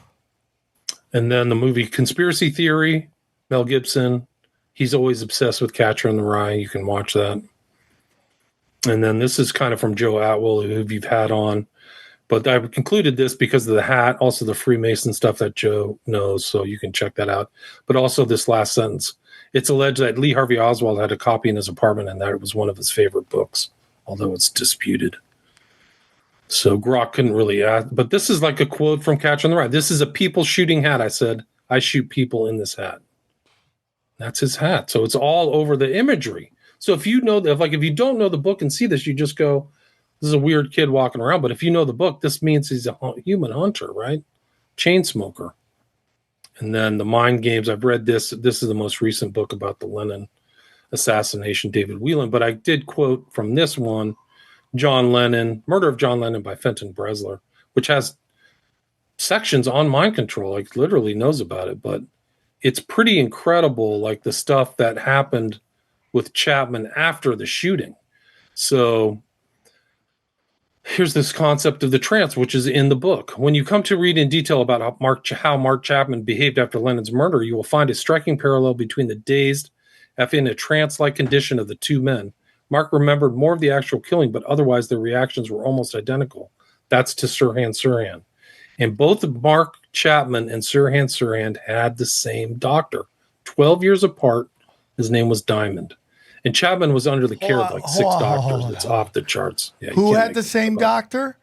[SPEAKER 6] And then the movie Conspiracy Theory, Mel Gibson, he's always obsessed with Catcher in the Rye. You can watch that. And then this is kind of from Joe Atwell, who you've had on. But I concluded this because of the hat, also the Freemason stuff that Joe knows, so you can check that out. But also this last sentence. It's alleged that Lee Harvey Oswald had a copy in his apartment and that it was one of his favorite books, although it's disputed. So Grok couldn't really ask. But this is like a quote from Catcher in the Rye. This is a people shooting hat. I said, I shoot people in this hat. That's his hat. So it's all over the imagery. So if you know that, like if you don't know the book and see this, you just go, this is a weird kid walking around. But if you know the book, this means he's a human hunter, right? Chain smoker. And then the mind games. I've read this. This is the most recent book about the Lennon assassination, David Whelan. But I did quote from this one, John Lennon, Murder of John Lennon by Fenton Bresler, which has sections on mind control, like literally knows about it. But it's pretty incredible, like the stuff that happened with Chapman after the shooting. So here's this concept of the trance, which is in the book. When you come to read in detail about how Mark Chapman behaved after Lennon's murder, you will find a striking parallel between the dazed, in a trance-like condition of the two men. Mark remembered more of the actual killing, but otherwise their reactions were almost identical. That's to Sirhan Sirhan. And both Mark Chapman and Sirhan Sirhan had the same doctor. 12 years apart, his name was Diamond. And Chapman was under the care of like six doctors. It's off the charts. Yeah,
[SPEAKER 5] who had the same doctor?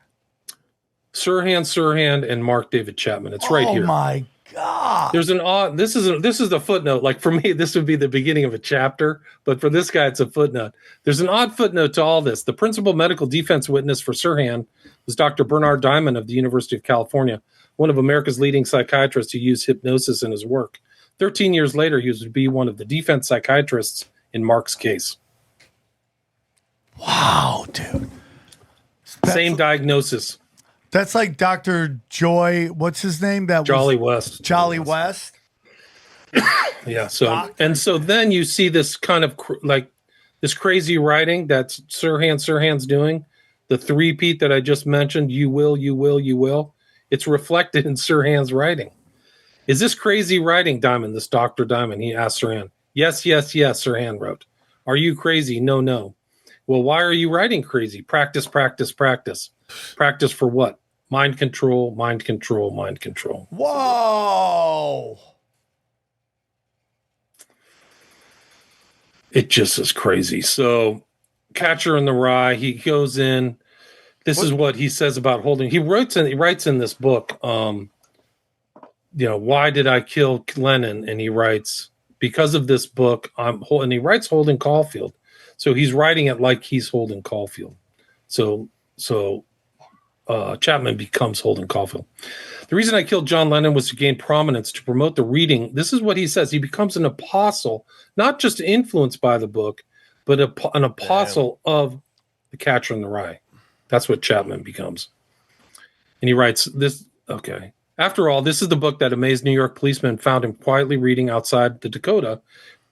[SPEAKER 6] Sirhan Sirhan and Mark David Chapman. It's right here.
[SPEAKER 5] Oh my God.
[SPEAKER 6] There's an odd, this is the footnote. Like for me, this would be the beginning of a chapter, but for this guy, it's a footnote. There's an odd footnote to all this. The principal medical defense witness for Sirhan was Dr. Bernard Diamond of the University of California, one of America's leading psychiatrists who used hypnosis in his work. 13 years later, he would be one of the defense psychiatrists in Mark's case.
[SPEAKER 5] Wow, dude.
[SPEAKER 6] Same diagnosis.
[SPEAKER 5] That's like Dr. Joy, what's his name?
[SPEAKER 6] Jolly West.
[SPEAKER 5] Jolly West.
[SPEAKER 6] Yeah. So then you see this kind of like this crazy writing that's Sirhan's doing. The three-peat that I just mentioned, you will, you will, you will. It's reflected in Sirhan's writing. Is this crazy writing, Diamond, this Dr. Diamond? He asked Sirhan. Yes, yes, yes, Sirhan wrote. Are you crazy? No, no. Well, why are you writing crazy? Practice, practice, practice. Practice for what? Mind control, mind control, mind control.
[SPEAKER 5] Whoa.
[SPEAKER 6] It just is crazy. So Catcher in the Rye, he goes in. This is what he says about holding. He writes in this book, why did I kill Lennon? And he writes, because of this book, and he writes Holden Caulfield. So he's writing it like he's Holden Caulfield. So Chapman becomes Holden Caulfield. The reason I killed John Lennon was to gain prominence, to promote the reading. This is what he says. He becomes an apostle, not just influenced by the book, but an apostle of The Catcher in the Rye. That's what Chapman becomes. And he writes this. Okay. After all, this is the book that amazed New York policemen found him quietly reading outside the Dakota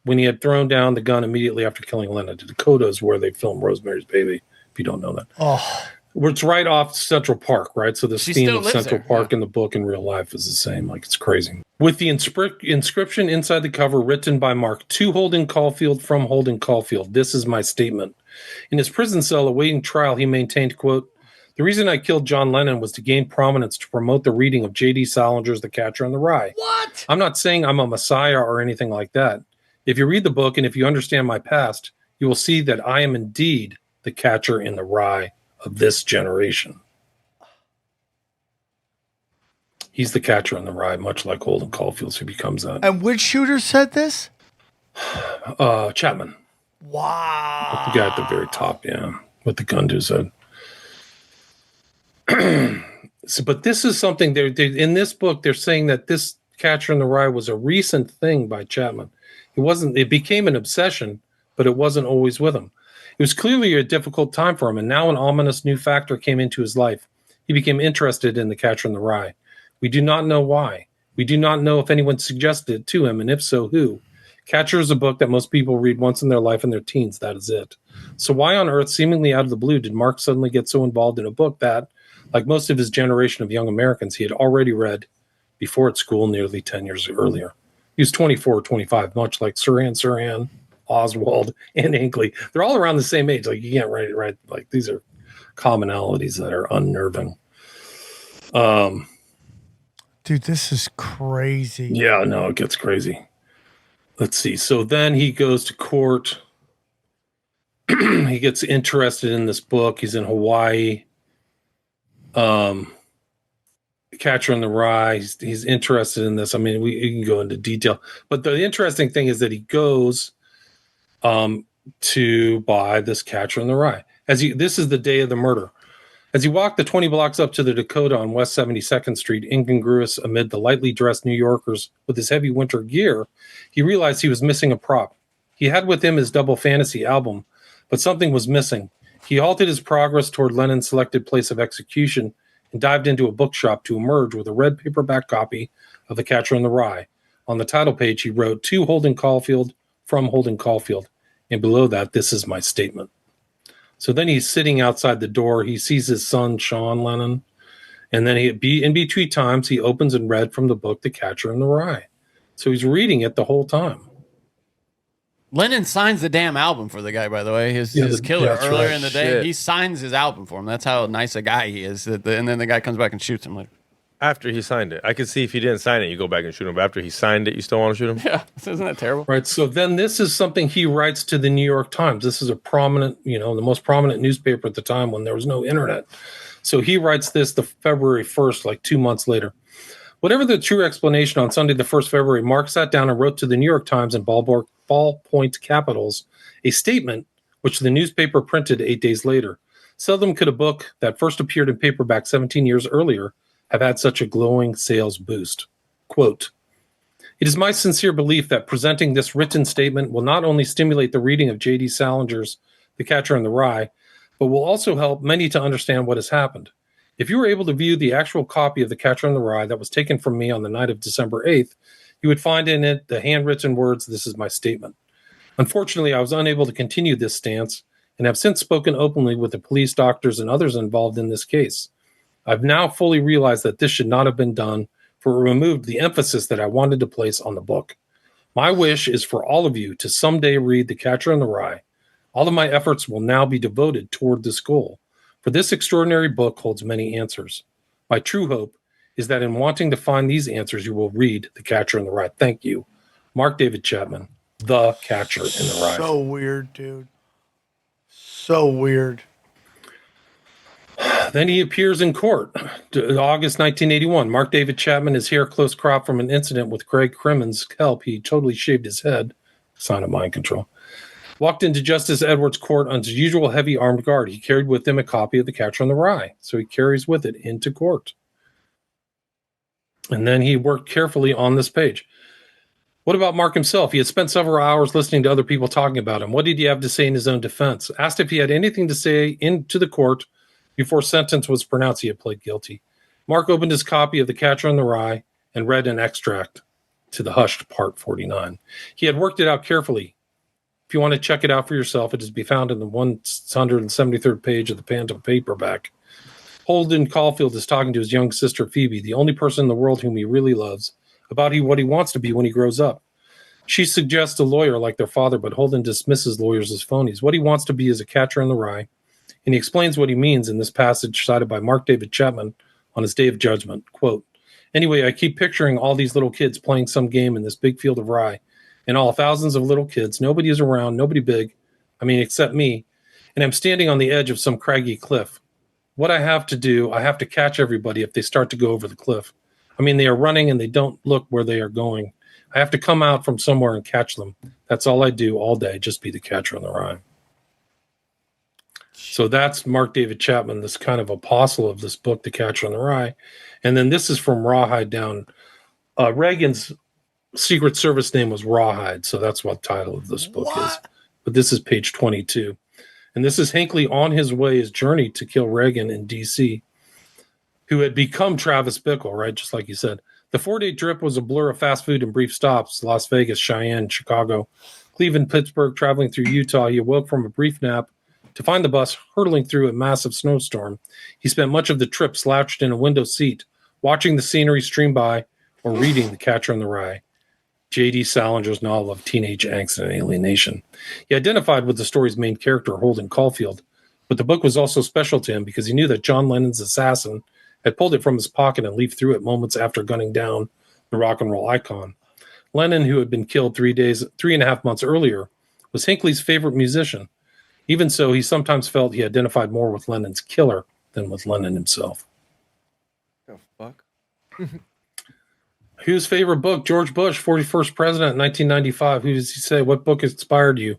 [SPEAKER 6] when he had thrown down the gun immediately after killing Lennon. The Dakota is where they filmed Rosemary's Baby, if you don't know that.
[SPEAKER 5] Oh.
[SPEAKER 6] Where it's right off Central Park, right? So the theme of Central Park in the book in real life is the same. Like, it's crazy. With the inscription inside the cover written by Mark, to Holden Caulfield from Holden Caulfield. This is my statement. In his prison cell awaiting trial, he maintained, quote, the reason I killed John Lennon was to gain prominence, to promote the reading of J.D. Salinger's The Catcher in the Rye.
[SPEAKER 5] What?
[SPEAKER 6] I'm not saying I'm a messiah or anything like that. If you read the book and if you understand my past, you will see that I am indeed the catcher in the rye of this generation. He's the catcher in the rye, much like Holden Caulfield, so he becomes that.
[SPEAKER 5] And which shooter said this?
[SPEAKER 6] Chapman.
[SPEAKER 5] Wow.
[SPEAKER 6] The guy at the very top, yeah, with the gun to his head. But this is something they in this book, they're saying that this Catcher in the Rye was a recent thing by Chapman. It became an obsession, but it wasn't always with him. It was clearly a difficult time for him, and now an ominous new factor came into his life. He became interested in The Catcher in the Rye. We do not know why. We do not know if anyone suggested it to him, and if so, who. Catcher is a book that most people read once in their life in their teens. That is it. So why on earth, seemingly out of the blue, did Mark suddenly get so involved in a book that, like most of his generation of young Americans, he had already read before at school nearly 10 years earlier? He was 24 or 25, much like Sirhan, Oswald, and Hinckley. They're all around the same age. Like, you can't write it right. Like, these are commonalities that are unnerving.
[SPEAKER 5] Dude, this is crazy.
[SPEAKER 6] Yeah, no, it gets crazy. Let's see. So then he goes to court. He gets interested in this book. He's in Hawaii. Catcher in the Rye. He's interested in this. I mean, we can go into detail, but the interesting thing is that he goes to buy this Catcher in the Rye. This is the day of the murder. As he walked the 20 blocks up to the Dakota on West 72nd Street, incongruous amid the lightly dressed New Yorkers with his heavy winter gear, he realized he was missing a prop. He had with him his Double Fantasy album, but something was missing. He halted his progress toward Lennon's selected place of execution and dived into a bookshop to emerge with a red paperback copy of The Catcher in the Rye. On the title page, he wrote, "To Holden Caulfield, from Holden Caulfield." And below that, "This is my statement." So then he's sitting outside the door. He sees his son, Sean Lennon. And then in between times, he opens and read from the book, The Catcher in the Rye. So he's reading it the whole time.
[SPEAKER 7] Lennon signs the damn album for the guy, by the way. His killer earlier in the day,
[SPEAKER 8] Shit.
[SPEAKER 7] he signs his album for him. That's how nice a guy he is. And then the guy comes back and shoots him later.
[SPEAKER 8] After he signed it. I could see if he didn't sign it, you go back and shoot him. But after he signed it, you still want to shoot him?
[SPEAKER 7] Yeah. Isn't that terrible?
[SPEAKER 6] Right. So then this is something he writes to the New York Times. This is a prominent, the most prominent newspaper at the time when there was no internet. So he writes this the February 1st, like 2 months later. Whatever the true explanation, on Sunday, the 1st February, Mark sat down and wrote to the New York Times in ballpoint capitals a statement which the newspaper printed 8 days later. Seldom could a book that first appeared in paperback 17 years earlier have had such a glowing sales boost. Quote, "It is my sincere belief that presenting this written statement will not only stimulate the reading of J.D. Salinger's The Catcher in the Rye, but will also help many to understand what has happened. If you were able to view the actual copy of The Catcher in the Rye that was taken from me on the night of December 8th, you would find in it the handwritten words, 'This is my statement.' Unfortunately, I was unable to continue this stance and have since spoken openly with the police, doctors, and others involved in this case. I've now fully realized that this should not have been done, for it removed the emphasis that I wanted to place on the book. My wish is for all of you to someday read The Catcher in the Rye. All of my efforts will now be devoted toward this goal, for this extraordinary book holds many answers. My true hope is that in wanting to find these answers, you will read The Catcher in the Rye. Thank you. Mark David Chapman, The Catcher in the Rye."
[SPEAKER 5] So weird, dude. So weird.
[SPEAKER 6] Then he appears in court. August 1981. Mark David Chapman, his hair close cropped from an incident with Greg Crimmins' help. He totally shaved his head. Sign of mind control. Walked into Justice Edwards' court on his usual heavy armed guard. He carried with him a copy of The Catcher in the Rye. So he carries with it into court. And then he worked carefully on this page. What about Mark himself? He had spent several hours listening to other people talking about him. What did he have to say in his own defense? Asked if he had anything to say into the court before sentence was pronounced, he had pled guilty. Mark opened his copy of The Catcher in the Rye and read an extract to the hushed part 49. He had worked it out carefully. If you want to check it out for yourself, it is to be found in the 173rd page of the Phantom paperback. Holden Caulfield is talking to his young sister, Phoebe, the only person in the world whom he really loves, about what he wants to be when he grows up. She suggests a lawyer like their father, but Holden dismisses lawyers as phonies. What he wants to be is a catcher in the rye, and he explains what he means in this passage cited by Mark David Chapman on his Day of Judgment. Quote, "Anyway, I keep picturing all these little kids playing some game in this big field of rye, and all thousands of little kids. Nobody is around, nobody big, except me, and I'm standing on the edge of some craggy cliff. What I have to do, I have to catch everybody if they start to go over the cliff. They are running and they don't look where they are going. I have to come out from somewhere and catch them. That's all I do all day, just be the catcher in the rye." So that's Mark David Chapman, this kind of apostle of this book, The Catcher in the Rye. And then this is from Rawhide Down. Reagan's Secret Service name was Rawhide, so that's what the title of this book is. But this is page 22. And this is Hinckley on his way, his journey to kill Reagan in D.C., who had become Travis Bickle, right? Just like you said. The 4-day trip was a blur of fast food and brief stops: Las Vegas, Cheyenne, Chicago, Cleveland, Pittsburgh, traveling through Utah. He awoke from a brief nap to find the bus hurtling through a massive snowstorm. He spent much of the trip slouched in a window seat, watching the scenery stream by or reading The Catcher in the Rye, J.D. Salinger's novel of teenage angst and alienation. He identified with the story's main character, Holden Caulfield, but the book was also special to him because he knew that John Lennon's assassin had pulled it from his pocket and leafed through it moments after gunning down the rock and roll icon. Lennon, who had been killed 3.5 months earlier, was Hinckley's favorite musician. Even so, he sometimes felt he identified more with Lennon's killer than with Lennon himself.
[SPEAKER 8] Oh, fuck.
[SPEAKER 6] Whose favorite book? George Bush, 41st president, 1995. Who does he say? What book inspired you?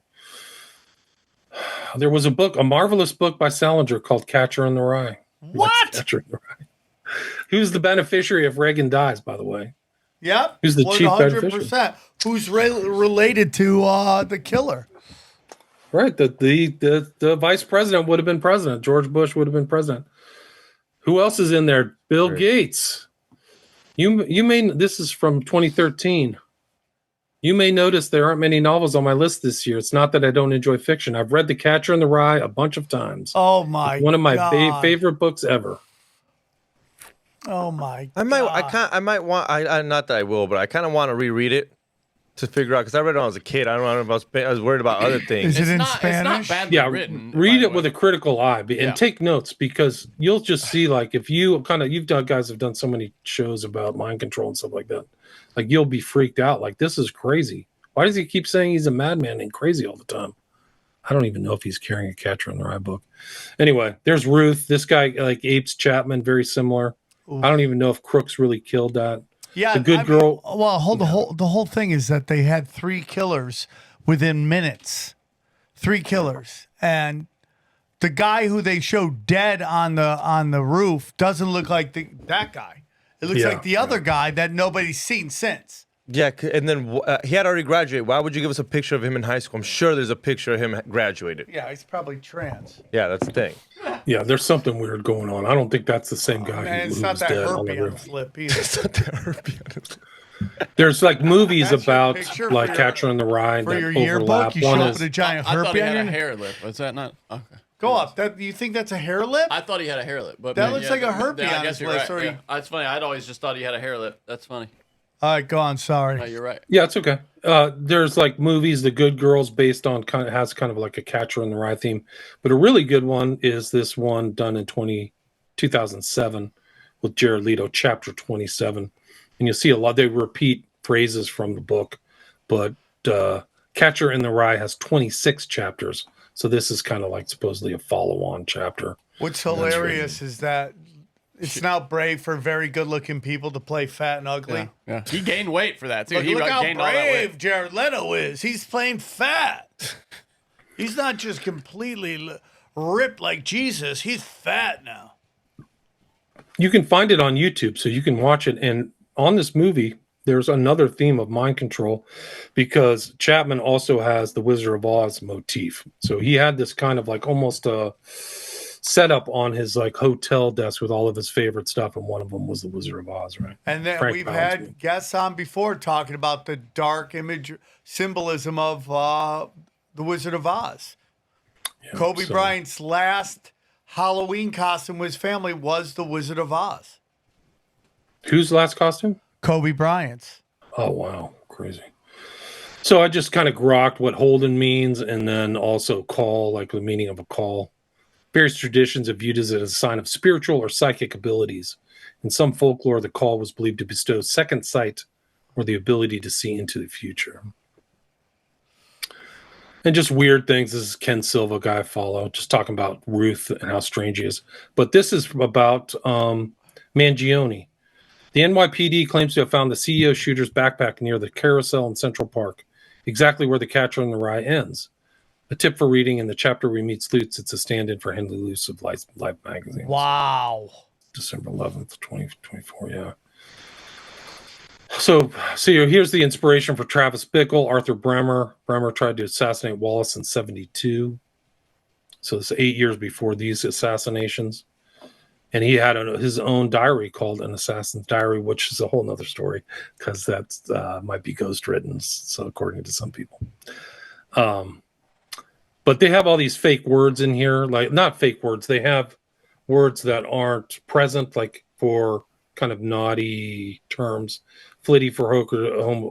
[SPEAKER 6] There was a book, a marvelous book by Salinger called Catcher in the Rye.
[SPEAKER 5] What?
[SPEAKER 6] Catcher in the Rye. Who's the beneficiary if Reagan dies, by the way?
[SPEAKER 5] Yep.
[SPEAKER 6] Who's the chief
[SPEAKER 5] 100%.
[SPEAKER 6] beneficiary?
[SPEAKER 5] Who's related to the killer?
[SPEAKER 6] Right. The vice president would have been president. George Bush would have been president. Who else is in there? Bill Gates. You may, this is from 2013. You may notice there aren't many novels on my list this year. It's not that I don't enjoy fiction. I've read The Catcher in the Rye a bunch of times.
[SPEAKER 5] Oh my!
[SPEAKER 6] It's one of my
[SPEAKER 5] God.
[SPEAKER 6] favorite books ever.
[SPEAKER 5] Oh my!
[SPEAKER 8] I might want. Not that I will, but I kind of want to reread it to figure out, because I read it when I was a kid. I don't know if I was worried about other things.
[SPEAKER 5] Is it in
[SPEAKER 7] It's
[SPEAKER 5] Spanish?
[SPEAKER 7] not badly written.
[SPEAKER 6] Read it with a critical eye and
[SPEAKER 7] Yeah.
[SPEAKER 6] take notes, because you'll just see, like, if you guys have done so many shows about mind control and stuff like that. Like, you'll be freaked out. Like, this is crazy. Why does he keep saying he's a madman and crazy all the time? I don't even know if he's carrying a Catcher in the Rye book. Anyway, there's Ruth. This guy, like, apes Chapman, very similar.
[SPEAKER 5] Ooh.
[SPEAKER 6] I don't even know if Crooks really killed that.
[SPEAKER 5] Yeah,
[SPEAKER 6] the good girl.
[SPEAKER 5] The whole thing is that they had 3 killers within minutes. 3 killers, and the guy who they showed dead on the roof doesn't look like that guy. It looks like the other guy that nobody's seen since.
[SPEAKER 8] Yeah, and then he had already graduated. Why would you give us a picture of him in high school? I'm sure there's a picture of him graduated.
[SPEAKER 5] Yeah, he's probably trans.
[SPEAKER 8] Yeah, that's the thing.
[SPEAKER 6] Yeah, there's something weird going on. I don't think that's the same guy.
[SPEAKER 5] And it's
[SPEAKER 6] who
[SPEAKER 5] not
[SPEAKER 6] was
[SPEAKER 5] that
[SPEAKER 6] dead on the
[SPEAKER 5] herpy on
[SPEAKER 6] roof.
[SPEAKER 5] his lip either.
[SPEAKER 8] It's not that herpy on his lip.
[SPEAKER 6] There's like movies
[SPEAKER 5] That's your
[SPEAKER 6] about
[SPEAKER 5] picture
[SPEAKER 6] like
[SPEAKER 5] for
[SPEAKER 6] Catcher in the Rye
[SPEAKER 5] For
[SPEAKER 6] that
[SPEAKER 5] your
[SPEAKER 6] overlap.
[SPEAKER 5] yearbook, you show
[SPEAKER 6] One
[SPEAKER 5] up
[SPEAKER 6] is
[SPEAKER 5] with a giant
[SPEAKER 7] I thought he
[SPEAKER 5] herpy
[SPEAKER 7] had
[SPEAKER 5] on
[SPEAKER 7] a
[SPEAKER 5] your.
[SPEAKER 7] hair lip. Was that not? Okay.
[SPEAKER 5] Go up. That you think that's a hair lip?
[SPEAKER 7] I thought he had a hair lip, but
[SPEAKER 5] That
[SPEAKER 7] man,
[SPEAKER 5] looks like a herpy
[SPEAKER 7] I
[SPEAKER 5] on
[SPEAKER 7] guess
[SPEAKER 5] his
[SPEAKER 7] you're
[SPEAKER 5] list,
[SPEAKER 7] right.
[SPEAKER 5] or
[SPEAKER 7] Yeah.
[SPEAKER 5] he-
[SPEAKER 7] That's funny. I'd always just thought he had a hair lip. That's funny.
[SPEAKER 5] All right, go on. Sorry.
[SPEAKER 7] No, you're right.
[SPEAKER 6] Yeah, it's okay. There's like movies, The Good Girls, based on has kind of like a Catcher in the Rye theme, but a really good one is this one done in 2007 with Jared Leto, Chapter 27, and you'll see a lot. They repeat phrases from the book, but Catcher in the Rye has 26 chapters, so this is kind of like supposedly a follow-on chapter.
[SPEAKER 5] What's hilarious is that it's now brave for very good-looking people to play fat and ugly.
[SPEAKER 7] Yeah. He gained weight for that too.
[SPEAKER 5] Look,
[SPEAKER 7] He
[SPEAKER 5] look how
[SPEAKER 7] gained all that weight.
[SPEAKER 5] brave Jared Leto is. He's playing fat. He's not just completely ripped like Jesus. He's fat now.
[SPEAKER 6] You can find it on YouTube, so you can watch it. And on this movie, there's another theme of mind control, because Chapman also has the Wizard of Oz motif. So he had this kind of like almost a setup on his like hotel desk with all of his favorite stuff, and one of them was the Wizard of Oz, right?
[SPEAKER 5] And then
[SPEAKER 6] Frank
[SPEAKER 5] we've
[SPEAKER 6] Bounty.
[SPEAKER 5] had guests on before talking about the dark image symbolism of the Wizard of Oz.
[SPEAKER 6] Yeah,
[SPEAKER 5] Kobe
[SPEAKER 6] so-
[SPEAKER 5] Bryant's last Halloween costume with his family was the Wizard of Oz.
[SPEAKER 6] Whose last costume?
[SPEAKER 5] Kobe Bryant's.
[SPEAKER 6] Oh, wow. Crazy. So I just kind of grokked what Holden means, and then also call, like the meaning of a call. Various traditions have viewed it as a sign of spiritual or psychic abilities. In some folklore, the call was believed to bestow second sight or the ability to see into the future. And just weird things. This is Ken Silva, guy I follow, just talking about Ruth and how strange he is. But this is about Mangione. The NYPD claims to have found the CEO shooter's backpack near the carousel in Central Park, exactly where The Catcher in the Rye ends. A tip for reading: in the chapter where he meets Lutz, it's a stand-in for Henry Luce of Life magazine.
[SPEAKER 5] Wow.
[SPEAKER 6] December 11th, 2024, yeah. So here's the inspiration for Travis Bickle, Arthur Bremer. Bremer tried to assassinate Wallace in 1972. So it's 8 years before these assassinations. And he had his own diary called An Assassin's Diary, which is a whole nother story because that might be ghost written, so according to some people. But they have all these fake words in here, like not fake words. They have words that aren't present, like for kind of naughty terms. Flitty for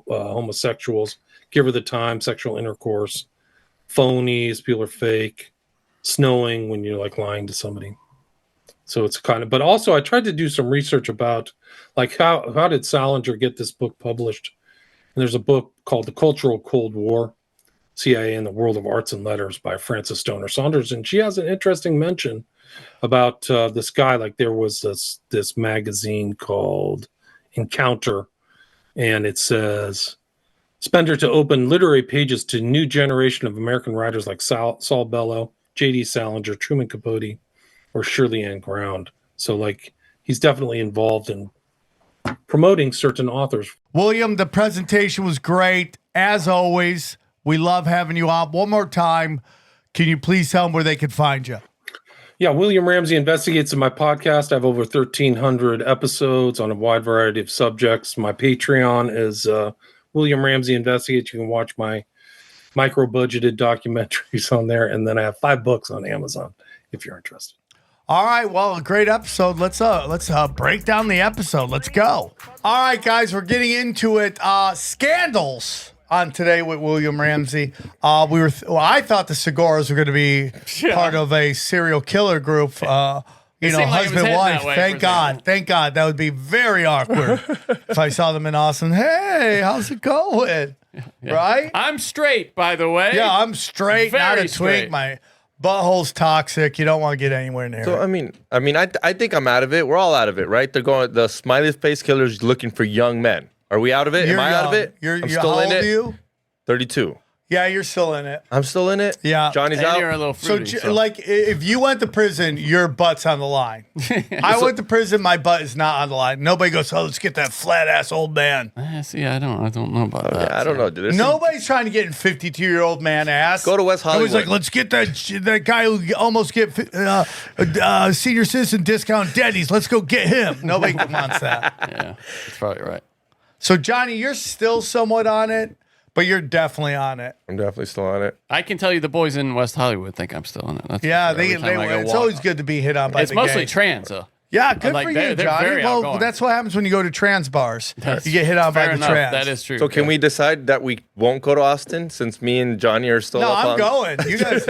[SPEAKER 6] homosexuals. Give her the time, sexual intercourse. Phonies, people are fake. Snowing when you're like lying to somebody. So it's kind of, but also I tried to do some research about like how did Salinger get this book published? And there's a book called The Cultural Cold War, CIA in the World of Arts and Letters by Frances Stoner Saunders. And she has an interesting mention about this guy. Like there was this magazine called Encounter, and it says, Spender to open literary pages to new generation of American writers like Saul Bellow, J.D. Salinger, Truman Capote, or Shirley Ann Ground. So like he's definitely involved in promoting certain authors.
[SPEAKER 5] William, the presentation was great. As always, we love having you on. One more time, can you please tell them where they can find you?
[SPEAKER 6] Yeah, William Ramsey Investigates in my podcast. I have over 1,300 episodes on a wide variety of subjects. My Patreon is William Ramsey Investigates. You can watch my micro-budgeted documentaries on there. And then I have 5 books on Amazon if you're interested.
[SPEAKER 5] All right, well, a great episode. Let's break down the episode. Let's go. All right, guys, we're getting into it. Scandals on today with William Ramsey. I thought the Segoras were going to be part of a serial killer group. Husband, wife. Thank God. That would be very awkward if I saw them in Austin. Hey, how's it going? Yeah. Right?
[SPEAKER 7] I'm straight, by the way.
[SPEAKER 5] Yeah, I'm straight.
[SPEAKER 7] Very
[SPEAKER 5] not a
[SPEAKER 7] straight.
[SPEAKER 5] twink. My butthole's toxic. You don't want to get anywhere near
[SPEAKER 8] So
[SPEAKER 5] it.
[SPEAKER 8] I think I'm out of it. We're all out of it, right? They're going. The Smiley face killer's looking for young men. Are we out of it? Am I out of it? I'm still
[SPEAKER 5] how
[SPEAKER 8] in
[SPEAKER 5] old
[SPEAKER 8] it.
[SPEAKER 5] are you?
[SPEAKER 8] 32.
[SPEAKER 5] Yeah, you're still in it.
[SPEAKER 8] I'm still in it.
[SPEAKER 5] Yeah.
[SPEAKER 8] Johnny's
[SPEAKER 7] And
[SPEAKER 8] out.
[SPEAKER 7] you're a little fruity.
[SPEAKER 5] Like, if you went to prison, your butt's on the line. I went to prison, my butt is not on the line. Nobody goes, oh, let's get that flat ass old man.
[SPEAKER 7] See, I don't know about that.
[SPEAKER 8] Yeah, I don't know, dude.
[SPEAKER 5] Nobody's trying to get in 52-year-old man ass.
[SPEAKER 8] Go to West Hollywood.
[SPEAKER 5] Nobody's like, let's get that guy who almost get senior citizen discount Denny's. Let's go get him. Nobody wants that.
[SPEAKER 7] Yeah, that's probably right.
[SPEAKER 5] So, Johnny, you're still somewhat on it, but you're definitely on it.
[SPEAKER 8] I'm definitely still on it.
[SPEAKER 7] I can tell you the boys in West Hollywood think I'm still in it. That's
[SPEAKER 5] Yeah,
[SPEAKER 7] for sure. Every time I go
[SPEAKER 5] it's
[SPEAKER 7] walk.
[SPEAKER 5] always good to be hit on by
[SPEAKER 7] It's
[SPEAKER 5] the
[SPEAKER 7] mostly
[SPEAKER 5] gang.
[SPEAKER 7] trans, though.
[SPEAKER 5] Yeah, good
[SPEAKER 7] Like,
[SPEAKER 5] for
[SPEAKER 7] they're
[SPEAKER 5] you,
[SPEAKER 7] very
[SPEAKER 5] Johnny. Well,
[SPEAKER 7] outgoing.
[SPEAKER 5] that's what happens when you go to trans bars.
[SPEAKER 7] That's
[SPEAKER 5] You get hit on by
[SPEAKER 7] fair
[SPEAKER 5] the
[SPEAKER 7] enough.
[SPEAKER 5] trans.
[SPEAKER 7] That is true.
[SPEAKER 8] So can we decide that we won't go to Austin since me and Johnny are still
[SPEAKER 5] No,
[SPEAKER 8] up
[SPEAKER 5] I'm
[SPEAKER 8] on?
[SPEAKER 5] going. You guys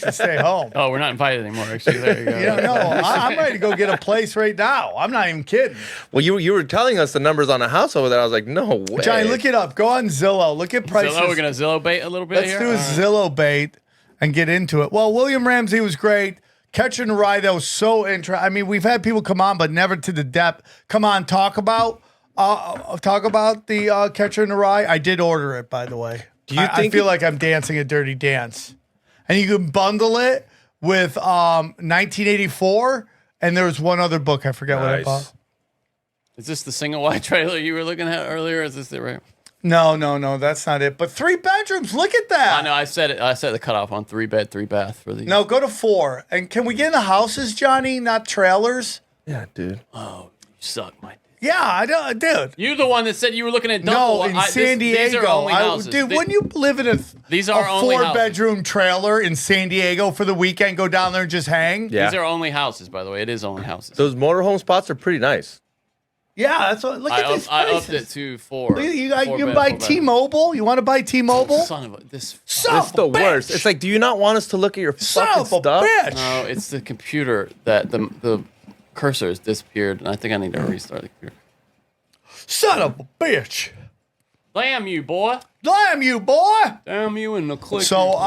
[SPEAKER 5] can stay home.
[SPEAKER 7] Oh, we're not invited anymore. Actually, there you go.
[SPEAKER 5] You don't know. I'm ready to go get a place right now. I'm not even kidding.
[SPEAKER 8] Well, you were telling us the numbers on a house over there. I was like, no way.
[SPEAKER 5] Johnny, look it up. Go on Zillow. Look at prices.
[SPEAKER 7] Zillow, we're gonna Zillow bait a little bit
[SPEAKER 5] Let's
[SPEAKER 7] here.
[SPEAKER 5] do a Zillow bait and get into it. Well, William Ramsey was great. Catcher in the Rye, that was so interesting. I mean, we've had people come on, but never to the depth. Come on, talk about the Catcher in the Rye. I did order it, by the way.
[SPEAKER 8] Do you
[SPEAKER 5] I feel like I'm dancing a dirty dance. And you can bundle it with 1984, and there was one other book. I forget what I bought.
[SPEAKER 7] Is this the single wide trailer you were looking at earlier? Is this it right?
[SPEAKER 5] No, that's not it. But 3 bedrooms, look at that.
[SPEAKER 7] I know. I said it. I set the cutoff on 3 bed, 3 bath for these.
[SPEAKER 5] No, go to 4. And can we get into houses, Johnny, not trailers?
[SPEAKER 8] Yeah, dude.
[SPEAKER 7] Oh, you suck, my.
[SPEAKER 5] Yeah, I don't, dude.
[SPEAKER 7] You're the one that said you were looking at
[SPEAKER 5] No,
[SPEAKER 7] double.
[SPEAKER 5] in San Diego.
[SPEAKER 7] These are only houses.
[SPEAKER 5] Dude, when you live in
[SPEAKER 7] these are
[SPEAKER 5] a
[SPEAKER 7] only
[SPEAKER 5] 4-bedroom trailer in San Diego for the weekend, go down there and just hang?
[SPEAKER 8] Yeah.
[SPEAKER 7] These are only houses, by the way. It is only houses.
[SPEAKER 8] Those motorhome spots are pretty nice.
[SPEAKER 5] Yeah, that's what. Look at these
[SPEAKER 7] I
[SPEAKER 5] prices.
[SPEAKER 7] upped it to 4.
[SPEAKER 5] You can buy T-Mobile. You want to buy T-Mobile?
[SPEAKER 7] Son of a this.
[SPEAKER 8] It's the worst. It's like, do you not want us to look at your fucking stuff?
[SPEAKER 5] Bitch.
[SPEAKER 7] No, it's the computer that the cursor has disappeared, and I think I need to restart the computer.
[SPEAKER 5] Son of a bitch.
[SPEAKER 7] Damn you, boy.
[SPEAKER 5] Damn you, boy.
[SPEAKER 7] Damn you and the click.
[SPEAKER 5] So,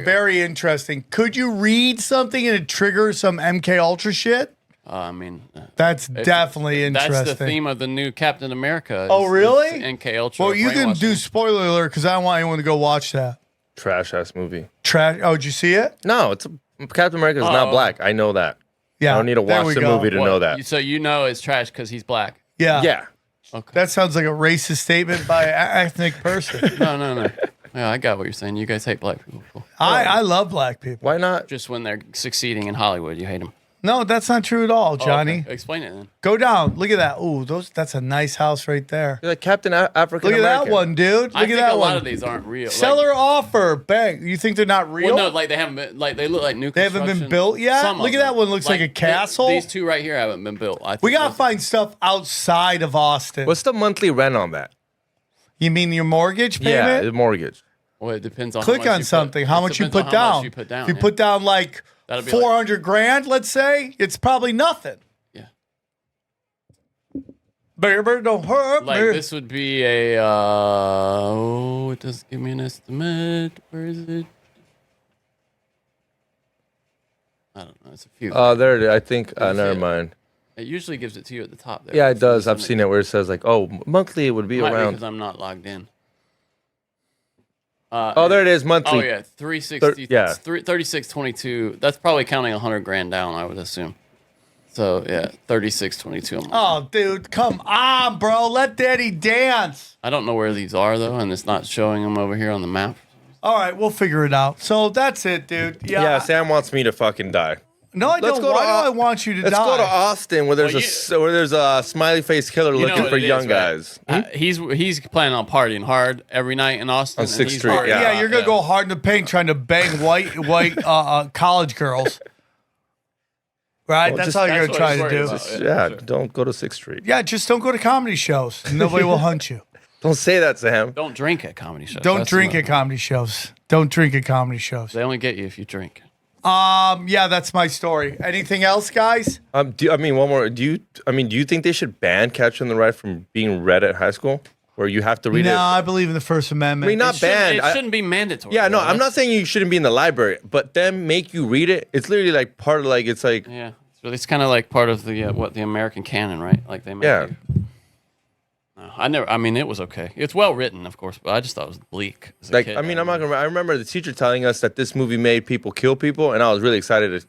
[SPEAKER 5] very interesting. Could you read something and it trigger some MK Ultra shit?
[SPEAKER 7] I mean,
[SPEAKER 5] That's definitely interesting.
[SPEAKER 7] That's the theme of the new Captain America.
[SPEAKER 5] Oh, really?
[SPEAKER 7] NK Ultra.
[SPEAKER 5] Well, you can do spoiler alert because I don't want anyone to go watch that.
[SPEAKER 8] Trash ass movie.
[SPEAKER 5] Trash. Oh, did you see it?
[SPEAKER 8] No, Captain America is not black. I know that.
[SPEAKER 5] Yeah.
[SPEAKER 8] I don't need to
[SPEAKER 5] there
[SPEAKER 8] watch
[SPEAKER 5] we
[SPEAKER 8] the
[SPEAKER 5] go.
[SPEAKER 8] movie to know that.
[SPEAKER 7] So you know it's trash because he's black.
[SPEAKER 5] Yeah.
[SPEAKER 8] Yeah.
[SPEAKER 7] Okay.
[SPEAKER 5] That sounds like a racist statement by an ethnic person.
[SPEAKER 7] No. Yeah, I got what you're saying. You guys hate black people. Cool.
[SPEAKER 5] I love black people.
[SPEAKER 8] Why not?
[SPEAKER 7] Just when they're succeeding in Hollywood, you hate them.
[SPEAKER 5] No, that's not true at all, Johnny.
[SPEAKER 7] Okay. Explain it then.
[SPEAKER 5] Go down. Look at that. Ooh, that's a nice house right there.
[SPEAKER 8] You're like Captain African
[SPEAKER 5] Look at
[SPEAKER 8] American.
[SPEAKER 5] that one, dude.
[SPEAKER 7] I
[SPEAKER 5] Look
[SPEAKER 7] think
[SPEAKER 5] at that
[SPEAKER 7] a
[SPEAKER 5] one.
[SPEAKER 7] lot of these aren't real.
[SPEAKER 5] Seller offer. Bang. You think they're not real?
[SPEAKER 7] Well, no, like they haven't been, like they look like new.
[SPEAKER 5] They haven't been
[SPEAKER 7] construction.
[SPEAKER 5] built yet?
[SPEAKER 7] Some of
[SPEAKER 5] Look at
[SPEAKER 7] them.
[SPEAKER 5] that one. Looks like a castle.
[SPEAKER 7] These two right here haven't been built. I think
[SPEAKER 5] We gotta
[SPEAKER 7] those-
[SPEAKER 5] find stuff outside of Austin.
[SPEAKER 8] What's the monthly rent on that?
[SPEAKER 5] You mean your mortgage
[SPEAKER 8] Yeah,
[SPEAKER 5] payment?
[SPEAKER 8] the mortgage.
[SPEAKER 7] Well, it depends on.
[SPEAKER 5] Click
[SPEAKER 7] how much
[SPEAKER 5] on
[SPEAKER 7] you
[SPEAKER 5] something.
[SPEAKER 7] Put,
[SPEAKER 5] how
[SPEAKER 7] it
[SPEAKER 5] much you
[SPEAKER 7] depends
[SPEAKER 5] put
[SPEAKER 7] on how
[SPEAKER 5] down?
[SPEAKER 7] much you put down.
[SPEAKER 5] If you
[SPEAKER 7] yeah.
[SPEAKER 5] put down like
[SPEAKER 7] That'll be
[SPEAKER 5] 400 grand, let's say, it's probably nothing.
[SPEAKER 7] Yeah.
[SPEAKER 5] Baby, don't hurt
[SPEAKER 7] Like
[SPEAKER 5] me.
[SPEAKER 7] this would be a. It doesn't give me an estimate. Where is it? I don't know. It's a few.
[SPEAKER 8] Oh, there it is. I think. Never
[SPEAKER 7] it?
[SPEAKER 8] mind.
[SPEAKER 7] It usually gives it to you at the top there.
[SPEAKER 8] Yeah, it does. I've seen it where it says like, oh, monthly it would be
[SPEAKER 7] Might
[SPEAKER 8] around.
[SPEAKER 7] because I'm not logged in.
[SPEAKER 8] Oh, there it is, monthly.
[SPEAKER 7] Oh yeah, 360.
[SPEAKER 8] yeah.
[SPEAKER 7] 3622. That's probably counting 100 grand down, I would assume. So yeah, 3622 a month.
[SPEAKER 5] Oh, dude, come on, bro. Let daddy dance.
[SPEAKER 7] I don't know where these are though, and it's not showing them over here on the map.
[SPEAKER 5] All right, we'll figure it out. So that's it, dude. Yeah.
[SPEAKER 8] Yeah, Sam wants me to fucking die.
[SPEAKER 5] No, I don't. Why do I want you to
[SPEAKER 8] Let's
[SPEAKER 5] die?
[SPEAKER 8] go to Austin where there's a smiley face killer
[SPEAKER 7] You know
[SPEAKER 8] looking
[SPEAKER 7] what
[SPEAKER 8] for
[SPEAKER 7] it
[SPEAKER 8] young
[SPEAKER 7] is, right?
[SPEAKER 8] guys.
[SPEAKER 7] He's planning on partying hard every night in Austin.
[SPEAKER 8] On
[SPEAKER 7] and
[SPEAKER 8] 6th
[SPEAKER 7] he's
[SPEAKER 8] Street,
[SPEAKER 7] partying
[SPEAKER 5] Yeah,
[SPEAKER 7] a lot,
[SPEAKER 5] you're gonna go hard in the paint trying to bang white college girls. Right?
[SPEAKER 8] Well,
[SPEAKER 5] that's
[SPEAKER 8] just-
[SPEAKER 5] all you're
[SPEAKER 7] that's
[SPEAKER 5] gonna
[SPEAKER 7] what
[SPEAKER 5] try
[SPEAKER 7] he's
[SPEAKER 5] to
[SPEAKER 7] worried
[SPEAKER 5] do.
[SPEAKER 7] about.
[SPEAKER 8] Yeah, don't go to 6th Street.
[SPEAKER 5] Yeah, just don't go to comedy shows. Nobody will hunt you.
[SPEAKER 8] Don't say that, Sam.
[SPEAKER 7] Don't drink at comedy shows.
[SPEAKER 5] Don't
[SPEAKER 7] That's
[SPEAKER 5] drink
[SPEAKER 7] the-
[SPEAKER 5] at comedy shows. Don't drink at comedy shows.
[SPEAKER 7] They only get you if you drink.
[SPEAKER 5] Yeah, that's my story. Anything else, guys?
[SPEAKER 8] One more. Do you think they should ban Catcher in the Rye from being read at high school, where you have to read
[SPEAKER 5] No,
[SPEAKER 8] it?
[SPEAKER 5] I believe in the First Amendment.
[SPEAKER 8] I mean, not banned.
[SPEAKER 7] It shouldn't be mandatory.
[SPEAKER 8] Yeah, no,
[SPEAKER 7] though.
[SPEAKER 8] I'm not saying you shouldn't be in the library, but then make you read it. It's literally like part of it's like
[SPEAKER 7] Yeah, so it's kind of like part of the the American canon, right? Like they make
[SPEAKER 8] yeah.
[SPEAKER 7] you- No, I mean, it was okay. It's well written, of course, but I just thought it was bleak. as a
[SPEAKER 8] Like
[SPEAKER 7] kid.
[SPEAKER 8] I mean, I'm not gonna. I remember the teacher telling us that this movie made people kill people, and I was really excited to.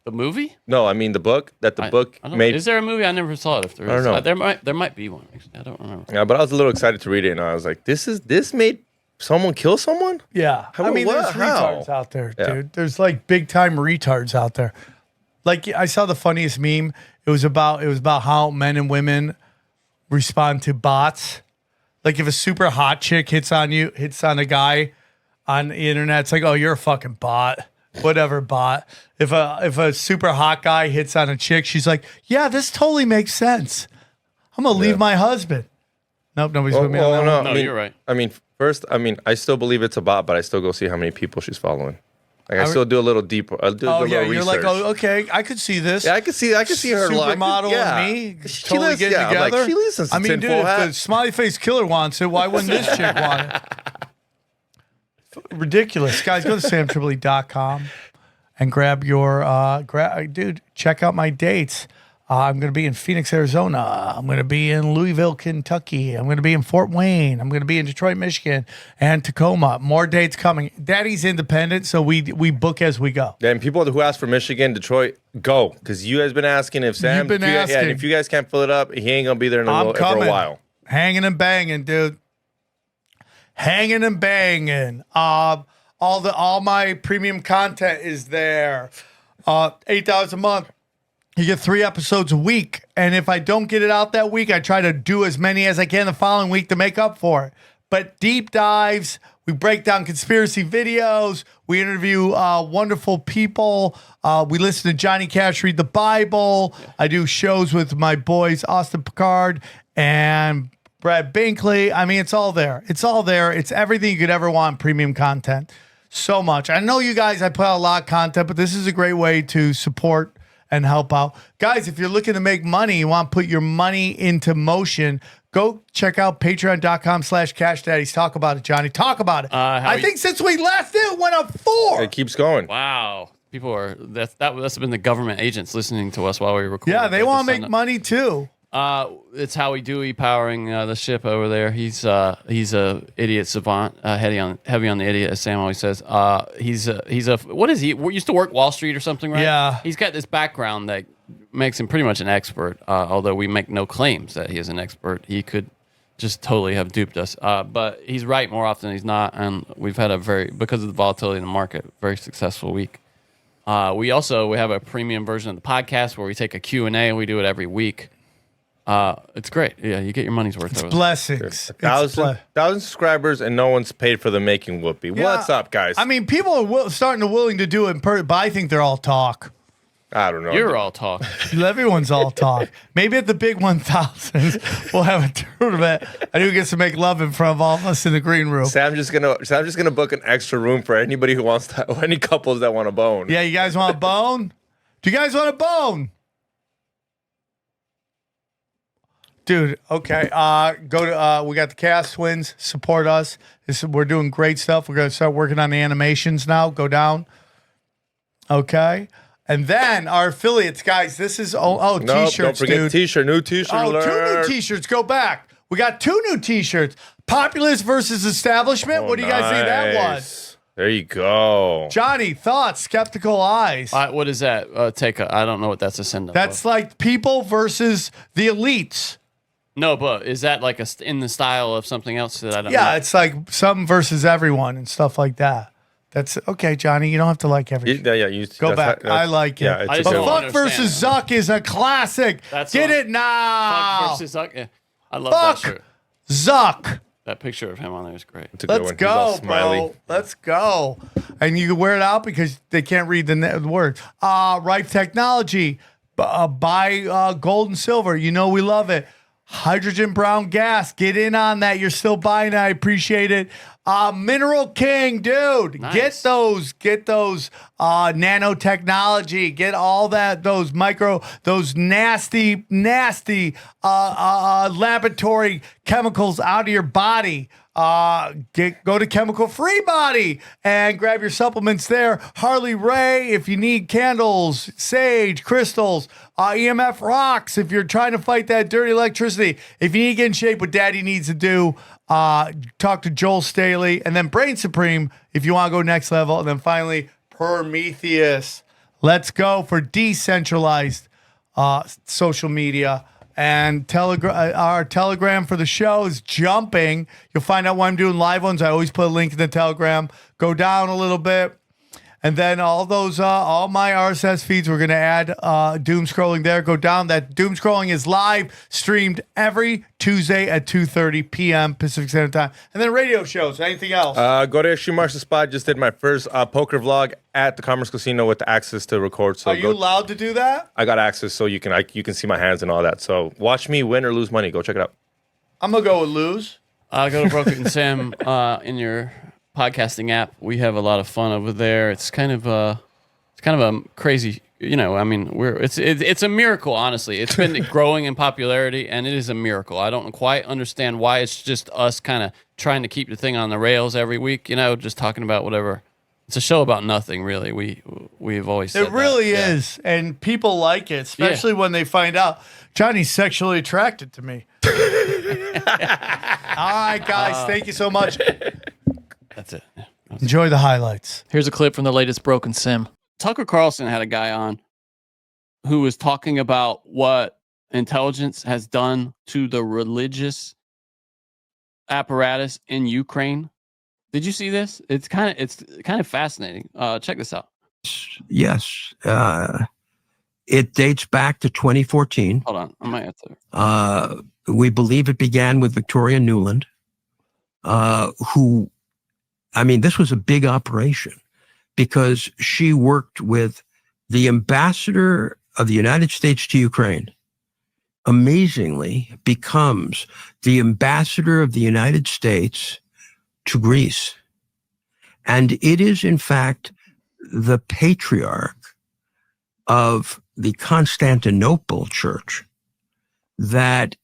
[SPEAKER 7] The movie?
[SPEAKER 8] No, I mean the book. That the book
[SPEAKER 7] I don't,
[SPEAKER 8] made.
[SPEAKER 7] Is there a movie? I never saw it. If there is,
[SPEAKER 8] I don't know.
[SPEAKER 7] There might be one. Actually, I don't remember.
[SPEAKER 8] Yeah, but I was a little excited to read it, and I was like, this made someone kill someone.
[SPEAKER 5] Yeah. I mean, there's retards out there, dude. There's like big time retards out there. Like I saw the funniest meme. It was about how men and women respond to bots. Like if a super hot chick hits on a guy on the internet, it's like, oh, you're a fucking bot. Whatever bot. If a super hot guy hits on a chick, she's like, yeah, this totally makes sense. I'm gonna leave my husband. Nope, nobody's with me on that one.
[SPEAKER 7] No, you're right.
[SPEAKER 8] I mean, first, I still believe it's a bot, but I still go see how many people she's following. Like I still do a little deeper. I'll do a
[SPEAKER 5] Oh
[SPEAKER 8] little
[SPEAKER 5] yeah, you're like,
[SPEAKER 8] research.
[SPEAKER 5] oh okay, I could see this.
[SPEAKER 8] Yeah, I can see her
[SPEAKER 5] supermodel
[SPEAKER 8] yeah.
[SPEAKER 5] and me
[SPEAKER 8] She
[SPEAKER 5] totally
[SPEAKER 8] lives-
[SPEAKER 5] getting
[SPEAKER 8] yeah, I'm
[SPEAKER 5] together.
[SPEAKER 8] like, she listens to
[SPEAKER 5] I mean, dude,
[SPEAKER 8] Tinfoil
[SPEAKER 5] if
[SPEAKER 8] Hat.
[SPEAKER 5] the smiley face killer wants it, why wouldn't this chick want it? Ridiculous, guys. Go to SamTripoli.com and grab your dude. Check out my dates. I'm going to be in Phoenix, Arizona. I'm going to be in Louisville, Kentucky. I'm going to be in Fort Wayne. I'm going to be in Detroit, Michigan, and Tacoma. More dates coming. Daddy's independent, so we book as we go.
[SPEAKER 8] And people who ask for Michigan, Detroit, go, because you guys been asking if Sam.
[SPEAKER 5] You've been
[SPEAKER 8] Yeah,
[SPEAKER 5] asking.
[SPEAKER 8] and if you guys can't fill it up, he ain't gonna be there
[SPEAKER 5] I'm
[SPEAKER 8] for
[SPEAKER 5] coming.
[SPEAKER 8] a while.
[SPEAKER 5] Hanging and banging, dude. Hanging and banging. All my premium content is there. $8 a month. You get 3 episodes a week. And if I don't get it out that week, I try to do as many as I can the following week to make up for it. But deep dives, we break down conspiracy videos, we interview wonderful people, we listen to Johnny Cash read the Bible. I do shows with my boys Austin Picard and Brad Binkley. I mean, it's all there. It's all there. It's everything you could ever want in premium content. So much. I know you guys, I put out a lot of content, but this is a great way to support and help out. Guys, if you're looking to make money, you want to put your money into motion, go check out patreon.com/cashdaddies. Talk about it, Johnny. Talk about it. I think since we last did, it went up 4.
[SPEAKER 8] It keeps going.
[SPEAKER 7] Wow. People are that's been the government agents listening to us while we record.
[SPEAKER 5] Yeah, they want to make money too.
[SPEAKER 7] It's Howie Dewey powering the ship over there. He's a idiot savant, heavy on the idiot, as Sam always says. He's a what is he? Used to work Wall Street or something, right?
[SPEAKER 5] Yeah.
[SPEAKER 7] He's got this background that makes him pretty much an expert. Although we make no claims that he is an expert, he could just totally have duped us. But he's right more often than he's not, and we've had because of the volatility in the market, very successful week. We have a premium version of the podcast where we take a Q&A, and we do it every week. It's great. Yeah, you get your money's worth.
[SPEAKER 5] It's blessings.
[SPEAKER 8] 1,000 subscribers, and no one's paid for the making whoopee.
[SPEAKER 5] Yeah.
[SPEAKER 8] What's up, guys?
[SPEAKER 5] I mean, people are starting to willing to do it, but I think they're all talk.
[SPEAKER 8] I don't know.
[SPEAKER 7] You're all talk.
[SPEAKER 5] Everyone's all talk. Maybe at the big 1,000, we'll have a tournament. I do get to make love in front of all of us in the green room.
[SPEAKER 8] Sam's just gonna book an extra room for anybody who wants to, any couples that want a bone.
[SPEAKER 5] Yeah, you guys want a bone? Do you guys want a bone? Dude, okay. Go to we got the Cast Twins. Support us. We're doing great stuff. We're gonna start working on the animations now. Go down. Okay. And then our affiliates, guys. This is
[SPEAKER 8] Nope,
[SPEAKER 5] t-shirts,
[SPEAKER 8] don't forget
[SPEAKER 5] dude.
[SPEAKER 8] T-shirt, new T-shirt alert.
[SPEAKER 5] 2 new t-shirts. Go back. We got 2 new t-shirts. Populist versus establishment. What do you guys think that was?
[SPEAKER 8] There you go.
[SPEAKER 5] Johnny, thoughts? Skeptical eyes.
[SPEAKER 7] What is that? I don't know what that's a send up.
[SPEAKER 5] That's like people versus the elites.
[SPEAKER 7] No, but is that like in the style of something else that I don't know?
[SPEAKER 5] Yeah, it's like some versus everyone and stuff like that. That's okay, Johnny. You don't have to like everything. Go back. I like it.
[SPEAKER 8] Yeah,
[SPEAKER 5] but Fuck versus Zuck is a classic. Get it now.
[SPEAKER 7] Fuck versus Zuck. Yeah. I love
[SPEAKER 5] Fuck
[SPEAKER 7] that shirt.
[SPEAKER 5] Zuck.
[SPEAKER 7] That picture of him on there is great.
[SPEAKER 5] Let's go, bro. Let's go. And you can wear it out because they can't read the word. Rife Technology. Buy gold and silver. You know we love it. Hydrogen brown gas. Get in on that. You're still buying it. I appreciate it. Mineral King, dude.
[SPEAKER 7] Nice.
[SPEAKER 5] Get those nanotechnology. Get all that, those nasty laboratory chemicals out of your body. Go to Chemical Free Body and grab your supplements there. Harley Ray, if you need candles, sage, crystals, EMF rocks, if you're trying to fight that dirty electricity. If you need to get in shape, what Daddy needs to do, talk to Joel Staley. And then Brain Supreme, if you want to go next level. And then finally, Prometheus. Let's go for decentralized social media. And our Telegram for the show is jumping. You'll find out why I'm doing live ones. I always put a link in the Telegram. Go down a little bit. And then all my RSS feeds, we're going to add doom scrolling there. Go down. That doom scrolling is live streamed every Tuesday at 2:30 p.m. Pacific Standard Time. And then radio shows. Anything else?
[SPEAKER 8] Go to Extreme Martial Spot. Just did my first poker vlog at the Commerce Casino with access to record. So
[SPEAKER 5] Are you allowed to do that?
[SPEAKER 8] I got access, so you can see my hands and all that. So watch me win or lose money. Go check it out.
[SPEAKER 5] I'm going to go with lose.
[SPEAKER 7] Go to Broken Sam in your podcasting app. We have a lot of fun over there. It's kind of a crazy, I mean, it's a miracle, honestly. It's been growing in popularity, and it is a miracle. I don't quite understand why. It's just us kind of trying to keep the thing on the rails every week, just talking about whatever. It's a show about nothing, really. We've always said
[SPEAKER 5] it really is, and people like it, especially when they find out Johnny's sexually attracted to me. All right, guys, thank you so much.
[SPEAKER 7] That's it. Yeah.
[SPEAKER 5] Enjoy the highlights.
[SPEAKER 10] Here's a clip from the latest Broken Sim.
[SPEAKER 7] Tucker Carlson had a guy on who was talking about what intelligence has done to the religious apparatus in Ukraine. Did you see this? It's kind of fascinating. Check this out.
[SPEAKER 12] Yes. It dates back to 2014.
[SPEAKER 7] Hold on. I might have to.
[SPEAKER 12] We believe it began with Victoria Nuland, who, this was a big operation because she worked with the ambassador of the United States to Ukraine, amazingly becomes the ambassador of the United States to Greece. And it is, in fact, the patriarch of the Constantinople church that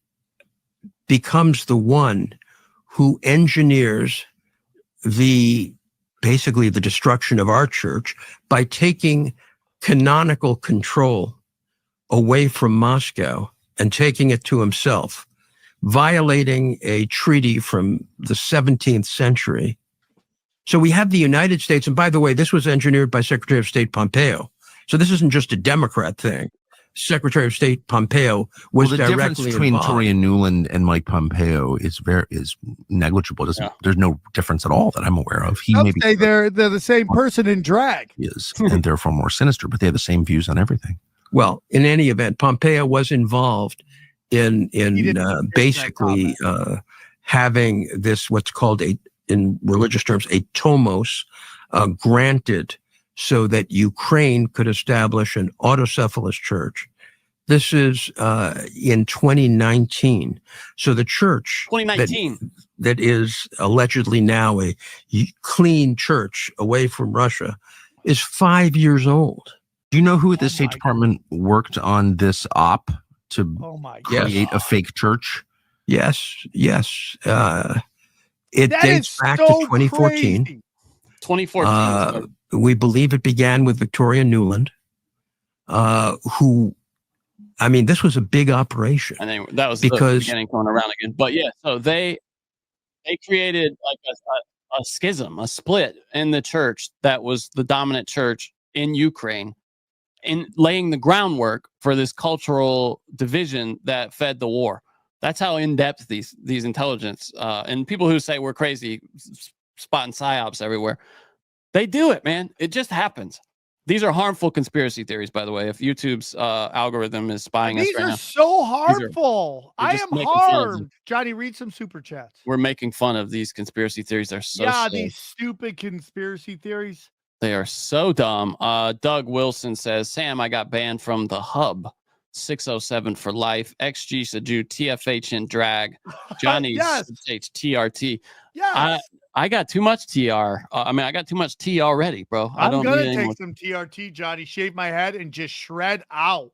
[SPEAKER 12] becomes the one who engineers basically the destruction of our church by taking canonical control away from Moscow and taking it to himself, violating a treaty from the 17th century. So we have the United States, and by the way, this was engineered by Secretary of State Pompeo. So this isn't just a Democrat thing. Secretary of State Pompeo was
[SPEAKER 14] the difference
[SPEAKER 12] directly
[SPEAKER 14] between
[SPEAKER 12] involved.
[SPEAKER 14] Toria Nuland and Mike Pompeo is negligible. There's no difference at all that I'm aware of. He
[SPEAKER 5] Some
[SPEAKER 14] maybe
[SPEAKER 5] say they're the same person in drag.
[SPEAKER 14] is, and therefore more sinister, but they have the same views on everything.
[SPEAKER 12] Well, in any event, Pompeo was involved in basically having this, what's called in religious terms, a tomos granted so that Ukraine could establish an autocephalous church. This is in 2019. So the church
[SPEAKER 7] 2019
[SPEAKER 12] that is allegedly now a clean church away from Russia is 5 years old.
[SPEAKER 14] Do you know who at the State Department worked on this op to create a fake church?
[SPEAKER 12] Yes. It
[SPEAKER 5] That
[SPEAKER 12] dates
[SPEAKER 5] is
[SPEAKER 12] back
[SPEAKER 5] so
[SPEAKER 12] to 2014.
[SPEAKER 5] crazy.
[SPEAKER 7] 2014.
[SPEAKER 12] We believe it began with Victoria Nuland, who, I mean, this was a big operation.
[SPEAKER 7] And then that was
[SPEAKER 12] because
[SPEAKER 7] the beginning going around again. But yeah, so they created like a schism, a split in the church that was the dominant church in Ukraine, in laying the groundwork for this cultural division that fed the war. That's how in depth these intelligence and people who say we're crazy, spotting psyops everywhere. They do it, man. It just happens. These are harmful conspiracy theories, by the way. If YouTube's algorithm is spying us right now.
[SPEAKER 5] These are so harmful.
[SPEAKER 7] we're
[SPEAKER 5] I
[SPEAKER 7] just
[SPEAKER 5] am
[SPEAKER 7] making fun of them.
[SPEAKER 5] harmed. Johnny, read some super chats.
[SPEAKER 7] We're making fun of these conspiracy theories. They're so silly.
[SPEAKER 5] These stupid conspiracy theories.
[SPEAKER 7] They are so dumb. Doug Wilson says, Sam, I got banned from the hub. 607 for life. XG Saju, TFH in drag. Johnny
[SPEAKER 5] Yes.
[SPEAKER 7] TRT.
[SPEAKER 5] Yes.
[SPEAKER 7] I got too much TR. I got too much T already, bro. I
[SPEAKER 5] I'm
[SPEAKER 7] don't
[SPEAKER 5] gonna
[SPEAKER 7] need any
[SPEAKER 5] take
[SPEAKER 7] more.
[SPEAKER 5] some TRT, Johnny. Shave my head and just shred out.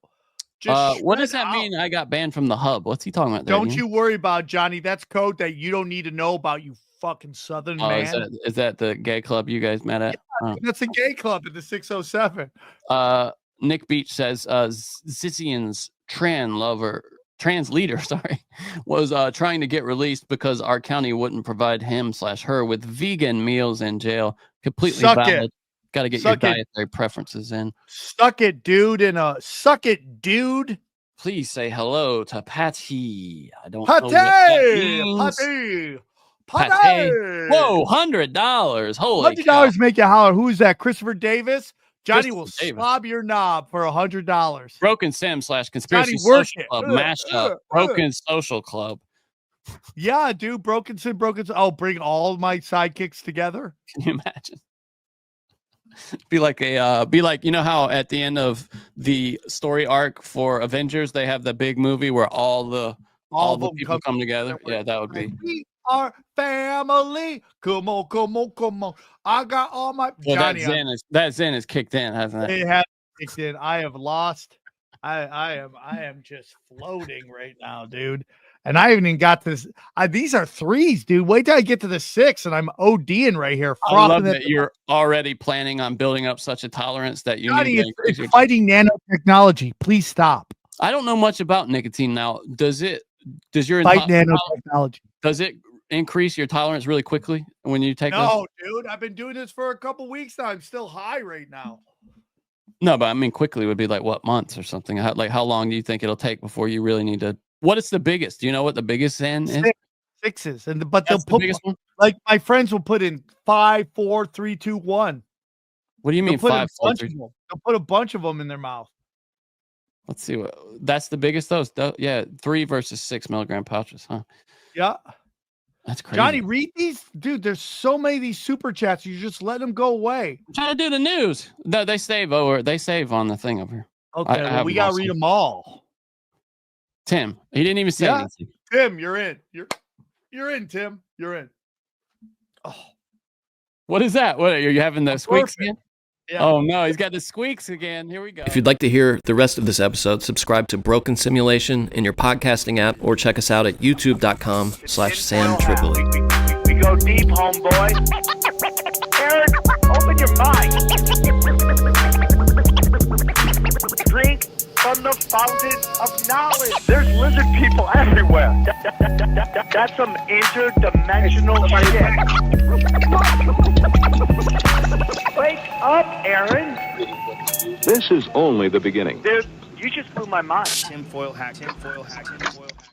[SPEAKER 7] What does that mean? I got banned from the hub. What's he talking about there?
[SPEAKER 5] Don't you worry about it, Johnny. That's code that you don't need to know about, you fucking Southern man.
[SPEAKER 7] Is that the gay club you guys met at?
[SPEAKER 5] That's a gay club at the 607.
[SPEAKER 7] Nick Beach says Zizian's trans leader, was trying to get released because our county wouldn't provide him/her with vegan meals in jail. Completely
[SPEAKER 5] Suck
[SPEAKER 7] valid.
[SPEAKER 5] it.
[SPEAKER 7] Got to get
[SPEAKER 5] Suck
[SPEAKER 7] your
[SPEAKER 5] it.
[SPEAKER 7] dietary preferences in.
[SPEAKER 5] Suck it, dude. Suck it, dude.
[SPEAKER 7] Please say hello to Patty. I don't know what that
[SPEAKER 5] Patty.
[SPEAKER 7] means.
[SPEAKER 5] Patty.
[SPEAKER 7] Patty. Whoa, $100. Holy
[SPEAKER 5] $100 make you holler. Who is that? Christopher Davis? Johnny will
[SPEAKER 7] Christopher Davis.
[SPEAKER 5] slob your knob for $100.
[SPEAKER 7] Broken Sim / Conspiracy
[SPEAKER 5] Johnny, work
[SPEAKER 7] Social
[SPEAKER 5] it.
[SPEAKER 7] Club mashup. Broken Social Club.
[SPEAKER 5] Yeah, dude. Broken Sim. Oh, bring all my sidekicks together.
[SPEAKER 7] Can you imagine? Be like you know how at the end of the story arc for Avengers they have the big movie where all the people come together. Yeah, that would be.
[SPEAKER 5] We are family. Come on, come on, come on. I got all my
[SPEAKER 7] Well,
[SPEAKER 5] Johnny.
[SPEAKER 7] that Zen is kicked in, hasn't it?
[SPEAKER 5] It has kicked in. I have lost. I am just floating right now, dude. And I haven't even got this. These are threes, dude. Wait till I get to the 6 and I'm ODing right here.
[SPEAKER 7] I love that you're already planning on building up such a tolerance that you
[SPEAKER 5] Johnny,
[SPEAKER 7] need to
[SPEAKER 5] it's fighting nanotechnology. Please stop.
[SPEAKER 7] I don't know much about nicotine now. Does your
[SPEAKER 5] Fight nanotechnology?
[SPEAKER 7] Does it increase your tolerance really quickly when you take
[SPEAKER 5] No, dude. I've been doing this for a couple weeks now. I'm still high right now.
[SPEAKER 7] No, but I mean quickly would be like what, months or something? How long do you think it'll take before you really need to? What is the biggest? Do you know what the biggest Zen is?
[SPEAKER 5] 6s, but they'll put
[SPEAKER 7] biggest one?
[SPEAKER 5] Like my friends will put in 5, 4, 3, 2, 1.
[SPEAKER 7] What do you mean 5, 4, 3?
[SPEAKER 5] They'll put a bunch of them in their mouth.
[SPEAKER 7] Let's see what that's the biggest. Yeah, 3 versus 6 milligram pouches, huh?
[SPEAKER 5] Yeah.
[SPEAKER 7] That's crazy.
[SPEAKER 5] Johnny, read these, dude. There's so many of these super chats. You just let them go away.
[SPEAKER 7] I'm trying to do the news. No, they save on the thing over here.
[SPEAKER 5] Okay, well, we gotta read them all.
[SPEAKER 7] Tim, he didn't even say anything.
[SPEAKER 5] Tim, you're in. You're in, Tim. You're in. Oh,
[SPEAKER 7] what is that? What are you having the squeaks
[SPEAKER 5] perfect.
[SPEAKER 7] again?
[SPEAKER 5] Yeah.
[SPEAKER 7] Oh no, he's got the squeaks again. Here we go.
[SPEAKER 11] If you'd like to hear the rest of this episode, subscribe to Broken Simulation in your podcasting app or check us out at youtube.com/SamTripoli.
[SPEAKER 3] We go deep, homeboy. Aaron, open your mind. Drink from the fountain of knowledge. There's lizard people everywhere. That's some interdimensional shit. Wake up, Aaron.
[SPEAKER 2] This is only the beginning.
[SPEAKER 3] Dude, You just blew my mind. Tinfoil hack, tinfoil hack, tinfoil hack.